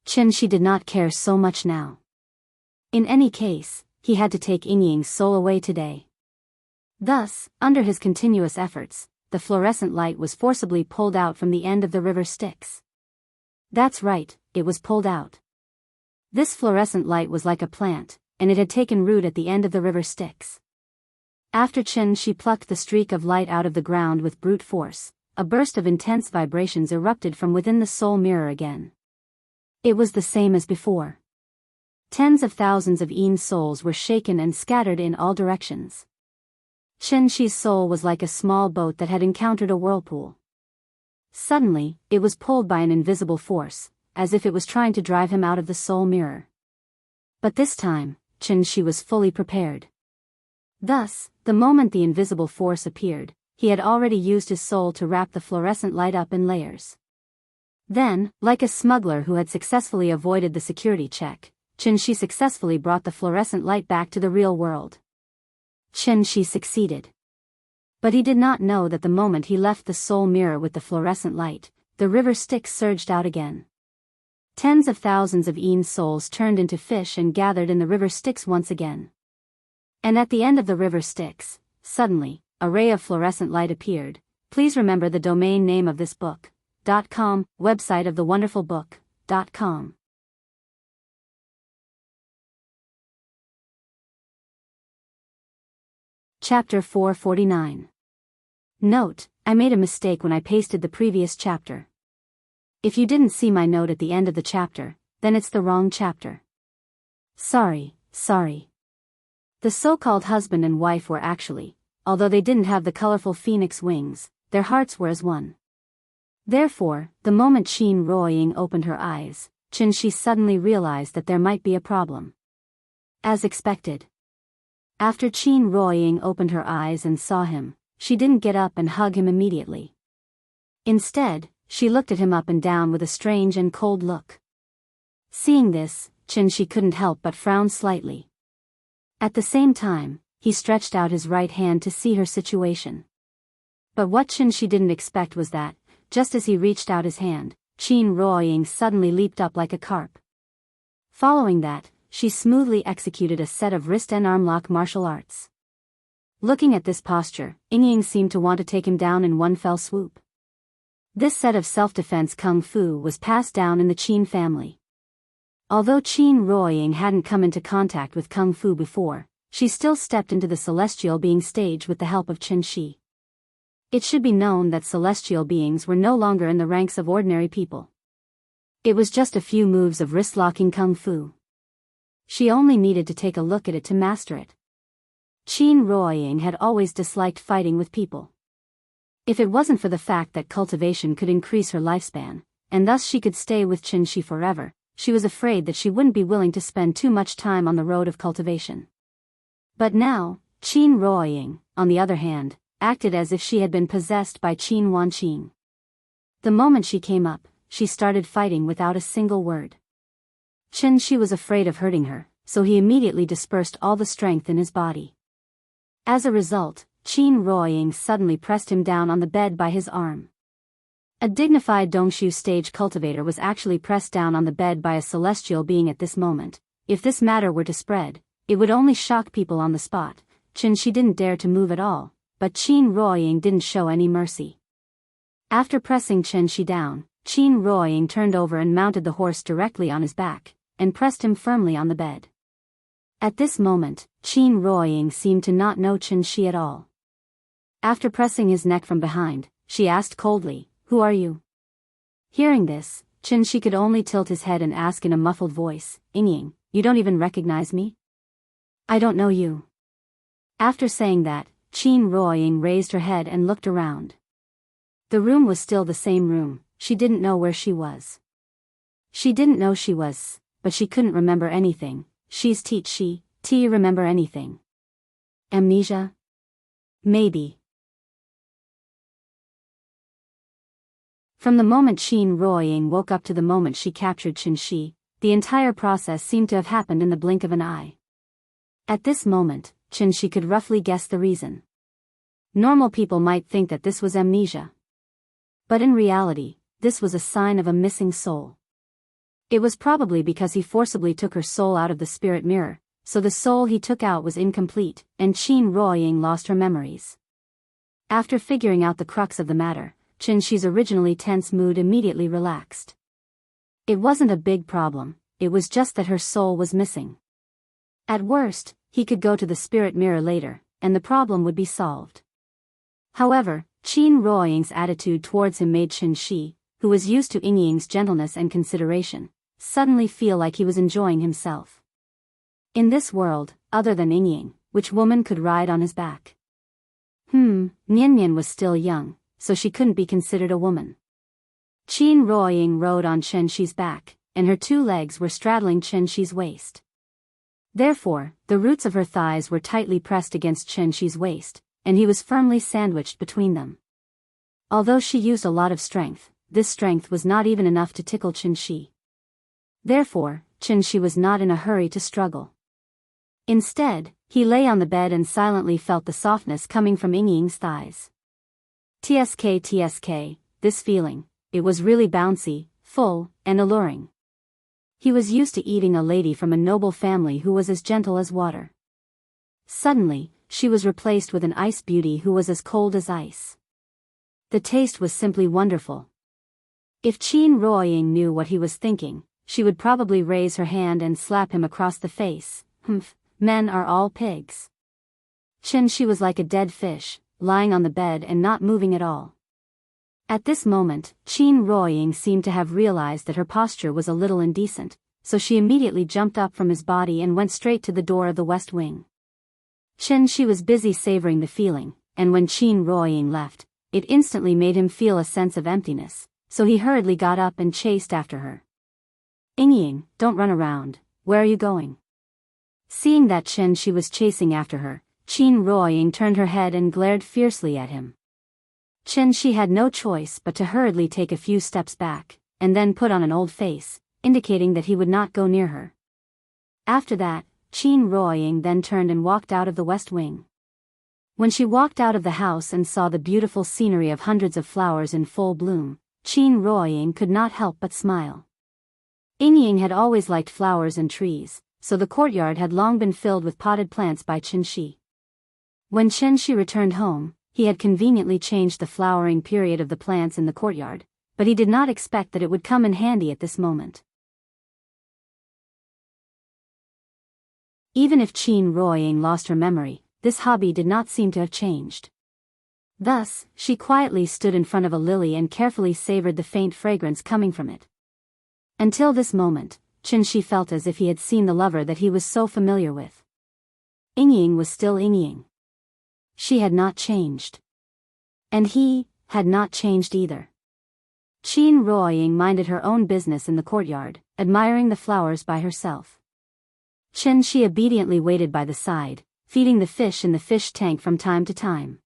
Qin Shi did not care so much now. In any case, he had to take Yingying's soul away today. Thus, under his continuous efforts, the fluorescent light was forcibly pulled out from the end of the river Styx. That's right, it was pulled out. This fluorescent light was like a plant, and it had taken root at the end of the river Styx. After Qin Shi plucked the streak of light out of the ground with brute force, a burst of intense vibrations erupted from within the soul mirror again. It was the same as before. Tens of thousands of Yin's souls were shaken and scattered in all directions. Qin Shi's soul was like a small boat that had encountered a whirlpool. Suddenly, it was pulled by an invisible force, as if it was trying to drive him out of the soul mirror. But this time, Qin Shi was fully prepared. Thus, the moment the invisible force appeared, he had already used his soul to wrap the fluorescent light up in layers. Then, like a smuggler who had successfully avoided the security check, Qin Shi successfully brought the fluorescent light back to the real world. Qin Shi succeeded. But he did not know that the moment he left the soul mirror with the fluorescent light, the river Styx surged out again. Tens of thousands of Yin's souls turned into fish and gathered in the river Styx once again. And at the end of the river Styx, suddenly, a ray of fluorescent light appeared. Please remember the domain name of this book, .com, website of thewonderfulbook.com. Chapter 449. Note, I made a mistake when I pasted the previous chapter. If you didn't see my note at the end of the chapter, then it's the wrong chapter. Sorry. The so-called husband and wife were actually, although they didn't have the colorful phoenix wings, their hearts were as one. Therefore, the moment Qin Ruoying opened her eyes, Qin Shi suddenly realized that there might be a problem. As expected. After Qin Ruoying opened her eyes and saw him, she didn't get up and hug him immediately. Instead, she looked at him up and down with a strange and cold look. Seeing this, Qin Shi couldn't help but frown slightly. At the same time, he stretched out his right hand to see her situation. But what Qin Shi didn't expect was that, just as he reached out his hand, Qin Ruoying suddenly leaped up like a carp. Following that, she smoothly executed a set of wrist and arm lock martial arts. Looking at this posture, Yingying seemed to want to take him down in one fell swoop. This set of self-defense kung fu was passed down in the Qin family. Although Qin Ruoying hadn't come into contact with kung fu before, she still stepped into the celestial being stage with the help of Qin Shi. It should be known that celestial beings were no longer in the ranks of ordinary people. It was just a few moves of wrist-locking kung fu. She only needed to take a look at it to master it. Qin Ruoying had always disliked fighting with people. If it wasn't for the fact that cultivation could increase her lifespan, and thus she could stay with Qin Shi forever, she was afraid that she wouldn't be willing to spend too much time on the road of cultivation. But now, Qin Ruoying, on the other hand, acted as if she had been possessed by Qin Wanqing. The moment she came up, she started fighting without a single word. Qin Shi was afraid of hurting her, so he immediately dispersed all the strength in his body. As a result, Qin Ruoying suddenly pressed him down on the bed by his arm. A dignified Dongshu stage cultivator was actually pressed down on the bed by a celestial being at this moment. If this matter were to spread, it would only shock people on the spot. Qin Shi didn't dare to move at all, but Qin Ruoying didn't show any mercy. After pressing Qin Shi down, Qin Ruoying turned over and mounted the horse directly on his back, and pressed him firmly on the bed. At this moment, Qin Ruoying seemed to not know Qin Shi at all. After pressing his neck from behind, she asked coldly, "Who are you?" Hearing this, Qin Shi could only tilt his head and ask in a muffled voice, "Yingying, you don't even recognize me?" "I don't know you." After saying that, Qin Ruoying raised her head and looked around. The room was still the same room. She didn't know where she was. She didn't know she was, but she couldn't remember anything. She's teach she, remember anything. Amnesia? Maybe. From the moment Qin Ruoying woke up to the moment she captured Qin Shi, the entire process seemed to have happened in the blink of an eye. At this moment, Qin Shi could roughly guess the reason. Normal people might think that this was amnesia. But in reality, this was a sign of a missing soul. It was probably because he forcibly took her soul out of the spirit mirror, so the soul he took out was incomplete, and Qin Ruoying lost her memories. After figuring out the crux of the matter, Qin Shi's originally tense mood immediately relaxed. It wasn't a big problem, it was just that her soul was missing. At worst, he could go to the spirit mirror later, and the problem would be solved. However, Qin Ruoying's attitude towards him made Qin Shi, who was used to Yingying's gentleness and consideration, suddenly feel like he was enjoying himself. In this world, other than Yingying, which woman could ride on his back? Nian was still young, so she couldn't be considered a woman. Qin Ruoying rode on Qin Shi's back, and her two legs were straddling Qin Shi's waist. Therefore, the roots of her thighs were tightly pressed against Qin Shi's waist, and he was firmly sandwiched between them. Although she used a lot of strength, this strength was not even enough to tickle Qin Shi. Therefore, Qin Shi was not in a hurry to struggle. Instead, he lay on the bed and silently felt the softness coming from Yingying's thighs. TSK, this feeling, it was really bouncy, full, and alluring. He was used to eating a lady from a noble family who was as gentle as water. Suddenly, she was replaced with an ice beauty who was as cold as ice. The taste was simply wonderful. If Qin Ruoying knew what he was thinking, she would probably raise her hand and slap him across the face. Men are all pigs. Qin Shi was like a dead fish, lying on the bed and not moving at all. At this moment, Qin Ruoying seemed to have realized that her posture was a little indecent, so she immediately jumped up from his body and went straight to the door of the west wing. Qin Shi was busy savoring the feeling, and when Qin Ruoying left, it instantly made him feel a sense of emptiness, so he hurriedly got up and chased after her. Yingying, don't run around, where are you going? Seeing that Qin Shi was chasing after her, Qin Ruoying turned her head and glared fiercely at him. Qin Shi had no choice but to hurriedly take a few steps back, and then put on an old face, indicating that he would not go near her. After that, Qin Ruoying then turned and walked out of the west wing. When she walked out of the house and saw the beautiful scenery of hundreds of flowers in full bloom, Qin Ruoying could not help but smile. Yingying had always liked flowers and trees, so the courtyard had long been filled with potted plants by Qin Shi. When Qin Shi returned home, he had conveniently changed the flowering period of the plants in the courtyard, but he did not expect that it would come in handy at this moment. Even if Qin Ruoying lost her memory, this hobby did not seem to have changed. Thus, she quietly stood in front of a lily and carefully savored the faint fragrance coming from it. Until this moment, Qin Shi felt as if he had seen the lover that he was so familiar with. Yingying was still Yingying. She had not changed. And he had not changed either. Qin Ruoying minded her own business in the courtyard, admiring the flowers by herself. Qin Shi obediently waited by the side, feeding the fish in the fish tank from time to time.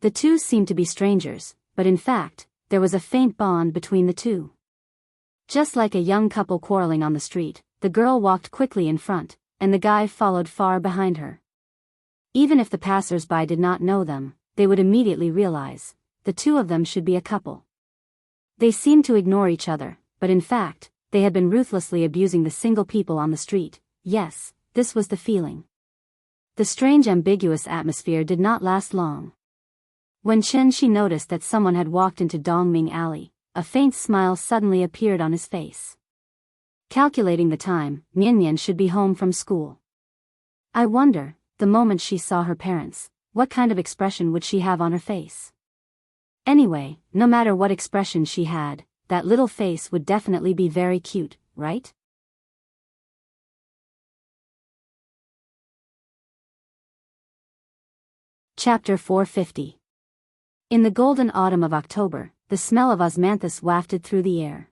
The two seemed to be strangers, but in fact, there was a faint bond between the two. Just like a young couple quarreling on the street, the girl walked quickly in front, and the guy followed far behind her. Even if the passers-by did not know them, they would immediately realize, the two of them should be a couple. They seemed to ignore each other, but in fact, they had been ruthlessly abusing the single people on the street. Yes, this was the feeling. The strange ambiguous atmosphere did not last long. When Qin Shi noticed that someone had walked into Dongming Alley, a faint smile suddenly appeared on his face. Calculating the time, Nian should be home from school. I wonder, the moment she saw her parents, what kind of expression would she have on her face? Anyway, no matter what expression she had, that little face would definitely be very cute, right? Chapter 450. In the golden autumn of October, the smell of osmanthus wafted through the air.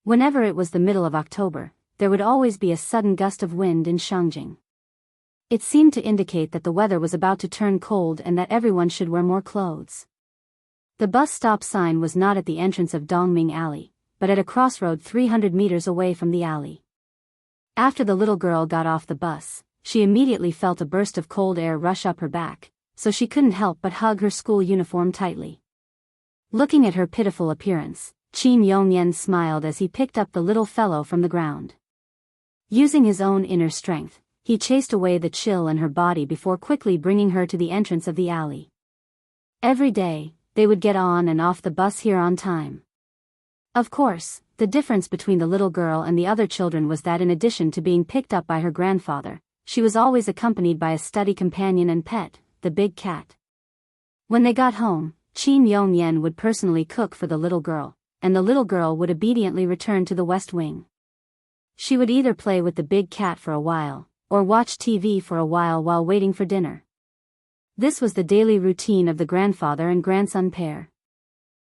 Whenever it was the middle of October, there would always be a sudden gust of wind in Shangjing. It seemed to indicate that the weather was about to turn cold and that everyone should wear more clothes. The bus stop sign was not at the entrance of Dongming Alley, but at a crossroad 300 meters away from the alley. After the little girl got off the bus, she immediately felt a burst of cold air rush up her back, so she couldn't help but hug her school uniform tightly. Looking at her pitiful appearance, Qin Yongyan smiled as he picked up the little fellow from the ground. Using his own inner strength, he chased away the chill in her body before quickly bringing her to the entrance of the alley. Every day, they would get on and off the bus here on time. Of course, the difference between the little girl and the other children was that in addition to being picked up by her grandfather, she was always accompanied by a study companion and pet, the big cat. When they got home, Qin Yongyan would personally cook for the little girl, and the little girl would obediently return to the West Wing. She would either play with the big cat for a while, or watch TV for a while waiting for dinner. This was the daily routine of the grandfather and grandson pair.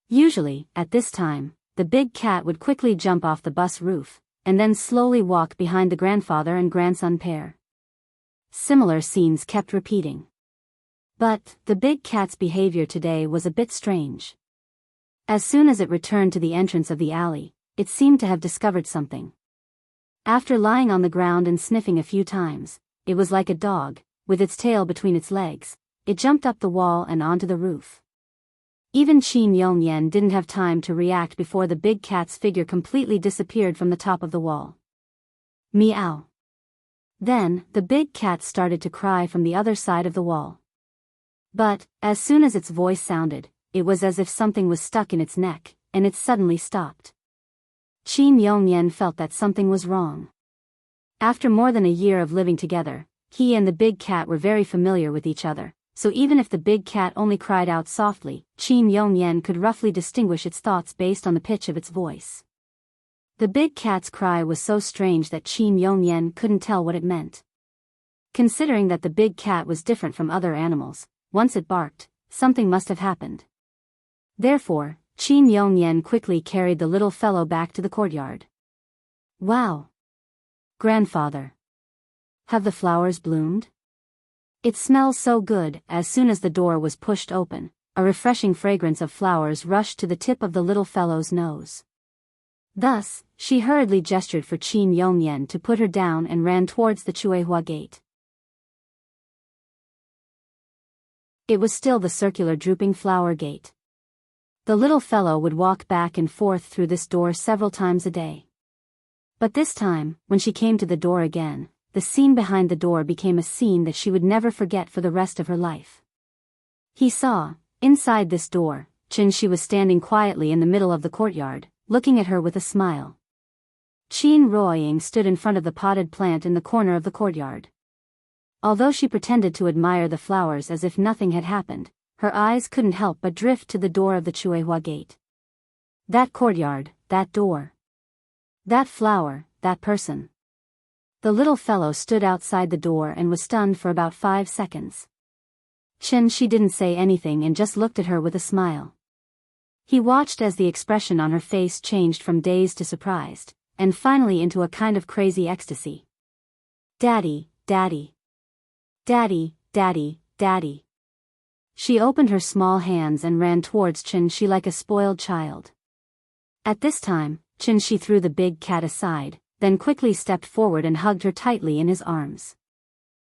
Usually, at this time, the big cat would quickly jump off the bus roof, and then slowly walk behind the grandfather and grandson pair. Similar scenes kept repeating. But, the big cat's behavior today was a bit strange. As soon as it returned to the entrance of the alley, it seemed to have discovered something. After lying on the ground and sniffing a few times, it was like a dog, with its tail between its legs, it jumped up the wall and onto the roof. Even Qin Yongyan didn't have time to react before the big cat's figure completely disappeared from the top of the wall. Meow. Then, the big cat started to cry from the other side of the wall. But, as soon as its voice sounded, it was as if something was stuck in its neck, and it suddenly stopped. Qin Yongyan felt that something was wrong. After more than a year of living together, he and the big cat were very familiar with each other, so even if the big cat only cried out softly, Qin Yongyan could roughly distinguish its thoughts based on the pitch of its voice. The big cat's cry was so strange that Qin Yongyan couldn't tell what it meant. Considering that the big cat was different from other animals, once it barked, something must have happened. Therefore, Qin Yongyan quickly carried the little fellow back to the courtyard. Wow! Grandfather! Have the flowers bloomed? It smells so good. As soon as the door was pushed open, a refreshing fragrance of flowers rushed to the tip of the little fellow's nose. Thus, she hurriedly gestured for Qin Yongyan to put her down and ran towards the Chuehua gate. It was still the circular drooping flower gate. The little fellow would walk back and forth through this door several times a day. But this time, when she came to the door again, the scene behind the door became a scene that she would never forget for the rest of her life. He saw, inside this door, She was standing quietly in the middle of the courtyard, looking at her with a smile. Qin Ruoying stood in front of the potted plant in the corner of the courtyard. Although she pretended to admire the flowers as if nothing had happened, her eyes couldn't help but drift to the door of the Chuehua gate. That courtyard, that door. That flower, that person. The little fellow stood outside the door and was stunned for about 5 seconds. She didn't say anything and just looked at her with a smile. He watched as the expression on her face changed from dazed to surprised, and finally into a kind of crazy ecstasy. Daddy, Daddy. Daddy, Daddy, Daddy. She opened her small hands and ran towards Qin like a spoiled child. At this time, Qin threw the big cat aside, then quickly stepped forward and hugged her tightly in his arms.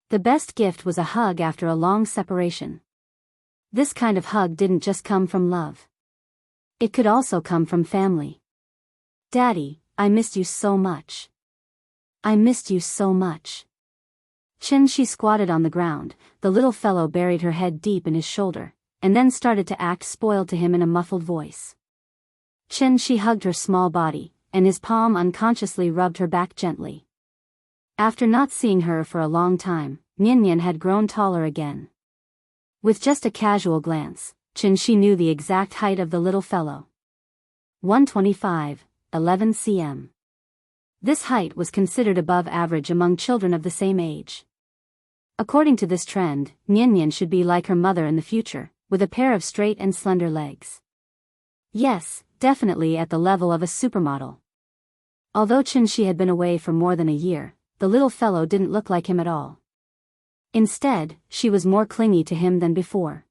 The best gift was a hug after a long separation. This kind of hug didn't just come from love. It could also come from family. Daddy, I missed you so much. I missed you so much. She squatted on the ground, the little fellow buried her head deep in his shoulder, and then started to act spoiled to him in a muffled voice. She hugged her small body, and his palm unconsciously rubbed her back gently. After not seeing her for a long time, Nyan had grown taller again. With just a casual glance, she knew the exact height of the little fellow. 125, 11 cm. This height was considered above average among children of the same age. According to this trend, Nian should be like her mother in the future, with a pair of straight and slender legs. Yes, definitely at the level of a supermodel. Although Qinshi had been away for more than a year, the little fellow didn't look like him at all. Instead, she was more clingy to him than before.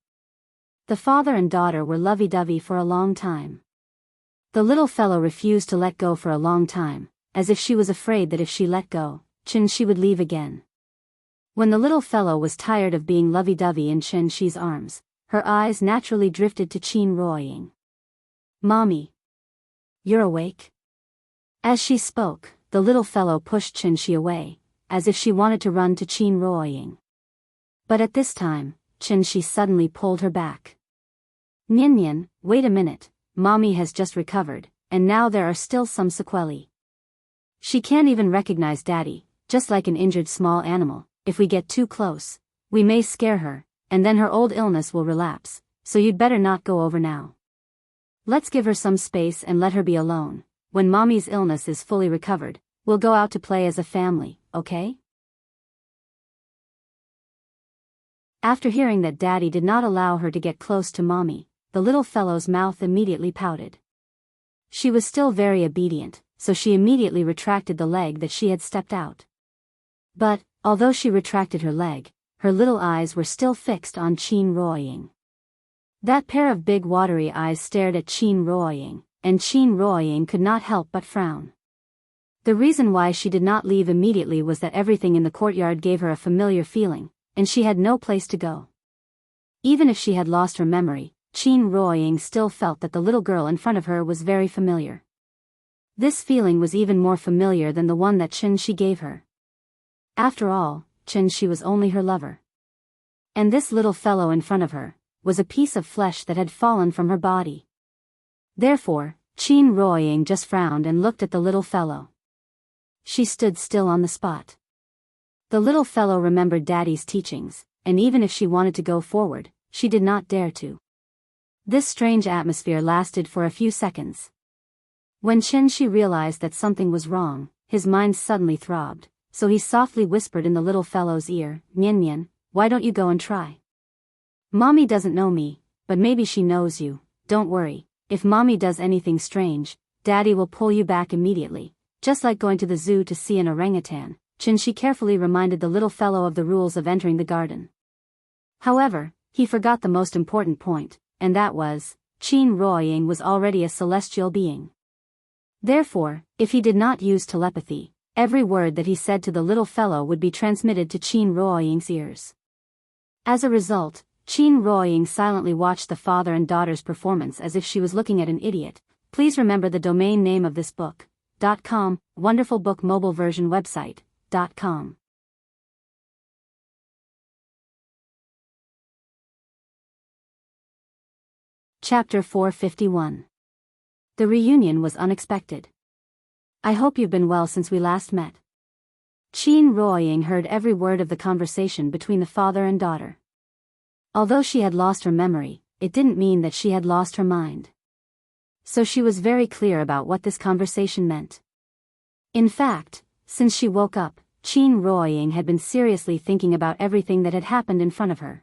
The father and daughter were lovey-dovey for a long time. The little fellow refused to let go for a long time, as if she was afraid that if she let go, Qinshi would leave again. When the little fellow was tired of being lovey-dovey in Qinshi's arms, her eyes naturally drifted to Qin Ruoying. "Mommy. You're awake?" As she spoke, the little fellow pushed Qinshi away, as if she wanted to run to Qin Ruoying. But at this time, Qinshi suddenly pulled her back. "Nian, wait a minute, Mommy has just recovered, and now there are still some sequelae. She can't even recognize Daddy, just like an injured small animal. If we get too close, we may scare her, and then her old illness will relapse, so you'd better not go over now. Let's give her some space and let her be alone. When Mommy's illness is fully recovered, we'll go out to play as a family, okay?" After hearing that Daddy did not allow her to get close to Mommy, the little fellow's mouth immediately pouted. She was still very obedient, so she immediately retracted the leg that she had stepped out. But, although she retracted her leg, her little eyes were still fixed on Qin Ruoying. That pair of big watery eyes stared at Qin Ruoying, and Qin Ruoying could not help but frown. The reason why she did not leave immediately was that everything in the courtyard gave her a familiar feeling, and she had no place to go. Even if she had lost her memory, Qin Ruoying still felt that the little girl in front of her was very familiar. This feeling was even more familiar than the one that Qinshi gave her. After all, Qinshi was only her lover. And this little fellow in front of her was a piece of flesh that had fallen from her body. Therefore, Qin Ruoying just frowned and looked at the little fellow. She stood still on the spot. The little fellow remembered Daddy's teachings, and even if she wanted to go forward, she did not dare to. This strange atmosphere lasted for a few seconds. When Qinshi realized that something was wrong, his mind suddenly throbbed, so he softly whispered in the little fellow's ear, "Nian, why don't you go and try? Mommy doesn't know me, but maybe she knows you. Don't worry, if Mommy does anything strange, Daddy will pull you back immediately, just like going to the zoo to see an orangutan." Qinshi carefully reminded the little fellow of the rules of entering the garden. However, he forgot the most important point, and that was, Qin Ruoying was already a celestial being. Therefore, if he did not use telepathy, every word that he said to the little fellow would be transmitted to Qin Ruoying's ears. As a result, Qin Ruoying silently watched the father and daughter's performance as if she was looking at an idiot. Please remember the domain name of this book, .com, Wonderful Book Mobile Version Website, .com. Chapter 451. The reunion was unexpected. I hope you've been well since we last met. Qin Ruoying heard every word of the conversation between the father and daughter. Although she had lost her memory, it didn't mean that she had lost her mind. So she was very clear about what this conversation meant. In fact, since she woke up, Qin Ruoying had been seriously thinking about everything that had happened in front of her.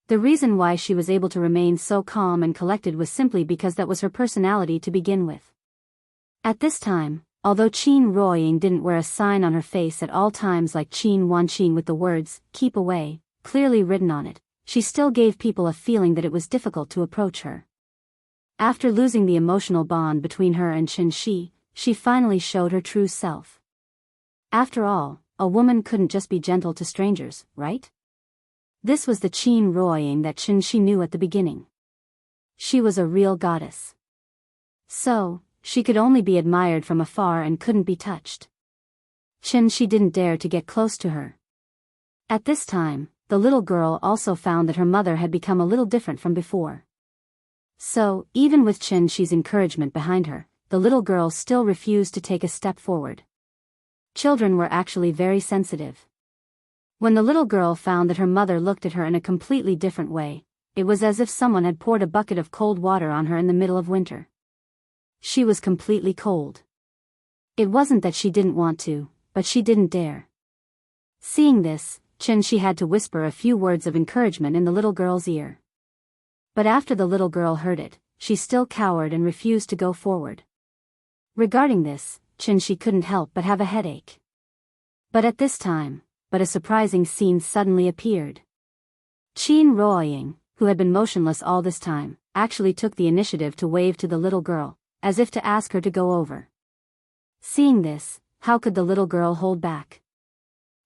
The reason why she was able to remain so calm and collected was simply because that was her personality to begin with. At this time, although Qin Ruoying didn't wear a sign on her face at all times like Qin Wanqing with the words, "Keep away," clearly written on it, she still gave people a feeling that it was difficult to approach her. After losing the emotional bond between her and Qinshi, she finally showed her true self. After all, a woman couldn't just be gentle to strangers, right? This was the Qin Ruoying that Qinshi knew at the beginning. She was a real goddess. So, she could only be admired from afar and couldn't be touched. Qinshi didn't dare to get close to her. At this time, the little girl also found that her mother had become a little different from before. So, even with Qinshi's encouragement behind her, the little girl still refused to take a step forward. Children were actually very sensitive. When the little girl found that her mother looked at her in a completely different way, it was as if someone had poured a bucket of cold water on her in the middle of winter. She was completely cold. It wasn't that she didn't want to, but she didn't dare. Seeing this, Chen Shi had to whisper a few words of encouragement in the little girl's ear. But after the little girl heard it, she still cowered and refused to go forward. Regarding this, Chen Shi couldn't help but have a headache. But at this time, a surprising scene suddenly appeared. Qin Ruoying, who had been motionless all this time, actually took the initiative to wave to the little girl, as if to ask her to go over. Seeing this, how could the little girl hold back?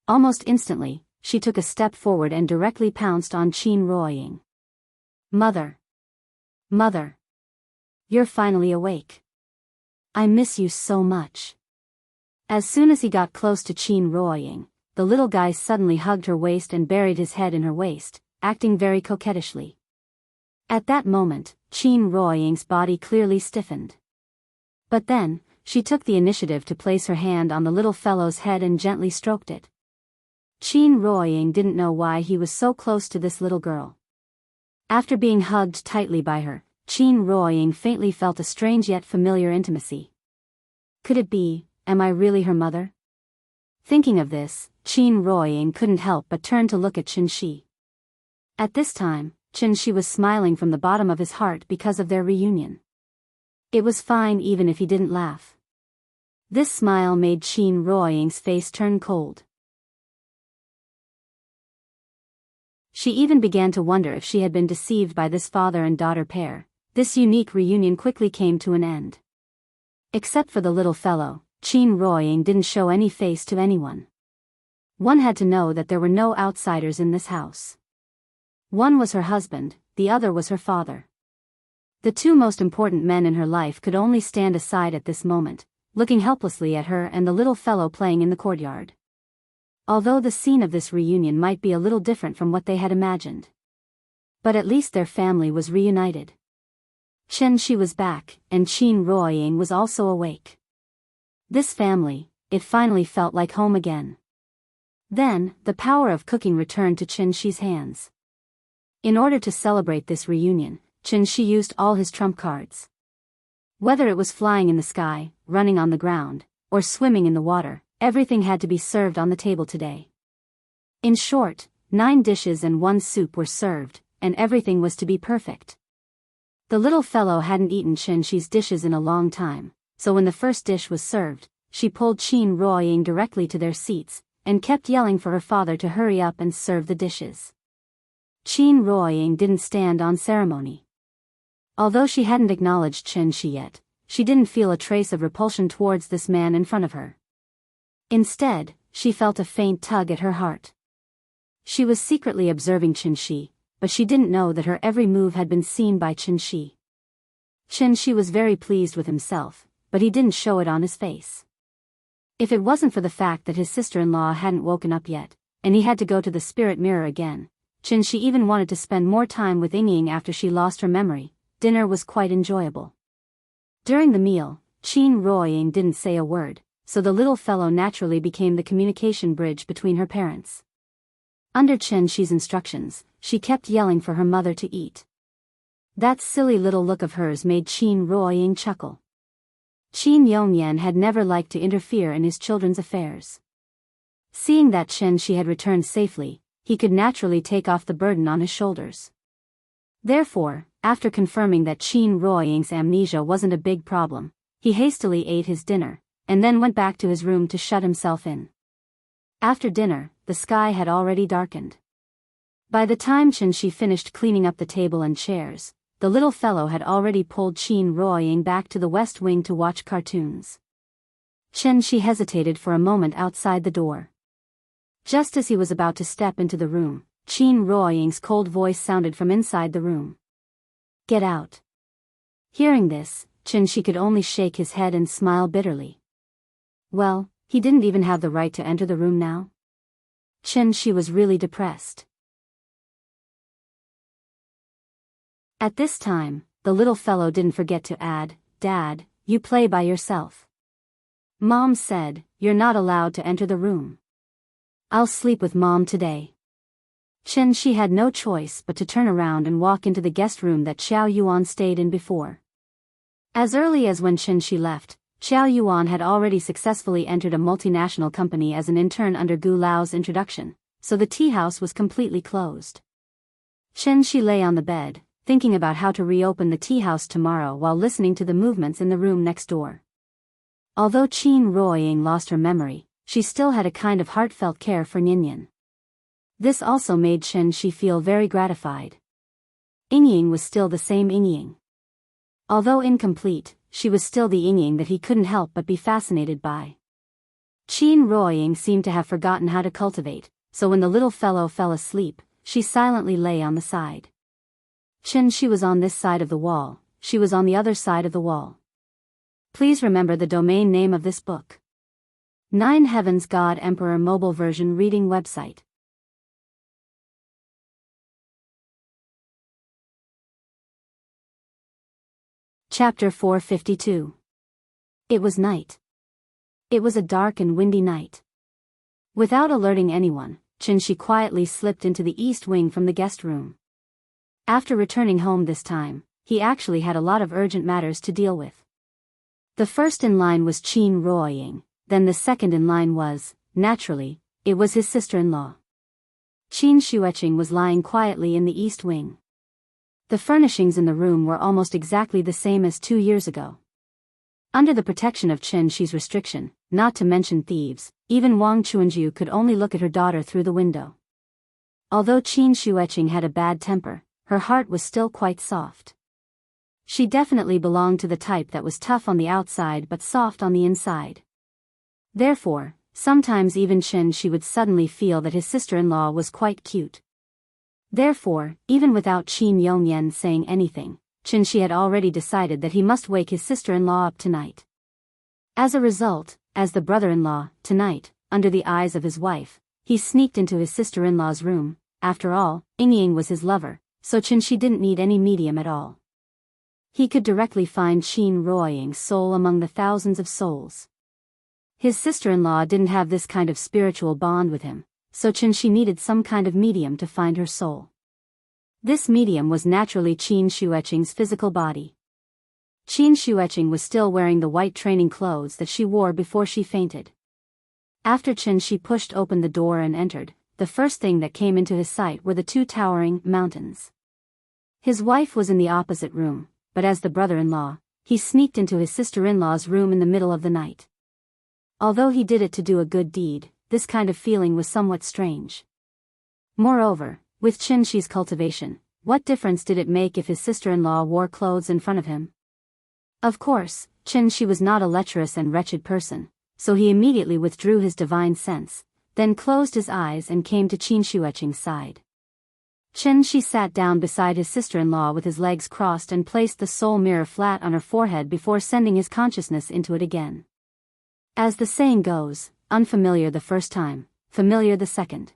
Almost instantly, she took a step forward and directly pounced on Qin Ruoying. Mother! Mother! You're finally awake. I miss you so much. As soon as he got close to Qin Ruoying, the little guy suddenly hugged her waist and buried his head in her waist, acting very coquettishly. At that moment, Qin Ruoying's body clearly stiffened. But then, she took the initiative to place her hand on the little fellow's head and gently stroked it. Qin Ruoying didn't know why he was so close to this little girl. After being hugged tightly by her, Qin Ruoying faintly felt a strange yet familiar intimacy. Could it be, am I really her mother? Thinking of this, Qin Ruoying couldn't help but turn to look at Chen Shi. At this time, Chen Shi was smiling from the bottom of his heart because of their reunion. It was fine even if he didn't laugh. This smile made Qin Ruoying's face turn cold. She even began to wonder if she had been deceived by this father and daughter pair. This unique reunion quickly came to an end. Except for the little fellow, Qin Ruoying didn't show any face to anyone. One had to know that there were no outsiders in this house. One was her husband, the other was her father. The two most important men in her life could only stand aside at this moment, looking helplessly at her and the little fellow playing in the courtyard. Although the scene of this reunion might be a little different from what they had imagined. But at least their family was reunited. Chen Shi was back, and Qin Ruoying was also awake. This family, it finally felt like home again. Then, the power of cooking returned to Chen Shi's hands. In order to celebrate this reunion, Chen Shi used all his trump cards. Whether it was flying in the sky, running on the ground, or swimming in the water, everything had to be served on the table today. In short, 9 dishes and 1 soup were served, and everything was to be perfect. The little fellow hadn't eaten Chen Shi's dishes in a long time, so when the first dish was served, she pulled Qin Ruoying directly to their seats, and kept yelling for her father to hurry up and serve the dishes. Qin Ruoying didn't stand on ceremony. Although she hadn't acknowledged Chen Shi yet, she didn't feel a trace of repulsion towards this man in front of her. Instead, she felt a faint tug at her heart. She was secretly observing Chen Shi, but she didn't know that her every move had been seen by Chen Shi. Chen Shi was very pleased with himself, but he didn't show it on his face. If it wasn't for the fact that his sister-in-law hadn't woken up yet, and he had to go to the spirit mirror again, Chen Shi even wanted to spend more time with Ying after she lost her memory. Dinner was quite enjoyable. During the meal, Qin Ruoying didn't say a word, so the little fellow naturally became the communication bridge between her parents. Under Chen Shi's instructions, she kept yelling for her mother to eat. That silly little look of hers made Qin Ruoying chuckle. Qin Yongyan had never liked to interfere in his children's affairs. Seeing that Chen Shi had returned safely, he could naturally take off the burden on his shoulders. Therefore, after confirming that Qin Ruoying's amnesia wasn't a big problem, he hastily ate his dinner, and then went back to his room to shut himself in. After dinner, the sky had already darkened. By the time Chen Shi finished cleaning up the table and chairs, the little fellow had already pulled Qin Ruoying back to the west wing to watch cartoons. Chen Shi hesitated for a moment outside the door. Just as he was about to step into the room, Qin Ruoying's cold voice sounded from inside the room. "Get out." Hearing this, Chen Shi could only shake his head and smile bitterly. Well, he didn't even have the right to enter the room now. Chen Shi was really depressed. At this time, the little fellow didn't forget to add, "Dad, you play by yourself. Mom said, you're not allowed to enter the room. I'll sleep with Mom today." Chen Shi had no choice but to turn around and walk into the guest room that Xiao Yuan stayed in before. As early as when Chen Shi left, Xiao Yuan had already successfully entered a multinational company as an intern under Gu Lao's introduction, so the tea house was completely closed. Chen Shi lay on the bed, thinking about how to reopen the tea house tomorrow while listening to the movements in the room next door. Although Qin Ruoying lost her memory, she still had a kind of heartfelt care for Ninian. This also made Chen Shi feel very gratified. Yingying was still the same Yingying. Although incomplete, she was still the Yingying that he couldn't help but be fascinated by. Qin Ruoying seemed to have forgotten how to cultivate, so when the little fellow fell asleep, she silently lay on the side. Chen Shi was on this side of the wall, she was on the other side of the wall. Please remember the domain name of this book. 9 Heavens God Emperor Mobile Version Reading Website. Chapter 452. It was night. It was a dark and windy night. Without alerting anyone, Chen Shi quietly slipped into the east wing from the guest room. After returning home this time, he actually had a lot of urgent matters to deal with. The first in line was Qin Ruoying, then the second in line was, naturally, it was his sister-in-law. Qin Xueqing was lying quietly in the east wing. The furnishings in the room were almost exactly the same as 2 years ago. Under the protection of Chen Shi's restriction, not to mention thieves, even Wang Chuanjiu could only look at her daughter through the window. Although Qin Xueqing had a bad temper, her heart was still quite soft. She definitely belonged to the type that was tough on the outside but soft on the inside. Therefore, sometimes even Chen Shi would suddenly feel that his sister-in-law was quite cute. Therefore, even without Qin Yongyan saying anything, Chen Shi had already decided that he must wake his sister-in-law up tonight. As a result, as the brother-in-law, tonight, under the eyes of his wife, he sneaked into his sister-in-law's room. After all, Yingying was his lover, so Chen Shi didn't need any medium at all. He could directly find Qin Ruoying's soul among the thousands of souls. His sister-in-law didn't have this kind of spiritual bond with him, so Chen Shi needed some kind of medium to find her soul. This medium was naturally Qin Xueqing's physical body. Qin Xueqing was still wearing the white training clothes that she wore before she fainted. After Chen Shi pushed open the door and entered, the first thing that came into his sight were the 2 towering mountains. His wife was in the opposite room, but as the brother-in-law, he sneaked into his sister-in-law's room in the middle of the night. Although he did it to do a good deed, this kind of feeling was somewhat strange. Moreover, with Chen Shi's cultivation, what difference did it make if his sister-in-law wore clothes in front of him? Of course, Chen Shi was not a lecherous and wretched person, so he immediately withdrew his divine sense, then closed his eyes and came to Qin Xueqing's side. Chen Shi sat down beside his sister-in-law with his legs crossed and placed the soul mirror flat on her forehead before sending his consciousness into it again. As the saying goes, unfamiliar the first time, familiar the second.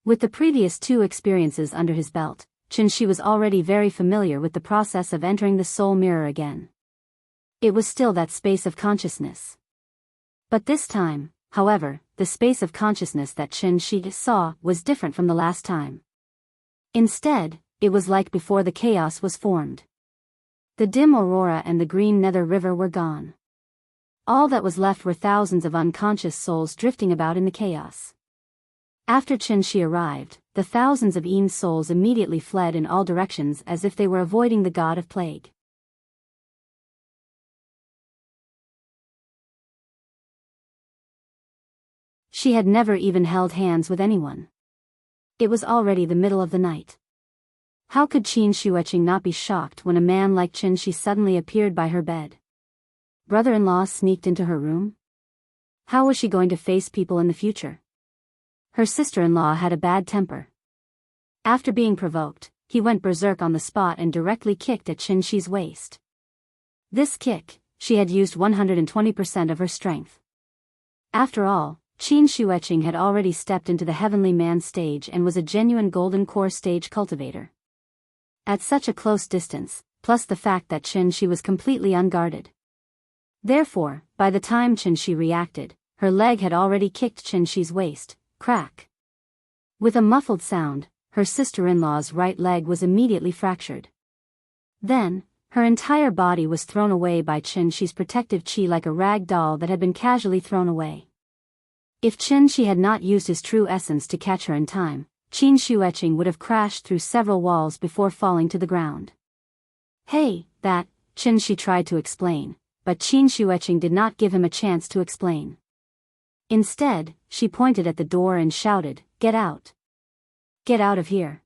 With the previous 2 experiences under his belt, Chen Shi was already very familiar with the process of entering the soul mirror again. It was still that space of consciousness. But this time, however, the space of consciousness that Chen Shi saw was different from the last time. Instead, it was like before the chaos was formed. The dim aurora and the green nether river were gone. All that was left were thousands of unconscious souls drifting about in the chaos. After Chen Shi arrived, the thousands of Yin souls immediately fled in all directions as if they were avoiding the god of plague. She had never even held hands with anyone. It was already the middle of the night. How could Qin Xueqing not be shocked when a man like Chen Shi suddenly appeared by her bed? Brother-in-law sneaked into her room? How was she going to face people in the future? Her sister-in-law had a bad temper. After being provoked, he went berserk on the spot and directly kicked at Chen Shi's waist. This kick, she had used 120% of her strength. After all, Qin Xueqing had already stepped into the heavenly man stage and was a genuine golden core stage cultivator. At such a close distance, plus the fact that Chen Shi was completely unguarded. Therefore, by the time Chen Shi reacted, her leg had already kicked Chen Shi's waist. Crack. With a muffled sound, her sister-in-law's right leg was immediately fractured. Then, her entire body was thrown away by Chen Shi's protective chi like a rag doll that had been casually thrown away. If Qin Shi had not used his true essence to catch her in time, Qin Shueqing would have crashed through several walls before falling to the ground. Hey, Qin Shi tried to explain, but Qin Shueqing did not give him a chance to explain. Instead, she pointed at the door and shouted, "Get out! Get out of here!"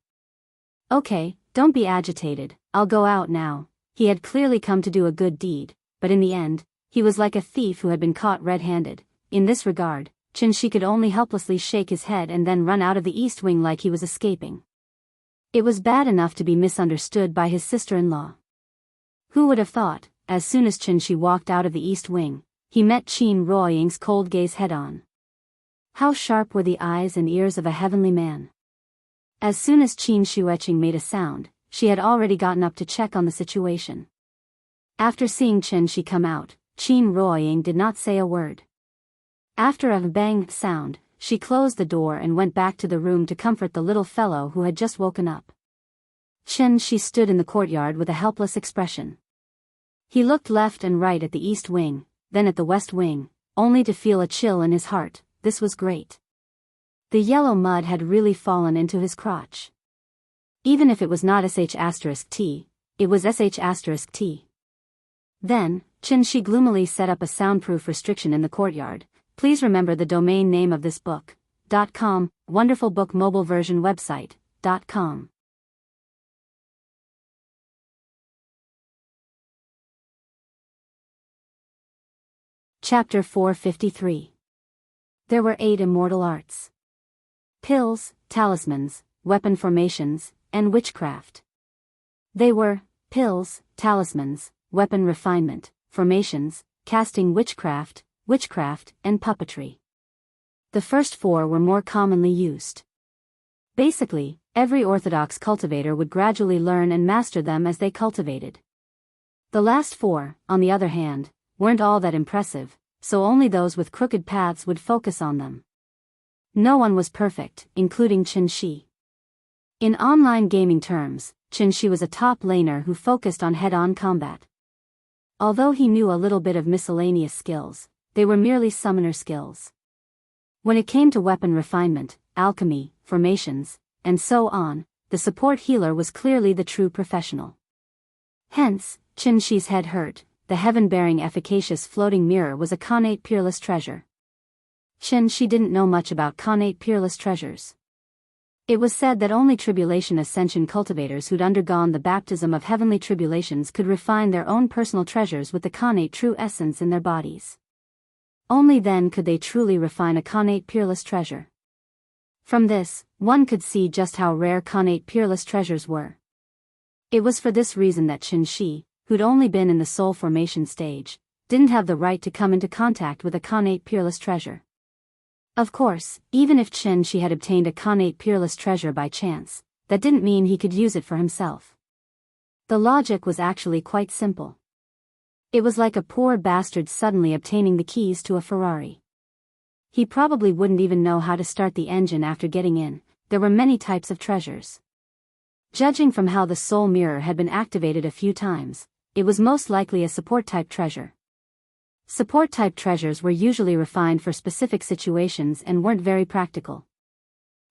"Okay, don't be agitated, I'll go out now." He had clearly come to do a good deed, but in the end, he was like a thief who had been caught red-handed. In this regard, Qin Shi could only helplessly shake his head and then run out of the east wing like he was escaping. It was bad enough to be misunderstood by his sister-in-law. Who would have thought, as soon as Qin Shi walked out of the east wing, he met Qin Ruoying's cold gaze head-on. How sharp were the eyes and ears of a heavenly man. As soon as Qin Shueqing made a sound, she had already gotten up to check on the situation. After seeing Qin Shi come out, Qin Ruoying did not say a word. After a bang sound, she closed the door and went back to the room to comfort the little fellow who had just woken up. Qin Shi stood in the courtyard with a helpless expression. He looked left and right at the east wing, then at the west wing, only to feel a chill in his heart. This was great. The yellow mud had really fallen into his crotch. Even if it was not sh*t, it was sh*t. Then, Qin Shi gloomily set up a soundproof restriction in the courtyard. Please remember the domain name of this book. .com, wonderful book mobile version website. .com. Chapter 453. There were 8 immortal arts. Pills, talismans, weapon formations, and witchcraft. They were pills, talismans, weapon refinement, formations, casting witchcraft, and puppetry. The first 4 were more commonly used. Basically, every orthodox cultivator would gradually learn and master them as they cultivated. The last 4, on the other hand, weren't all that impressive, so only those with crooked paths would focus on them. No one was perfect, including Qin Shi. In online gaming terms, Qin Shi was a top laner who focused on head-on combat. Although he knew a little bit of miscellaneous skills, they were merely summoner skills. When it came to weapon refinement, alchemy, formations, and so on, the support healer was clearly the true professional. Hence, Qin Shi's head hurt. The heaven-bearing efficacious floating mirror was a connate peerless treasure. Qin Shi didn't know much about connate peerless treasures. It was said that only tribulation ascension cultivators who'd undergone the baptism of heavenly tribulations could refine their own personal treasures with the connate true essence in their bodies. Only then could they truly refine a connate peerless treasure. From this, one could see just how rare connate peerless treasures were. It was for this reason that Qin Shi, who'd only been in the soul formation stage, didn't have the right to come into contact with a connate peerless treasure. Of course, even if Qin Shi had obtained a connate peerless treasure by chance, that didn't mean he could use it for himself. The logic was actually quite simple. It was like a poor bastard suddenly obtaining the keys to a Ferrari. He probably wouldn't even know how to start the engine after getting in. There were many types of treasures. Judging from how the soul mirror had been activated a few times, it was most likely a support-type treasure. Support-type treasures were usually refined for specific situations and weren't very practical.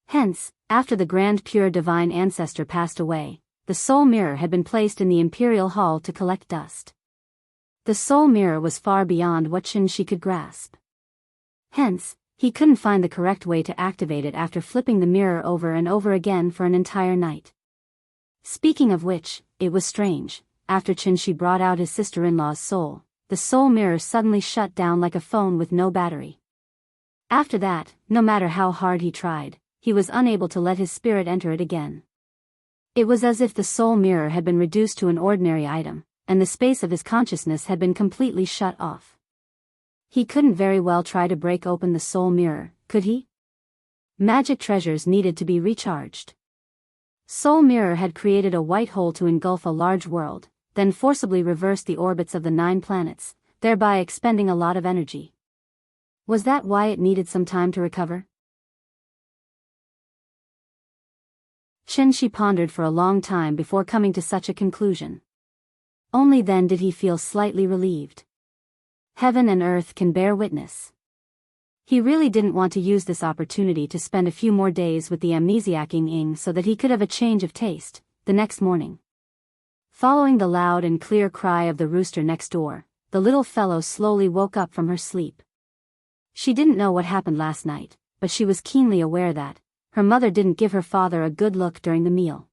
Hence, after the Grand Pure Divine Ancestor passed away, the soul mirror had been placed in the Imperial Hall to collect dust. The soul mirror was far beyond what Qin Shi could grasp. Hence, he couldn't find the correct way to activate it after flipping the mirror over and over again for an entire night. Speaking of which, it was strange. After Qin Shi brought out his sister-in-law's soul, the soul mirror suddenly shut down like a phone with no battery. After that, no matter how hard he tried, he was unable to let his spirit enter it again. It was as if the soul mirror had been reduced to an ordinary item, and the space of his consciousness had been completely shut off. He couldn't very well try to break open the soul mirror, could he? Magic treasures needed to be recharged. Soul mirror had created a white hole to engulf a large world, then forcibly reversed the orbits of the 9 planets, thereby expending a lot of energy. Was that why it needed some time to recover? Qin Shi pondered for a long time before coming to such a conclusion. Only then did he feel slightly relieved. Heaven and earth can bear witness. He really didn't want to use this opportunity to spend a few more days with the amnesiac Ing so that he could have a change of taste, the next morning. Following the loud and clear cry of the rooster next door, the little fellow slowly woke up from her sleep. She didn't know what happened last night, but she was keenly aware that her mother didn't give her father a good look during the meal.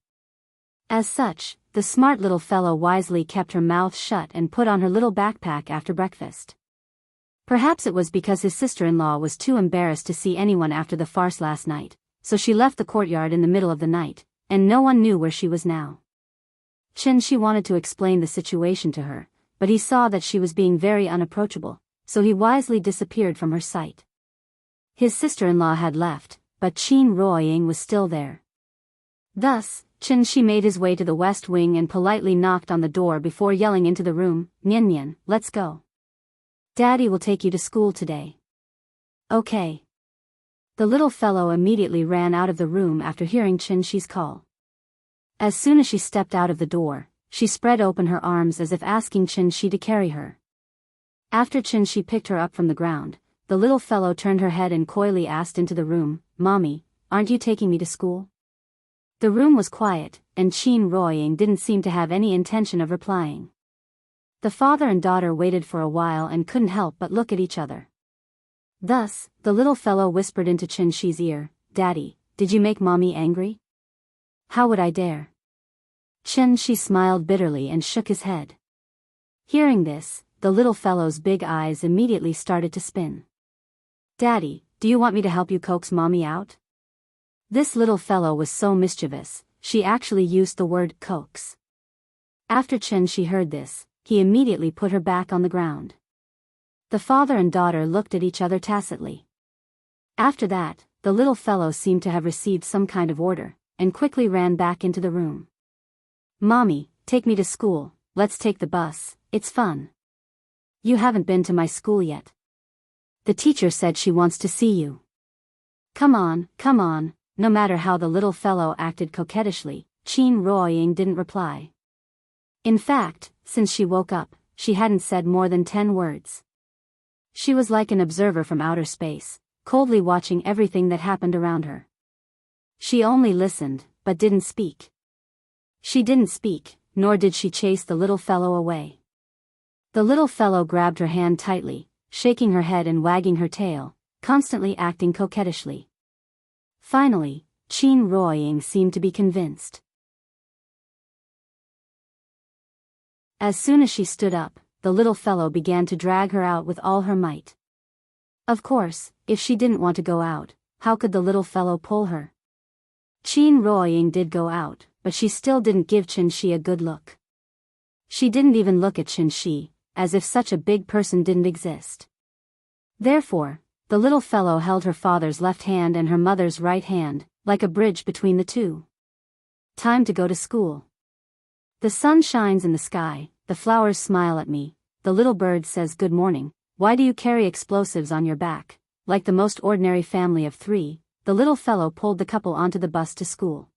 As such, the smart little fellow wisely kept her mouth shut and put on her little backpack after breakfast. Perhaps it was because his sister-in-law was too embarrassed to see anyone after the farce last night, so she left the courtyard in the middle of the night, and no one knew where she was now. She wanted to explain the situation to her, but he saw that she was being very unapproachable, so he wisely disappeared from her sight. His sister-in-law had left, but Ying was still there. Thus, Shi made his way to the west wing and politely knocked on the door before yelling into the room, "Nian, let's go. Daddy will take you to school today." "Okay." The little fellow immediately ran out of the room after hearing Shi's call. As soon as she stepped out of the door, she spread open her arms as if asking Shi to carry her. After Shi picked her up from the ground, the little fellow turned her head and coyly asked into the room, "Mommy, aren't you taking me to school?" The room was quiet, and Ying didn't seem to have any intention of replying. The father and daughter waited for a while and couldn't help but look at each other. Thus, the little fellow whispered into Shi's ear, "Daddy, did you make Mommy angry?" "How would I dare?" Shi smiled bitterly and shook his head. Hearing this, the little fellow's big eyes immediately started to spin. "Daddy, do you want me to help you coax Mommy out?" This little fellow was so mischievous, she actually used the word coax. After Shi heard this, he immediately put her back on the ground. The father and daughter looked at each other tacitly. After that, the little fellow seemed to have received some kind of order, and quickly ran back into the room. "Mommy, take me to school, let's take the bus, it's fun." "You haven't been to my school yet. The teacher said she wants to see you." Come on. No matter how the little fellow acted coquettishly, Ying didn't reply. In fact, since she woke up, she hadn't said more than 10 words. She was like an observer from outer space, coldly watching everything that happened around her. She only listened, but didn't speak. She didn't speak, nor did she chase the little fellow away. The little fellow grabbed her hand tightly, shaking her head and wagging her tail, constantly acting coquettishly. Finally, Ying seemed to be convinced. As soon as she stood up, the little fellow began to drag her out with all her might. Of course, if she didn't want to go out, how could the little fellow pull her? Ying did go out, but she still didn't give Shi a good look. She didn't even look at Shi, as if such a big person didn't exist. Therefore, the little fellow held her father's left hand and her mother's right hand, like a bridge between the two. Time to go to school. The sun shines in the sky, the flowers smile at me, the little bird says good morning. Why do you carry explosives on your back? Like the most ordinary family of 3, the little fellow pulled the couple onto the bus to school.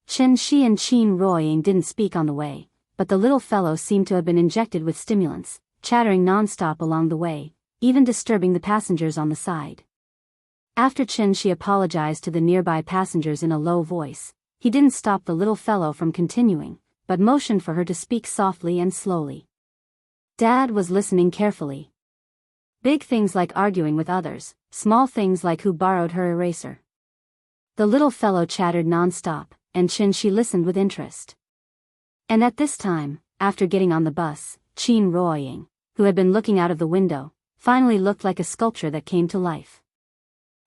Shi and Ying didn't speak on the way, but the little fellow seemed to have been injected with stimulants, chattering non-stop along the way, even disturbing the passengers on the side. After Shi apologized to the nearby passengers in a low voice, he didn't stop the little fellow from continuing, but motioned for her to speak softly and slowly. Dad was listening carefully. Big things like arguing with others, small things like who borrowed her eraser. The little fellow chattered non-stop, and Shi listened with interest. And at this time, after getting on the bus, Ying, who had been looking out of the window, finally looked like a sculpture that came to life.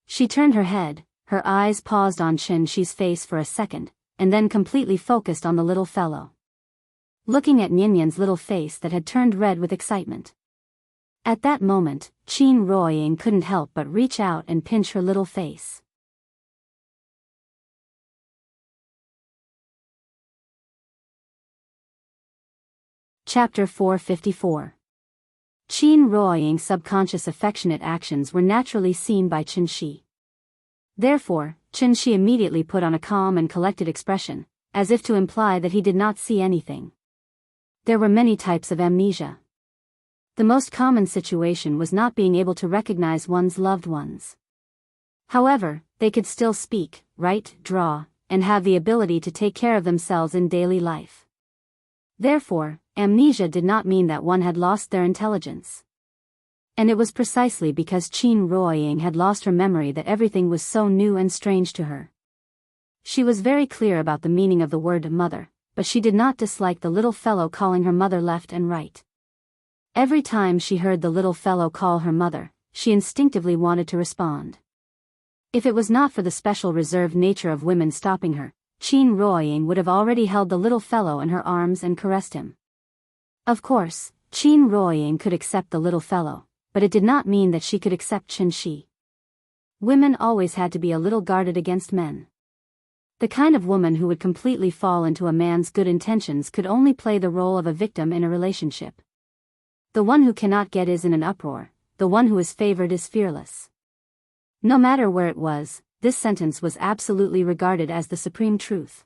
She turned her head, her eyes paused on Shi's face for a second, and then completely focused on the little fellow. Looking at Nian's little face that had turned red with excitement. At that moment, Ying couldn't help but reach out and pinch her little face. Chapter 454. Ying's subconscious affectionate actions were naturally seen by Shi. Therefore, Shi immediately put on a calm and collected expression, as if to imply that he did not see anything. There were many types of amnesia. The most common situation was not being able to recognize one's loved ones. However, they could still speak, write, draw, and have the ability to take care of themselves in daily life. Therefore, amnesia did not mean that one had lost their intelligence. And it was precisely because Qin Ruoying had lost her memory that everything was so new and strange to her. She was very clear about the meaning of the word mother, but she did not dislike the little fellow calling her mother left and right. Every time she heard the little fellow call her mother, she instinctively wanted to respond. If it was not for the special reserved nature of women stopping her, Qin Ruoying would have already held the little fellow in her arms and caressed him. Of course, Qin Ruoying could accept the little fellow, but it did not mean that she could accept Qin Shi. Women always had to be a little guarded against men. The kind of woman who would completely fall into a man's good intentions could only play the role of a victim in a relationship. The one who cannot get is in an uproar, the one who is favored is fearless. No matter where it was, this sentence was absolutely regarded as the supreme truth.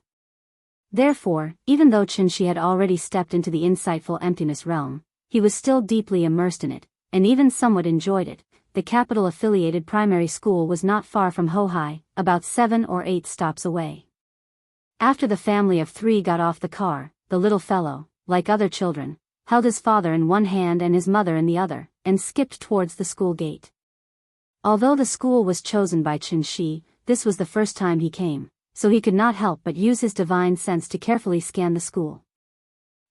Therefore, even though Qin Shi had already stepped into the insightful emptiness realm, he was still deeply immersed in it, and even somewhat enjoyed it. The capital-affiliated primary school was not far from Hohai, about 7 or 8 stops away. After the family of 3 got off the car, the little fellow, like other children, held his father in one hand and his mother in the other, and skipped towards the school gate. Although the school was chosen by Qin Shi, this was the first time he came, so he could not help but use his divine sense to carefully scan the school.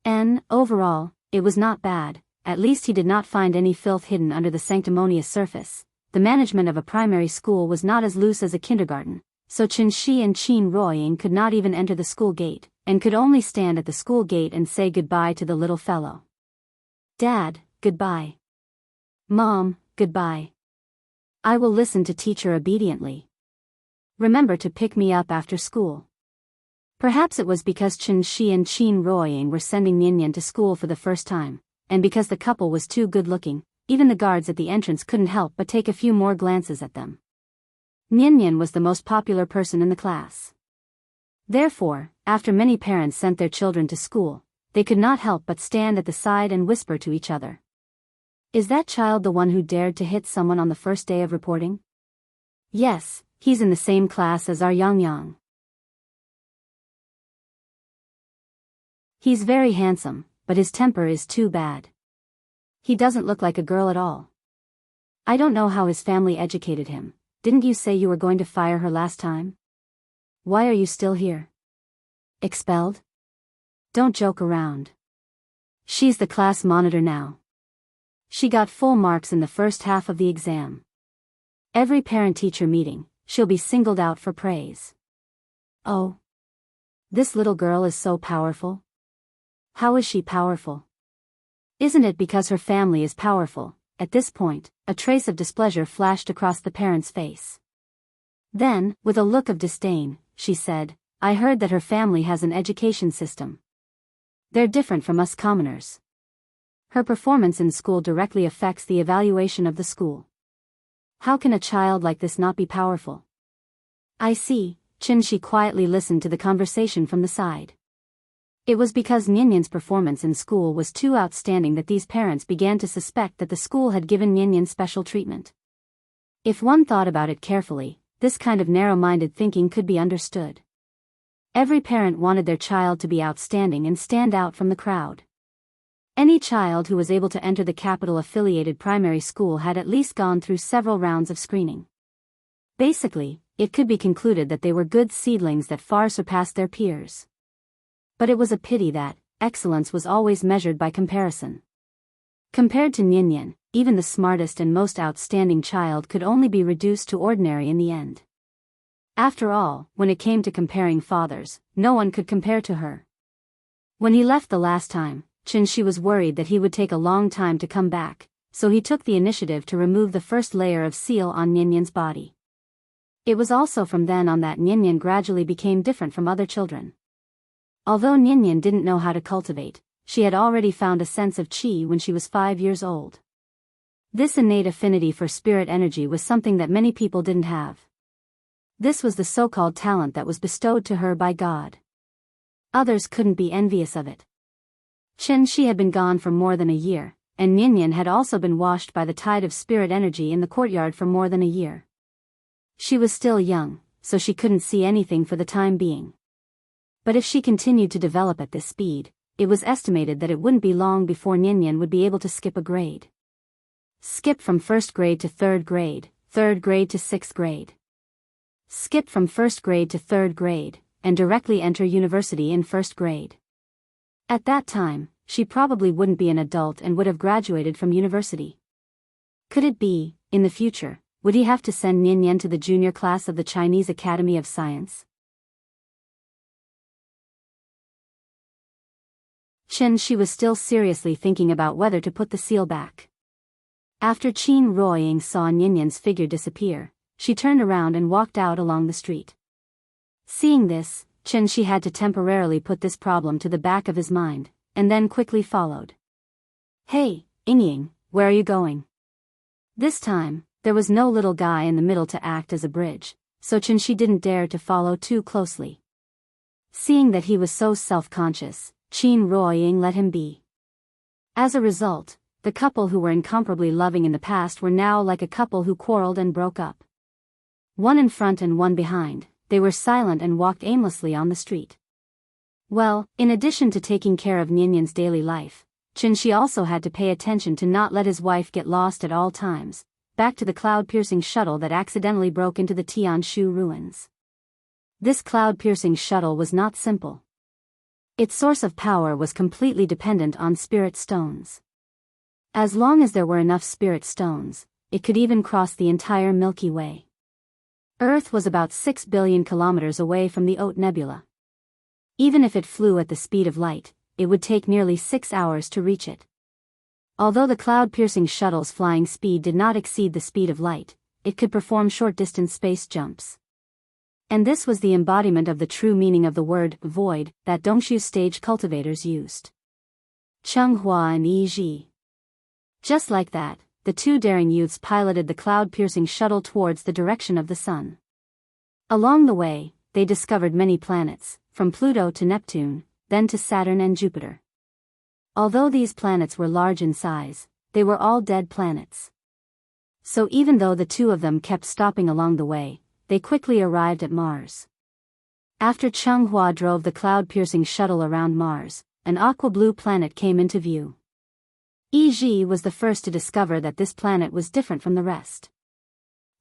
And, overall, it was not bad. At least he did not find any filth hidden under the sanctimonious surface. The management of a primary school was not as loose as a kindergarten, so Qin Shi and Qin Ruoying could not even enter the school gate, and could only stand at the school gate and say goodbye to the little fellow. Dad, goodbye. Mom, goodbye. I will listen to teacher obediently. Remember to pick me up after school. Perhaps it was because Qin Shi and Qin Ruoying were sending Nianyan to school for the first time, and because the couple was too good-looking, even the guards at the entrance couldn't help but take a few more glances at them. Nianyan was the most popular person in the class. Therefore, after many parents sent their children to school, they could not help but stand at the side and whisper to each other. Is that child the one who dared to hit someone on the first day of reporting? Yes, he's in the same class as our Yang. He's very handsome, but his temper is too bad. He doesn't look like a girl at all. I don't know how his family educated him. Didn't you say you were going to fire her last time? Why are you still here? Expelled? Don't joke around. She's the class monitor now. She got full marks in the first half of the exam. Every parent-teacher meeting, she'll be singled out for praise. Oh. This little girl is so powerful. How is she powerful? Isn't it because her family is powerful? At this point, a trace of displeasure flashed across the parent's face. Then, with a look of disdain, she said, I heard that her family has an education system. They're different from us commoners. Her performance in school directly affects the evaluation of the school. How can a child like this not be powerful? I see. Qin Shi quietly listened to the conversation from the side. It was because Nianyan's performance in school was too outstanding that these parents began to suspect that the school had given Nianyan special treatment. If one thought about it carefully, this kind of narrow-minded thinking could be understood. Every parent wanted their child to be outstanding and stand out from the crowd. Any child who was able to enter the capital-affiliated primary school had at least gone through several rounds of screening. Basically, it could be concluded that they were good seedlings that far surpassed their peers. But it was a pity that excellence was always measured by comparison. Compared to Nianyan, even the smartest and most outstanding child could only be reduced to ordinary in the end. After all, when it came to comparing fathers, no one could compare to her. When he left the last time, Qin Shi was worried that he would take a long time to come back, so he took the initiative to remove the first layer of seal on Nianyan's body. It was also from then on that Nianyan gradually became different from other children. Although Nianyan didn't know how to cultivate, she had already found a sense of qi when she was 5 years old. This innate affinity for spirit energy was something that many people didn't have. This was the so-called talent that was bestowed to her by God. Others couldn't be envious of it. Qin Shi had been gone for more than a year, and Ninian had also been washed by the tide of spirit energy in the courtyard for more than a year. She was still young, so she couldn't see anything for the time being. But if she continued to develop at this speed, it was estimated that it wouldn't be long before Ninian would be able to skip a grade. Skip from first grade to third grade to sixth grade. Skip from first grade to third grade, and directly enter university in first grade. At that time, she probably wouldn't be an adult and would have graduated from university. Could it be, in the future, would he have to send Ninian to the junior class of the Chinese Academy of Science? She was still seriously thinking about whether to put the seal back. After Qin Ruoying saw Ninian's figure disappear, she turned around and walked out along the street. Seeing this, she had to temporarily put this problem to the back of his mind, and then quickly followed. "Hey, Inying, where are you going?" This time, there was no little guy in the middle to act as a bridge, so she didn't dare to follow too closely. Seeing that he was so self-conscious, Qin Ruoying let him be. As a result, the couple who were incomparably loving in the past were now like a couple who quarreled and broke up. One in front and one behind, they were silent and walked aimlessly on the street. Well, in addition to taking care of Ninian's daily life, she also had to pay attention to not let his wife get lost at all times, back to the cloud-piercing shuttle that accidentally broke into the Tianshu ruins. This cloud-piercing shuttle was not simple. Its source of power was completely dependent on spirit stones. As long as there were enough spirit stones, it could even cross the entire Milky Way. Earth was about 6 billion kilometers away from the Oort Nebula. Even if it flew at the speed of light, it would take nearly 6 hours to reach it. Although the cloud-piercing shuttle's flying speed did not exceed the speed of light, it could perform short-distance space jumps. And this was the embodiment of the true meaning of the word void that Dongshu stage cultivators used. Chenghua and Yi Ji. Just like that, the two daring youths piloted the cloud-piercing shuttle towards the direction of the sun. Along the way, they discovered many planets, from Pluto to Neptune, then to Saturn and Jupiter. Although these planets were large in size, they were all dead planets. So even though the two of them kept stopping along the way, they quickly arrived at Mars. After Chenghua drove the cloud-piercing shuttle around Mars, an aqua-blue planet came into view. Yi Ji was the first to discover that this planet was different from the rest.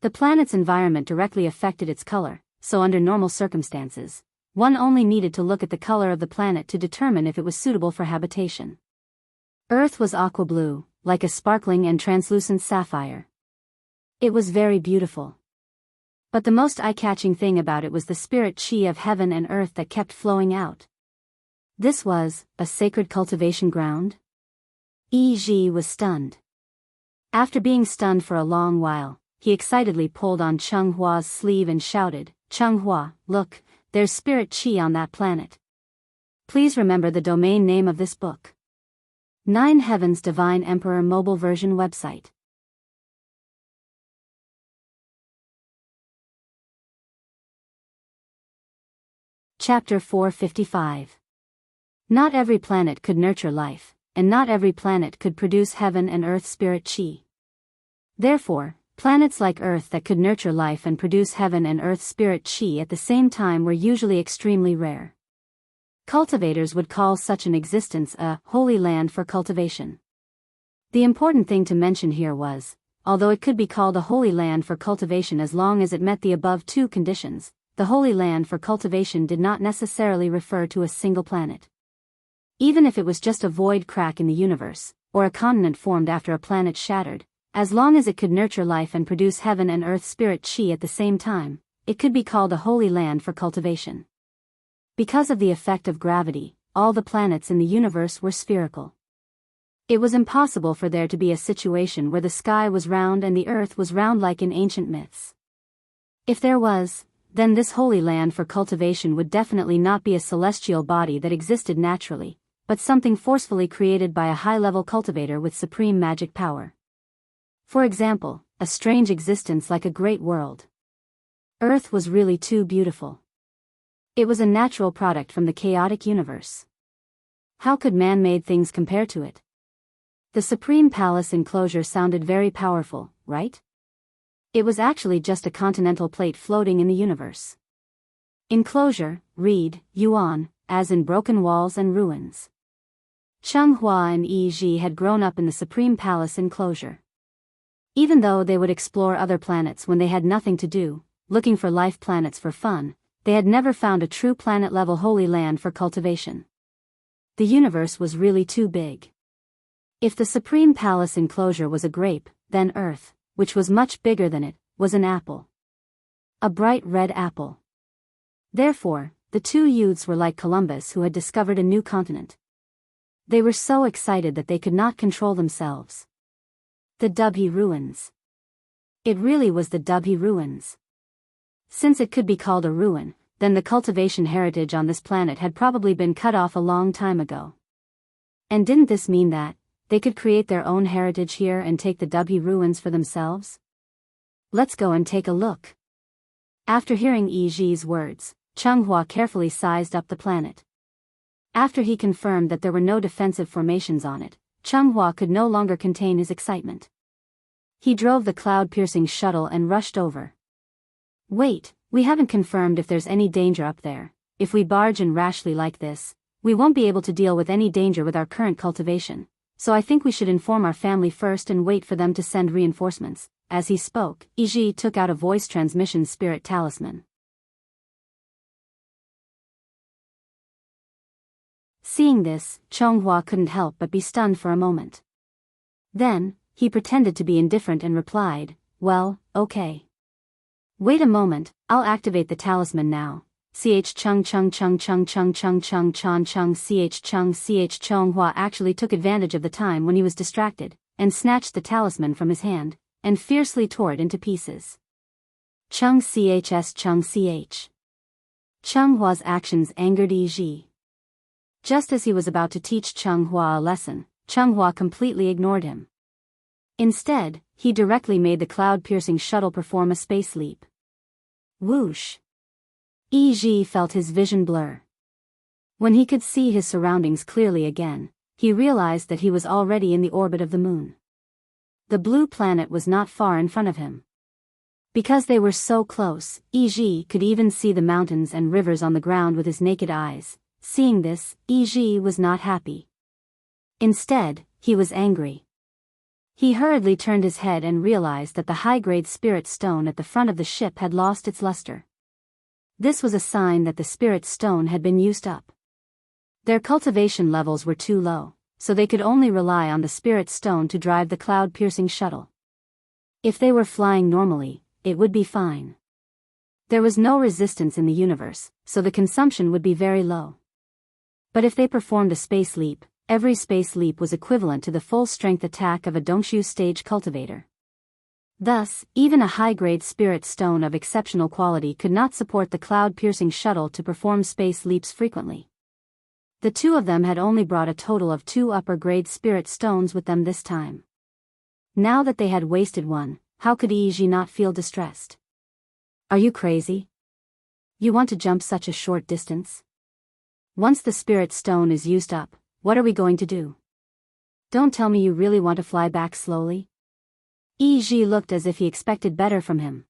The planet's environment directly affected its color, so under normal circumstances, one only needed to look at the color of the planet to determine if it was suitable for habitation. Earth was aqua-blue, like a sparkling and translucent sapphire. It was very beautiful. But the most eye-catching thing about it was the spirit chi of heaven and earth that kept flowing out. This was a sacred cultivation ground? Yi Ji was stunned. After being stunned for a long while, he excitedly pulled on Chenghua's sleeve and shouted, "Chenghua, look, there's spirit chi on that planet. Please remember the domain name of this book." 9 Heavens Divine Emperor mobile version website. Chapter 455. Not every planet could nurture life, and not every planet could produce heaven and earth spirit chi. Therefore, planets like Earth that could nurture life and produce heaven and earth spirit chi at the same time were usually extremely rare. Cultivators would call such an existence a holy land for cultivation. The important thing to mention here was, although it could be called a holy land for cultivation as long as it met the above two conditions, the holy land for cultivation did not necessarily refer to a single planet. Even if it was just a void crack in the universe, or a continent formed after a planet shattered, as long as it could nurture life and produce heaven and earth spirit chi at the same time, it could be called a holy land for cultivation. Because of the effect of gravity, all the planets in the universe were spherical. It was impossible for there to be a situation where the sky was round and the earth was round like in ancient myths. If there was, then this holy land for cultivation would definitely not be a celestial body that existed naturally, but something forcefully created by a high-level cultivator with supreme magic power. For example, a strange existence like a great world. Earth was really too beautiful. It was a natural product from the chaotic universe. How could man-made things compare to it? The Supreme Palace enclosure sounded very powerful, right? It was actually just a continental plate floating in the universe. Enclosure, read, Yuan, as in broken walls and ruins. Changhua and Yi Ji had grown up in the Supreme Palace enclosure. Even though they would explore other planets when they had nothing to do, looking for life planets for fun, they had never found a true planet-level holy land for cultivation. The universe was really too big. If the Supreme Palace enclosure was a grape, then Earth, which was much bigger than it, was an apple. A bright red apple. Therefore, the two youths were like Columbus who had discovered a new continent. They were so excited that they could not control themselves. The Dubhe Ruins. It really was the Dubhe Ruins. Since it could be called a ruin, then the cultivation heritage on this planet had probably been cut off a long time ago. And didn't this mean that they could create their own heritage here and take the Dubhe Ruins for themselves? Let's go and take a look. After hearing Yi Ji's words, Changhua carefully sized up the planet. After he confirmed that there were no defensive formations on it, Changhua could no longer contain his excitement. He drove the cloud-piercing shuttle and rushed over. Wait, we haven't confirmed if there's any danger up there. If we barge in rashly like this, we won't be able to deal with any danger with our current cultivation, so I think we should inform our family first and wait for them to send reinforcements. As he spoke, Yi Ji took out a voice transmission spirit talisman. Seeing this, Changhua couldn't help but be stunned for a moment. Then, he pretended to be indifferent and replied, "Well, okay. Wait a moment, I'll activate the talisman now." Ch chung chung chung chung chung chung chung chan chung ch chung ch Changhua actually took advantage of the time when he was distracted, and snatched the talisman from his hand, and fiercely tore it into pieces. Chung chs chung ch. Chenghua's actions angered Yi Ji. Just as he was about to teach Changhua a lesson, Changhua completely ignored him. Instead, he directly made the cloud-piercing shuttle perform a space leap. Whoosh! Yi Ji felt his vision blur. When he could see his surroundings clearly again, he realized that he was already in the orbit of the moon. The blue planet was not far in front of him. Because they were so close, Yi Ji could even see the mountains and rivers on the ground with his naked eyes. Seeing this, Yi Ji was not happy. Instead, he was angry. He hurriedly turned his head and realized that the high-grade spirit stone at the front of the ship had lost its luster. This was a sign that the spirit stone had been used up. Their cultivation levels were too low, so they could only rely on the spirit stone to drive the cloud-piercing shuttle. If they were flying normally, it would be fine. There was no resistance in the universe, so the consumption would be very low. But if they performed a space leap, every space leap was equivalent to the full-strength attack of a Dongshu stage cultivator. Thus, even a high-grade spirit stone of exceptional quality could not support the cloud-piercing shuttle to perform space leaps frequently. The two of them had only brought a total of 2 upper-grade spirit stones with them this time. Now that they had wasted one, how could Yi Ji not feel distressed? Are you crazy? You want to jump such a short distance? Once the spirit stone is used up, what are we going to do? Don't tell me you really want to fly back slowly? Yi Ji looked as if he expected better from him.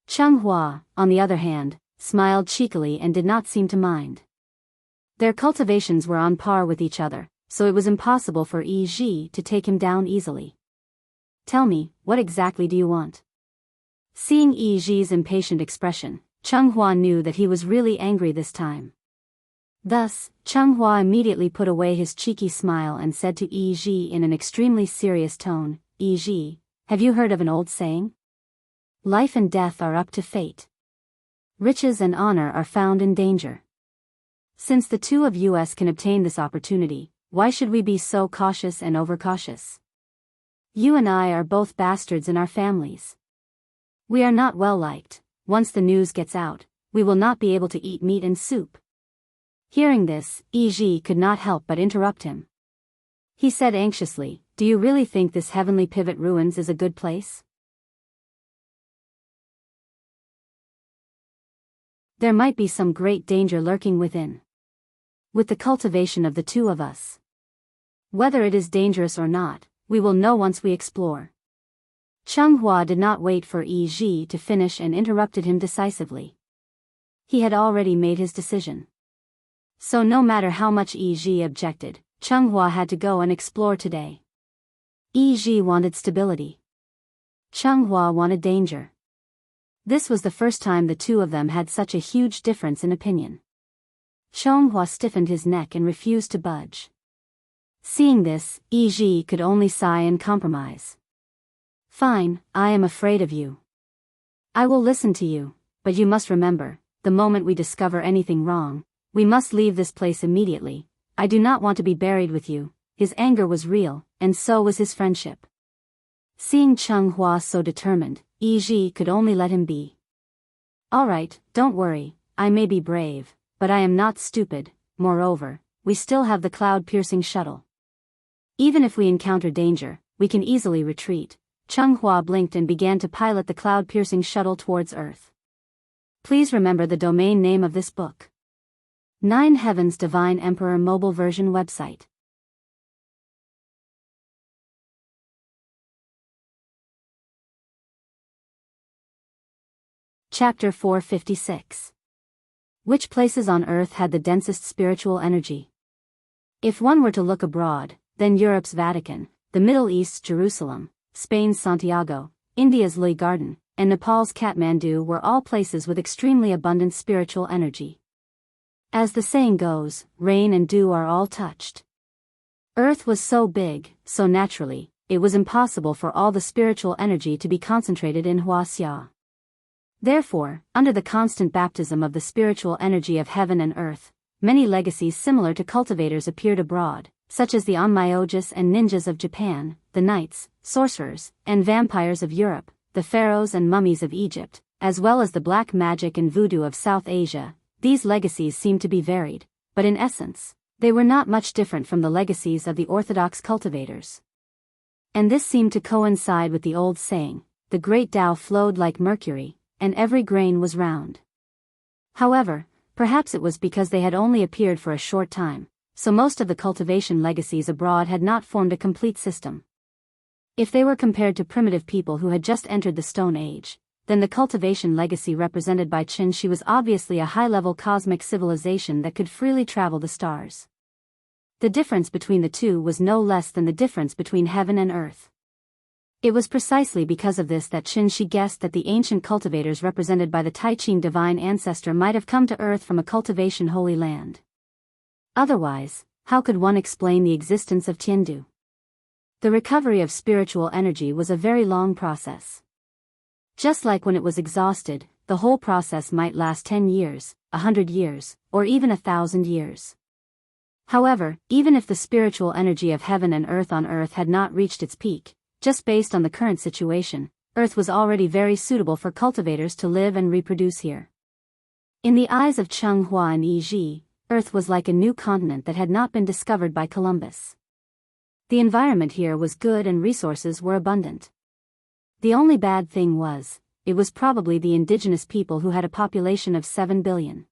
Changhua, on the other hand, smiled cheekily and did not seem to mind. Their cultivations were on par with each other, so it was impossible for Yi Ji to take him down easily. Tell me, what exactly do you want? Seeing Yi Ji's impatient expression, Changhua knew that he was really angry this time. Thus, Changhua immediately put away his cheeky smile and said to Yi Ji in an extremely serious tone, "Yi Ji, have you heard of an old saying? Life and death are up to fate. Riches and honor are found in danger. Since the two of us can obtain this opportunity, why should we be so cautious and overcautious? You and I are both bastards in our families. We are not well liked. Once the news gets out, we will not be able to eat meat and soup." Hearing this, Yi Ji could not help but interrupt him. He said anxiously, "Do you really think this heavenly pivot ruins is a good place? There might be some great danger lurking within. With the cultivation of the two of us, Whether it is dangerous or not, we will know once we explore. Cheng Hua did not wait for Yi Ji to finish and interrupted him decisively. He had already made his decision. So no matter how much Yi Ji objected, Cheng Hua had to go and explore today. Yi Ji wanted stability. Cheng Hua wanted danger. This was the first time the two of them had such a huge difference in opinion. Cheng Hua stiffened his neck and refused to budge. Seeing this, Yi Ji could only sigh and compromise. Fine, I am afraid of you. I will listen to you, but you must remember, the moment we discover anything wrong, we must leave this place immediately. I do not want to be buried with you. His anger was real, and so was his friendship. Seeing Cheng Hua so determined, Yi Ji could only let him be. All right, don't worry, I may be brave, but I am not stupid. Moreover, we still have the cloud-piercing shuttle. Even if we encounter danger, we can easily retreat. Cheng Hua blinked and began to pilot the cloud-piercing shuttle towards Earth. Please remember the domain name of this book. 9 Heavens Divine Emperor Mobile Version Website. Chapter 456. Which places on Earth had the densest spiritual energy? If one were to look abroad, then Europe's Vatican, the Middle East's Jerusalem, Spain's Santiago, India's Lily Garden, and Nepal's Kathmandu were all places with extremely abundant spiritual energy. As the saying goes, rain and dew are all touched. Earth was so big, so naturally, it was impossible for all the spiritual energy to be concentrated in Huaxia. Therefore, under the constant baptism of the spiritual energy of heaven and earth, many legacies similar to cultivators appeared abroad, such as the onmyoges and ninjas of Japan, the knights, sorcerers, and vampires of Europe, the pharaohs and mummies of Egypt, as well as the black magic and voodoo of South Asia. These legacies seemed to be varied, but in essence, they were not much different from the legacies of the orthodox cultivators. And this seemed to coincide with the old saying, the great Tao flowed like mercury, and every grain was round. However, perhaps it was because they had only appeared for a short time, so most of the cultivation legacies abroad had not formed a complete system. If they were compared to primitive people who had just entered the Stone Age, then the cultivation legacy represented by Qin Shi was obviously a high-level cosmic civilization that could freely travel the stars. The difference between the two was no less than the difference between heaven and earth. It was precisely because of this that Qin Shi guessed that the ancient cultivators represented by the Tai-Ching divine ancestor might have come to Earth from a cultivation holy land. Otherwise, how could one explain the existence of Tiandu? The recovery of spiritual energy was a very long process. Just like when it was exhausted, the whole process might last 10 years, 100 years, or even 1,000 years. However, even if the spiritual energy of heaven and earth on Earth had not reached its peak, just based on the current situation, Earth was already very suitable for cultivators to live and reproduce here. In the eyes of Cheng Hua and Yi Ji, Earth was like a new continent that had not been discovered by Columbus. The environment here was good and resources were abundant. The only bad thing was, it was probably the indigenous people who had a population of 7 billion.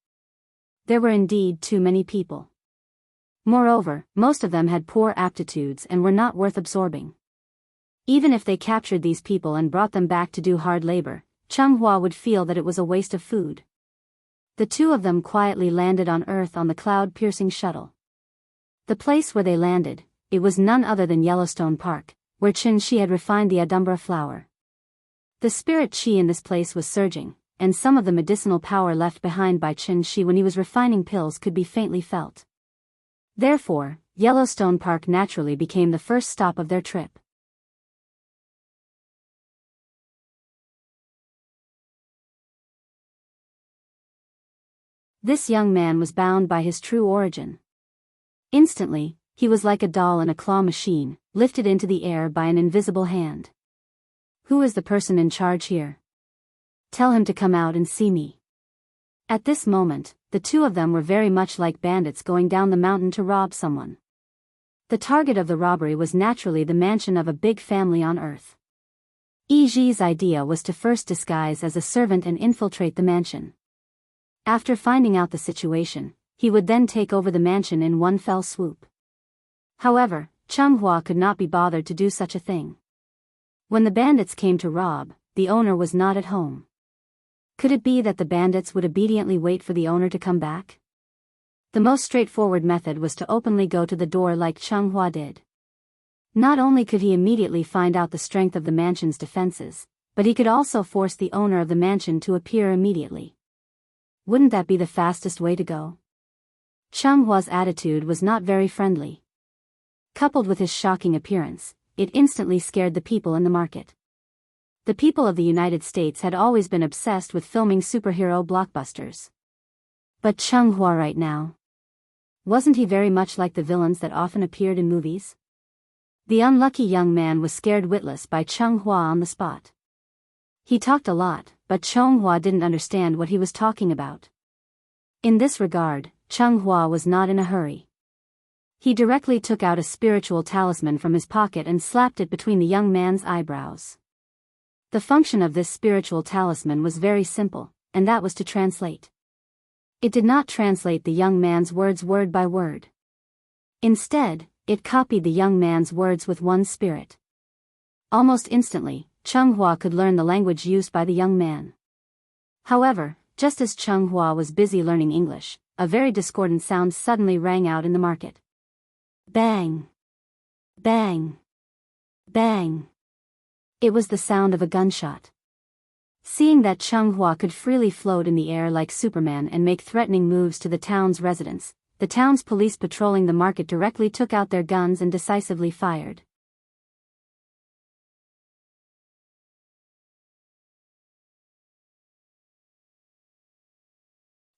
There were indeed too many people. Moreover, most of them had poor aptitudes and were not worth absorbing. Even if they captured these people and brought them back to do hard labor, Cheng Hua would feel that it was a waste of food. The two of them quietly landed on Earth on the cloud-piercing shuttle. The place where they landed, it was none other than Yellowstone Park, where Qin Shi had refined the adumbra flower. The spirit qi in this place was surging, and some of the medicinal power left behind by Qin Shi when he was refining pills could be faintly felt. Therefore, Yellowstone Park naturally became the first stop of their trip. This young man was bound by his true origin. Instantly, he was like a doll in a claw machine, lifted into the air by an invisible hand. Who is the person in charge here? Tell him to come out and see me. At this moment, the two of them were very much like bandits going down the mountain to rob someone. The target of the robbery was naturally the mansion of a big family on Earth. Yi Ji's idea was to first disguise as a servant and infiltrate the mansion. After finding out the situation, he would then take over the mansion in one fell swoop. However, Cheng Hua could not be bothered to do such a thing. When the bandits came to rob, the owner was not at home. Could it be that the bandits would obediently wait for the owner to come back? The most straightforward method was to openly go to the door like Cheng Hua did. Not only could he immediately find out the strength of the mansion's defenses, but he could also force the owner of the mansion to appear immediately. Wouldn't that be the fastest way to go? Cheng Hua's attitude was not very friendly. Coupled with his shocking appearance, it instantly scared the people in the market. The people of the United States had always been obsessed with filming superhero blockbusters. But Cheng Hua right now? Wasn't he very much like the villains that often appeared in movies? The unlucky young man was scared witless by Cheng Hua on the spot. He talked a lot, but Cheng Hua didn't understand what he was talking about. In this regard, Cheng Hua was not in a hurry. He directly took out a spiritual talisman from his pocket and slapped it between the young man's eyebrows. The function of this spiritual talisman was very simple, and that was to translate. It did not translate the young man's words word by word. Instead, it copied the young man's words with one spirit. Almost instantly, Cheng Hua could learn the language used by the young man. However, just as Cheng Hua was busy learning English, a very discordant sound suddenly rang out in the market. Bang! Bang! Bang! It was the sound of a gunshot. Seeing that Cheng Hua could freely float in the air like Superman and make threatening moves to the town's residents, the town's police patrolling the market directly took out their guns and decisively fired.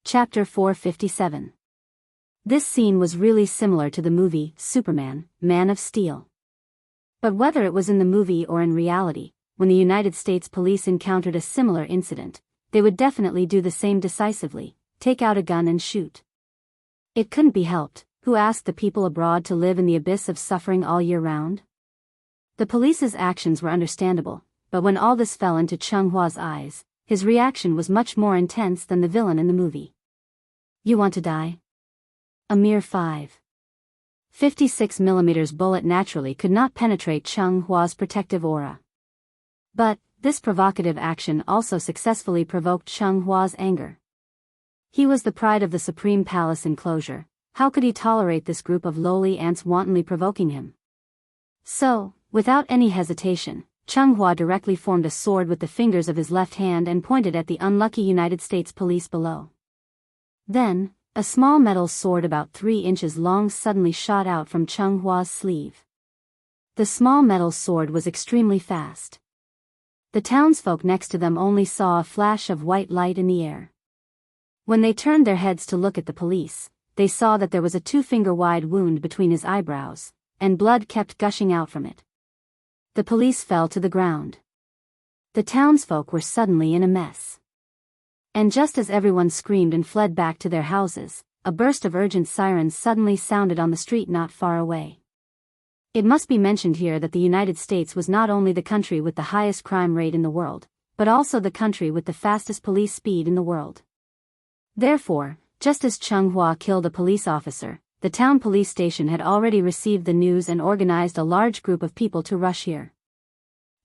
Chapter 457. This scene was really similar to the movie Superman, Man of Steel. But whether it was in the movie or in reality, when the United States police encountered a similar incident, they would definitely do the same decisively, take out a gun and shoot. It couldn't be helped. Who asked the people abroad to live in the abyss of suffering all year round? The police's actions were understandable, but when all this fell into Cheng Hua's eyes, his reaction was much more intense than the villain in the movie. You want to die? A mere 5.56mm bullet naturally could not penetrate Cheng Hua's protective aura. But, this provocative action also successfully provoked Cheng Hua's anger. He was the pride of the Supreme Palace enclosure. How could he tolerate this group of lowly ants wantonly provoking him? So, without any hesitation, Cheng Hua directly formed a sword with the fingers of his left hand and pointed at the unlucky United States police below. Then, a small metal sword about 3 inches long suddenly shot out from Cheng Hua's sleeve. The small metal sword was extremely fast. The townsfolk next to them only saw a flash of white light in the air. When they turned their heads to look at the police, they saw that there was a 2-finger-wide wound between his eyebrows, and blood kept gushing out from it. The police fell to the ground. The townsfolk were suddenly in a mess. And just as everyone screamed and fled back to their houses, a burst of urgent sirens suddenly sounded on the street not far away. It must be mentioned here that the United States was not only the country with the highest crime rate in the world, but also the country with the fastest police speed in the world. Therefore, just as Cheng Hua killed a police officer, the town police station had already received the news and organized a large group of people to rush here.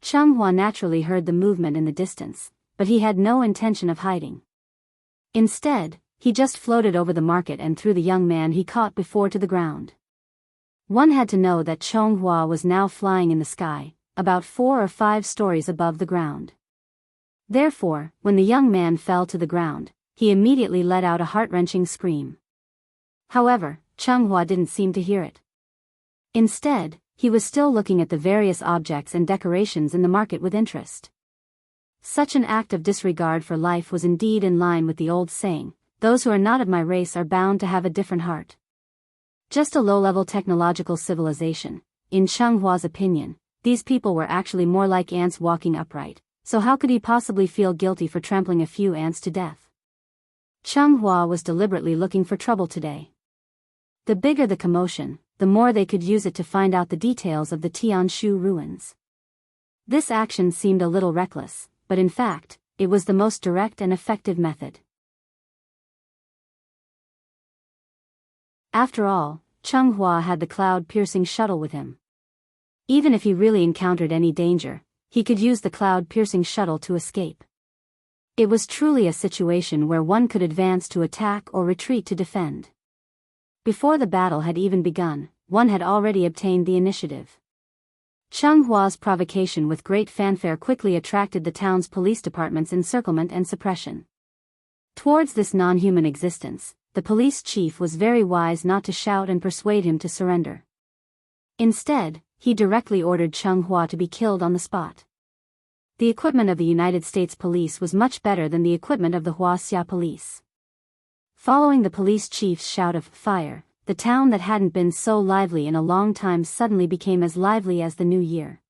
Cheng Hua naturally heard the movement in the distance, but he had no intention of hiding. Instead, he just floated over the market and threw the young man he caught before to the ground. One had to know that Cheng Hua was now flying in the sky, about 4 or 5 stories above the ground. Therefore, when the young man fell to the ground, he immediately let out a heart-wrenching scream. However, Cheng Hua didn't seem to hear it. Instead, he was still looking at the various objects and decorations in the market with interest. Such an act of disregard for life was indeed in line with the old saying, "Those who are not of my race are bound to have a different heart." Just a low-level technological civilization. In Cheng Hua's opinion, these people were actually more like ants walking upright, so how could he possibly feel guilty for trampling a few ants to death? Cheng Hua was deliberately looking for trouble today. The bigger the commotion, the more they could use it to find out the details of the Tianshu ruins. This action seemed a little reckless, but in fact, it was the most direct and effective method. After all, Cheng Hua had the cloud-piercing shuttle with him. Even if he really encountered any danger, he could use the cloud-piercing shuttle to escape. It was truly a situation where one could advance to attack or retreat to defend. Before the battle had even begun, one had already obtained the initiative. Cheng Hua's provocation with great fanfare quickly attracted the town's police department's encirclement and suppression. Towards this non-human existence, the police chief was very wise not to shout and persuade him to surrender. Instead, he directly ordered Cheng Hua to be killed on the spot. The equipment of the United States Police was much better than the equipment of the Huaxia Police. Following the police chief's shout of fire, the town that hadn't been so lively in a long time suddenly became as lively as the new year.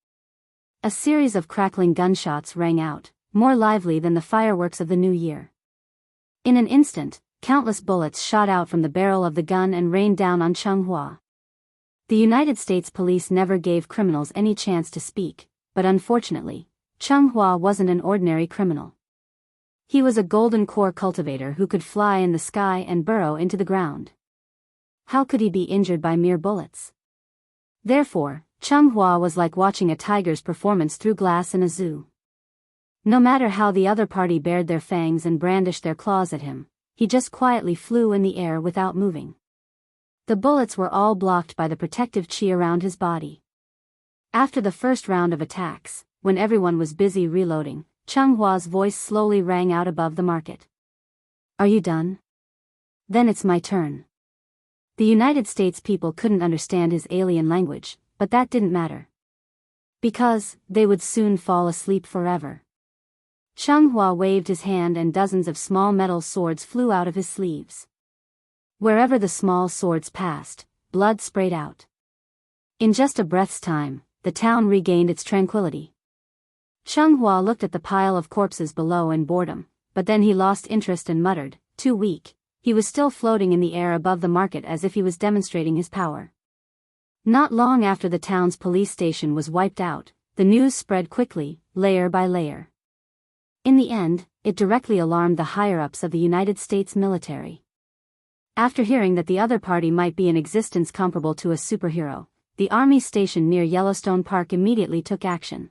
A series of crackling gunshots rang out, more lively than the fireworks of the new year. In an instant, countless bullets shot out from the barrel of the gun and rained down on Cheng Hua. The United States Police never gave criminals any chance to speak, but unfortunately, Cheng Hua wasn't an ordinary criminal. He was a golden core cultivator who could fly in the sky and burrow into the ground. How could he be injured by mere bullets? Therefore, Cheng Hua was like watching a tiger's performance through glass in a zoo. No matter how the other party bared their fangs and brandished their claws at him, he just quietly flew in the air without moving. The bullets were all blocked by the protective chi around his body. After the first round of attacks, when everyone was busy reloading, Cheng Hua's voice slowly rang out above the market. "Are you done? Then it's my turn." The United States people couldn't understand his alien language, but that didn't matter. Because they would soon fall asleep forever. Cheng Hua waved his hand and dozens of small metal swords flew out of his sleeves. Wherever the small swords passed, blood sprayed out. In just a breath's time, the town regained its tranquility. Cheng Hua looked at the pile of corpses below in boredom, but then he lost interest and muttered, "Too weak." He was still floating in the air above the market as if he was demonstrating his power. Not long after the town's police station was wiped out, the news spread quickly, layer by layer. In the end, it directly alarmed the higher-ups of the United States military. After hearing that the other party might be an existence comparable to a superhero, the army station near Yellowstone Park immediately took action.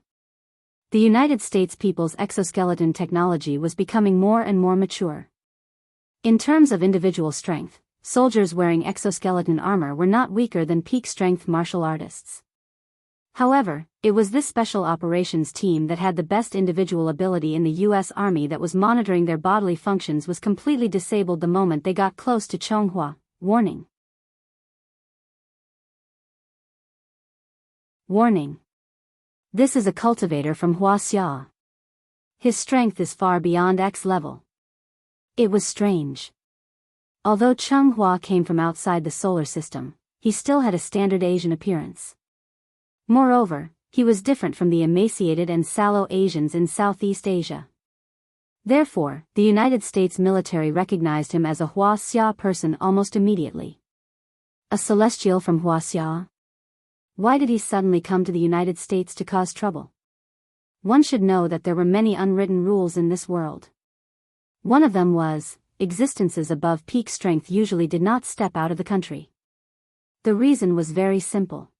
The United States people's exoskeleton technology was becoming more and more mature. In terms of individual strength, soldiers wearing exoskeleton armor were not weaker than peak-strength martial artists. However, it was this special operations team that had the best individual ability in the U.S. Army that was monitoring their bodily functions was completely disabled the moment they got close to Cheng Hua. Warning. Warning. This is a cultivator from Huaxia. His strength is far beyond X level. It was strange. Although Cheng Hua came from outside the solar system, he still had a standard Asian appearance. Moreover, he was different from the emaciated and sallow Asians in Southeast Asia. Therefore, the United States military recognized him as a Huaxia person almost immediately. A celestial from Huaxia? Why did he suddenly come to the United States to cause trouble? One should know that there were many unwritten rules in this world. One of them was, existences above peak strength usually did not step out of the country. The reason was very simple.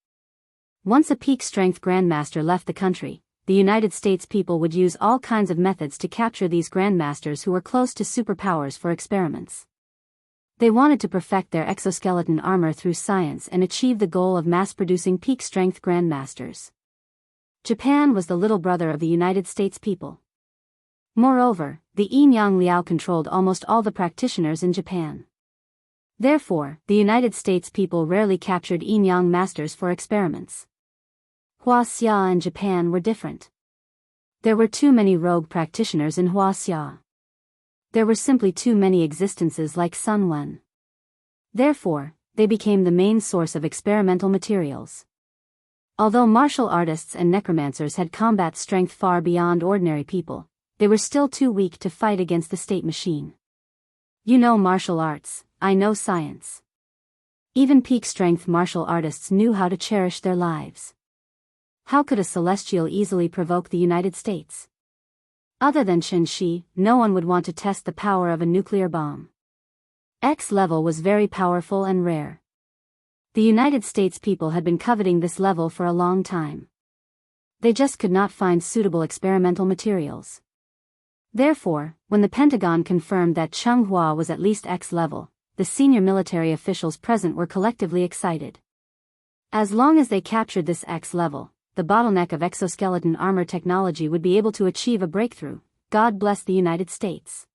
Once a peak-strength grandmaster left the country, the United States people would use all kinds of methods to capture these grandmasters who were close to superpowers for experiments. They wanted to perfect their exoskeleton armor through science and achieve the goal of mass-producing peak-strength grandmasters. Japan was the little brother of the United States people. Moreover, the Yin-Yang Liao controlled almost all the practitioners in Japan. Therefore, the United States people rarely captured Yin-Yang masters for experiments. Huaxia and Japan were different. There were too many rogue practitioners in Huaxia. There were simply too many existences like Sun Wen. Therefore, they became the main source of experimental materials. Although martial artists and necromancers had combat strength far beyond ordinary people, they were still too weak to fight against the state machine. You know martial arts, I know science. Even peak-strength martial artists knew how to cherish their lives. How could a celestial easily provoke the United States? Other than Chen Shi, no one would want to test the power of a nuclear bomb. X level was very powerful and rare. The United States people had been coveting this level for a long time. They just could not find suitable experimental materials. Therefore, when the Pentagon confirmed that Changhua was at least X level, the senior military officials present were collectively excited. As long as they captured this X level, the bottleneck of exoskeleton armor technology would be able to achieve a breakthrough. God bless the United States.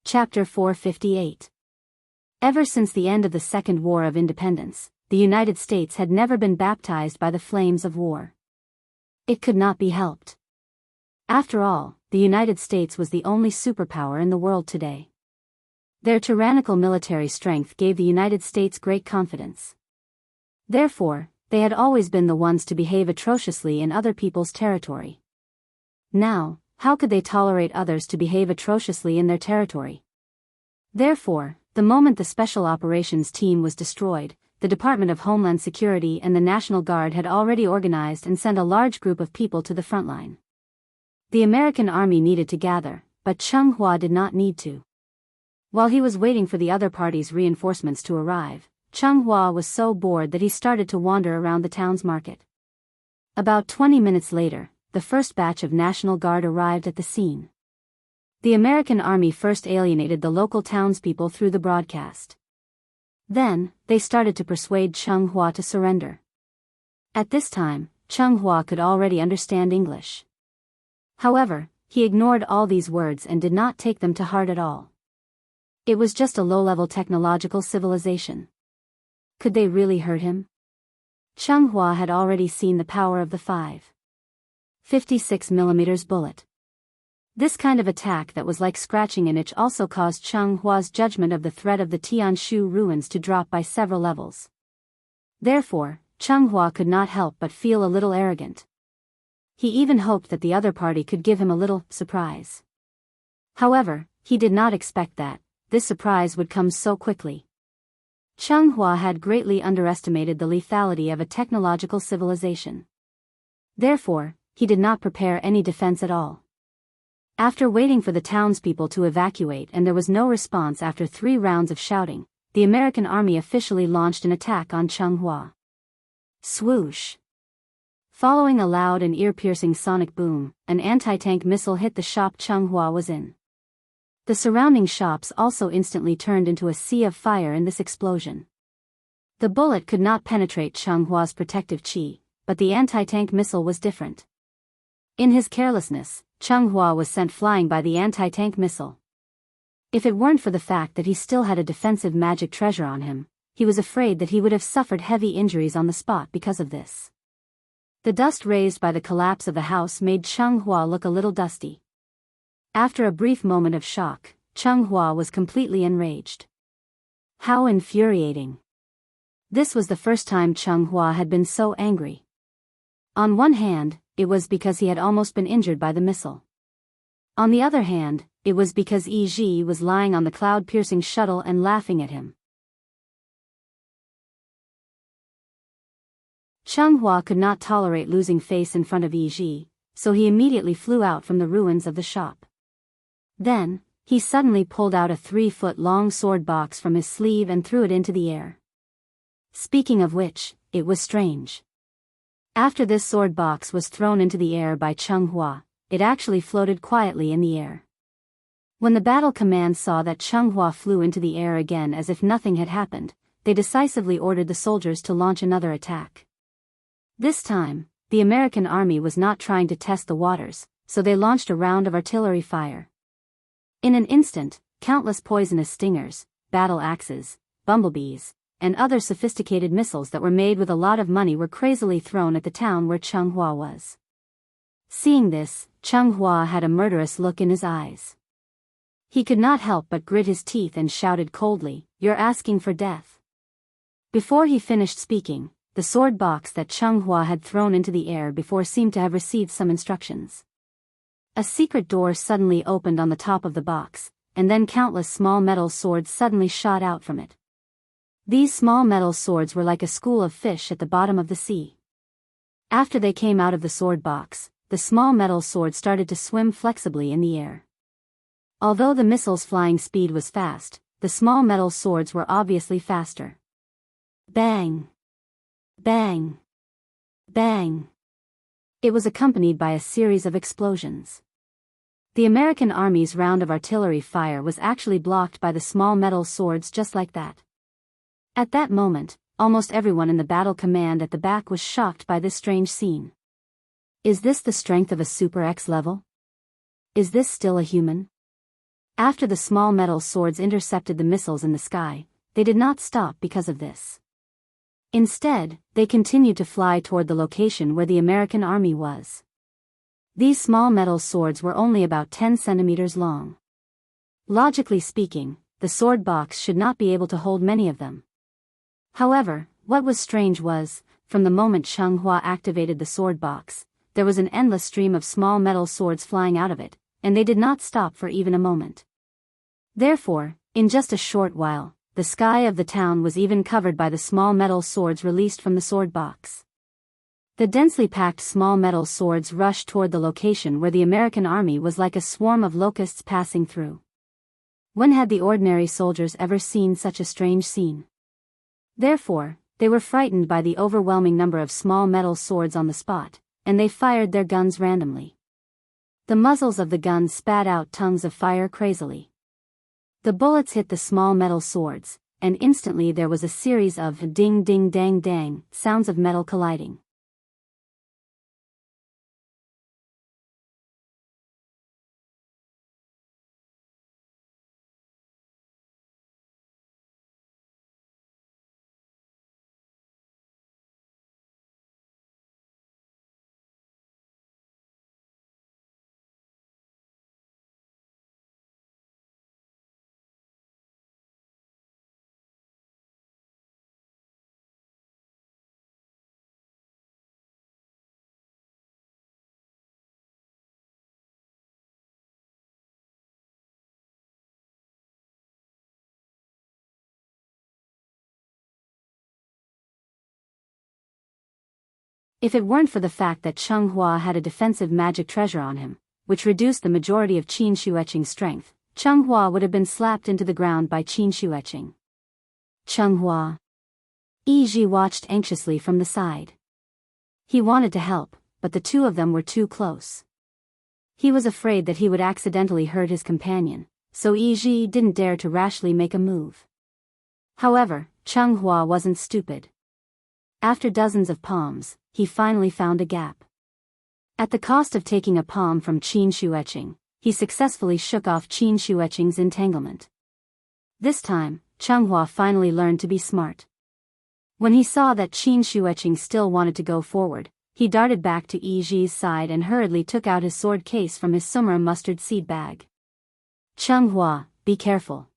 Chapter 458. Ever since the end of the Second War of Independence, the United States had never been baptized by the flames of war. It could not be helped. After all, the United States was the only superpower in the world today. Their tyrannical military strength gave the United States great confidence. Therefore, they had always been the ones to behave atrociously in other people's territory. Now, how could they tolerate others to behave atrociously in their territory? Therefore, the moment the Special Operations Team was destroyed, the Department of Homeland Security and the National Guard had already organized and sent a large group of people to the front line. The American Army needed to gather, but Changhua did not need to. While he was waiting for the other party's reinforcements to arrive, Changhua was so bored that he started to wander around the town's market. About 20 minutes later, the first batch of National Guard arrived at the scene. The American Army first alienated the local townspeople through the broadcast. Then, they started to persuade Changhua to surrender. At this time, Changhua could already understand English. However, he ignored all these words and did not take them to heart at all. It was just a low-level technological civilization. Could they really hurt him? Changhua had already seen the power of the 5.56mm bullet. This kind of attack that was like scratching an itch also caused Changhua's judgment of the threat of the Tianshu ruins to drop by several levels. Therefore, Changhua could not help but feel a little arrogant. He even hoped that the other party could give him a little surprise. However, he did not expect that this surprise would come so quickly. Changhua had greatly underestimated the lethality of a technological civilization. Therefore, he did not prepare any defense at all. After waiting for the townspeople to evacuate and there was no response after 3 rounds of shouting, the American Army officially launched an attack on Changhua. Swoosh! Following a loud and ear-piercing sonic boom, an anti-tank missile hit the shop Changhua was in. The surrounding shops also instantly turned into a sea of fire in this explosion. The bullet could not penetrate Changhua's protective chi, but the anti-tank missile was different. In his carelessness, Changhua was sent flying by the anti-tank missile. If it weren't for the fact that he still had a defensive magic treasure on him, he was afraid that he would have suffered heavy injuries on the spot because of this. The dust raised by the collapse of the house made Changhua look a little dusty. After a brief moment of shock, Changhua was completely enraged. How infuriating! This was the first time Changhua had been so angry. On one hand, it was because he had almost been injured by the missile. On the other hand, it was because Yi Ji was lying on the cloud-piercing shuttle and laughing at him. Changhua could not tolerate losing face in front of Yi Ji, so he immediately flew out from the ruins of the shop. Then, he suddenly pulled out a 3-foot-long sword box from his sleeve and threw it into the air. Speaking of which, it was strange. After this sword box was thrown into the air by Changhua, it actually floated quietly in the air. When the battle command saw that Changhua flew into the air again as if nothing had happened, they decisively ordered the soldiers to launch another attack. This time, the American Army was not trying to test the waters, so they launched a round of artillery fire. In an instant, countless poisonous stingers, battle axes, bumblebees, and other sophisticated missiles that were made with a lot of money were crazily thrown at the town where Changhua was. Seeing this, Changhua had a murderous look in his eyes. He could not help but grit his teeth and shouted coldly, "You're asking for death." Before he finished speaking, the sword box that Changhua had thrown into the air before seemed to have received some instructions. A secret door suddenly opened on the top of the box, and then countless small metal swords suddenly shot out from it. These small metal swords were like a school of fish at the bottom of the sea. After they came out of the sword box, the small metal swords started to swim flexibly in the air. Although the missile's flying speed was fast, the small metal swords were obviously faster. Bang! Bang! Bang! It was accompanied by a series of explosions. The American Army's round of artillery fire was actually blocked by the small metal swords just like that. At that moment, almost everyone in the battle command at the back was shocked by this strange scene. Is this the strength of a Super X level? Is this still a human? After the small metal swords intercepted the missiles in the sky, they did not stop because of this. Instead, they continued to fly toward the location where the American Army was. These small metal swords were only about 10 centimeters long. Logically speaking, the sword box should not be able to hold many of them. However, what was strange was, from the moment Cheng Hua activated the sword box, there was an endless stream of small metal swords flying out of it, and they did not stop for even a moment. Therefore, in just a short while, the sky of the town was even covered by the small metal swords released from the sword box. The densely packed small metal swords rushed toward the location where the American Army was like a swarm of locusts passing through. When had the ordinary soldiers ever seen such a strange scene? Therefore, they were frightened by the overwhelming number of small metal swords on the spot, and they fired their guns randomly. The muzzles of the guns spat out tongues of fire crazily. The bullets hit the small metal swords, and instantly there was a series of ding ding dang dang sounds of metal colliding. If it weren't for the fact that Cheng Hua had a defensive magic treasure on him, which reduced the majority of Qin Shueching's strength, Cheng Hua would have been slapped into the ground by Qin Shueching. Cheng Hua. Yi Ji watched anxiously from the side. He wanted to help, but the two of them were too close. He was afraid that he would accidentally hurt his companion, so Yi Ji didn't dare to rashly make a move. However, Cheng Hua wasn't stupid. After dozens of palms, he finally found a gap. At the cost of taking a palm from Qin Shueching, he successfully shook off Qin Shueching's entanglement. This time, Cheng Hua finally learned to be smart. When he saw that Qin Shueching still wanted to go forward, he darted back to Yi Ji's side and hurriedly took out his sword case from his summer mustard seed bag. Cheng Hua, be careful.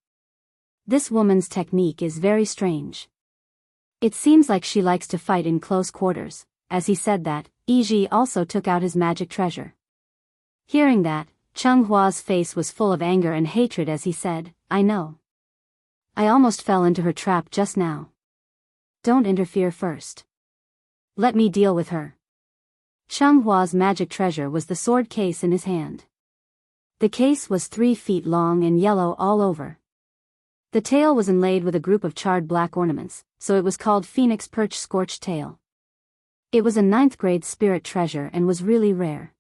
This woman's technique is very strange. It seems like she likes to fight in close quarters. As he said that, Yi Ji also took out his magic treasure. Hearing that, Cheng Hua's face was full of anger and hatred as he said, I know. I almost fell into her trap just now. Don't interfere first. Let me deal with her. Cheng Hua's magic treasure was the sword case in his hand. The case was 3 feet long and yellow all over. The tail was inlaid with a group of charred black ornaments, so it was called Phoenix Perch Scorched Tail. It was a 9th grade spirit treasure and was really rare.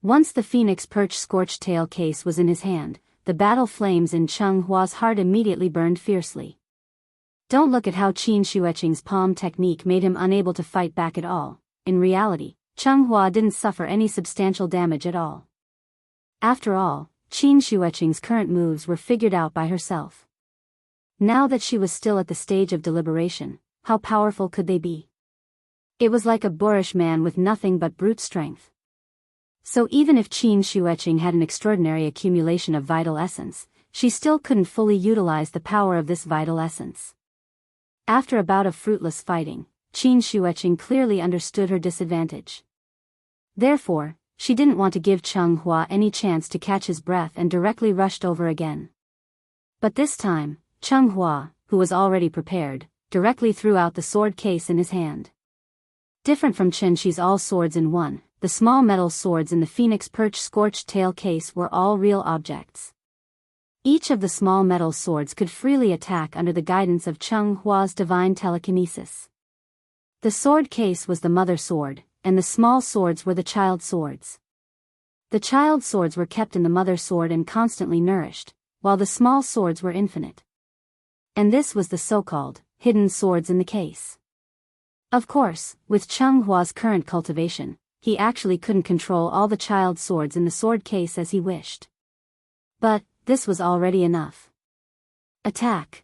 Once the Phoenix Perch Scorched Tail case was in his hand, the battle flames in Cheng Hua's heart immediately burned fiercely. Don't look at how Qin Shueching's palm technique made him unable to fight back at all. In reality, Cheng Hua didn't suffer any substantial damage at all. After all, Qin Shueching's current moves were figured out by herself. Now that she was still at the stage of deliberation, how powerful could they be? It was like a boorish man with nothing but brute strength. So even if Qin Shueching had an extraordinary accumulation of vital essence, she still couldn't fully utilize the power of this vital essence. After a bout of fruitless fighting, Qin Shueching clearly understood her disadvantage. Therefore, she didn't want to give Cheng Hua any chance to catch his breath and directly rushed over again. But this time, Cheng Hua, who was already prepared, directly threw out the sword case in his hand. Different from Chen Shi's all swords in one, the small metal swords in the Phoenix Perch Scorched Tail case were all real objects. Each of the small metal swords could freely attack under the guidance of Cheng Hua's divine telekinesis. The sword case was the mother sword, and the small swords were the child swords. The child swords were kept in the mother sword and constantly nourished, while the small swords were infinite. And this was the so-called hidden swords in the case. Of course, with Cheng Hua's current cultivation, he actually couldn't control all the child swords in the sword case as he wished. But this was already enough. Attack.